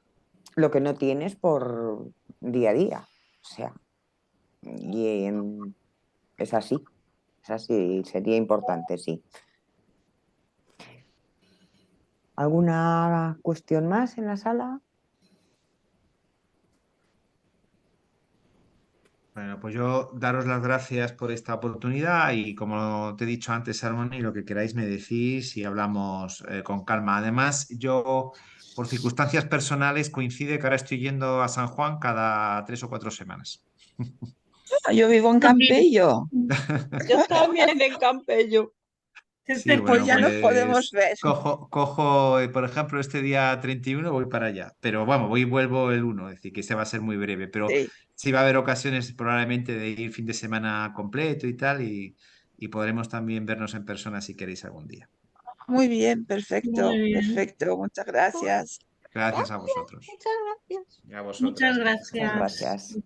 lo que no tienes por día a día. O sea, y es así, sería importante, sí. ¿Alguna cuestión más en la sala? Bueno, pues yo daros las gracias por esta oportunidad, y como te he dicho antes, Harmony, lo que queráis me decís y hablamos con calma. Además, yo, por circunstancias personales, coincide que ahora estoy yendo a San Juan cada 3 o 4 semanas. Yo vivo en Campello. Yo también en Campello. Sí, Desde bueno, Pues ya nos podemos pues ver. cojo, por ejemplo, este día 31 voy para allá, pero vamos, voy y vuelvo el 1, es decir, que ese va a ser muy breve, pero Sí, sí va a haber ocasiones probablemente de ir fin de semana completo y tal, y podremos también vernos en persona si queréis algún día. muy bien, Muy perfecto, bien. perfecto. Muchas gracias. Gracias a vosotros. Muchas gracias. Y a Muchas vosotras. Muchas gracias. gracias.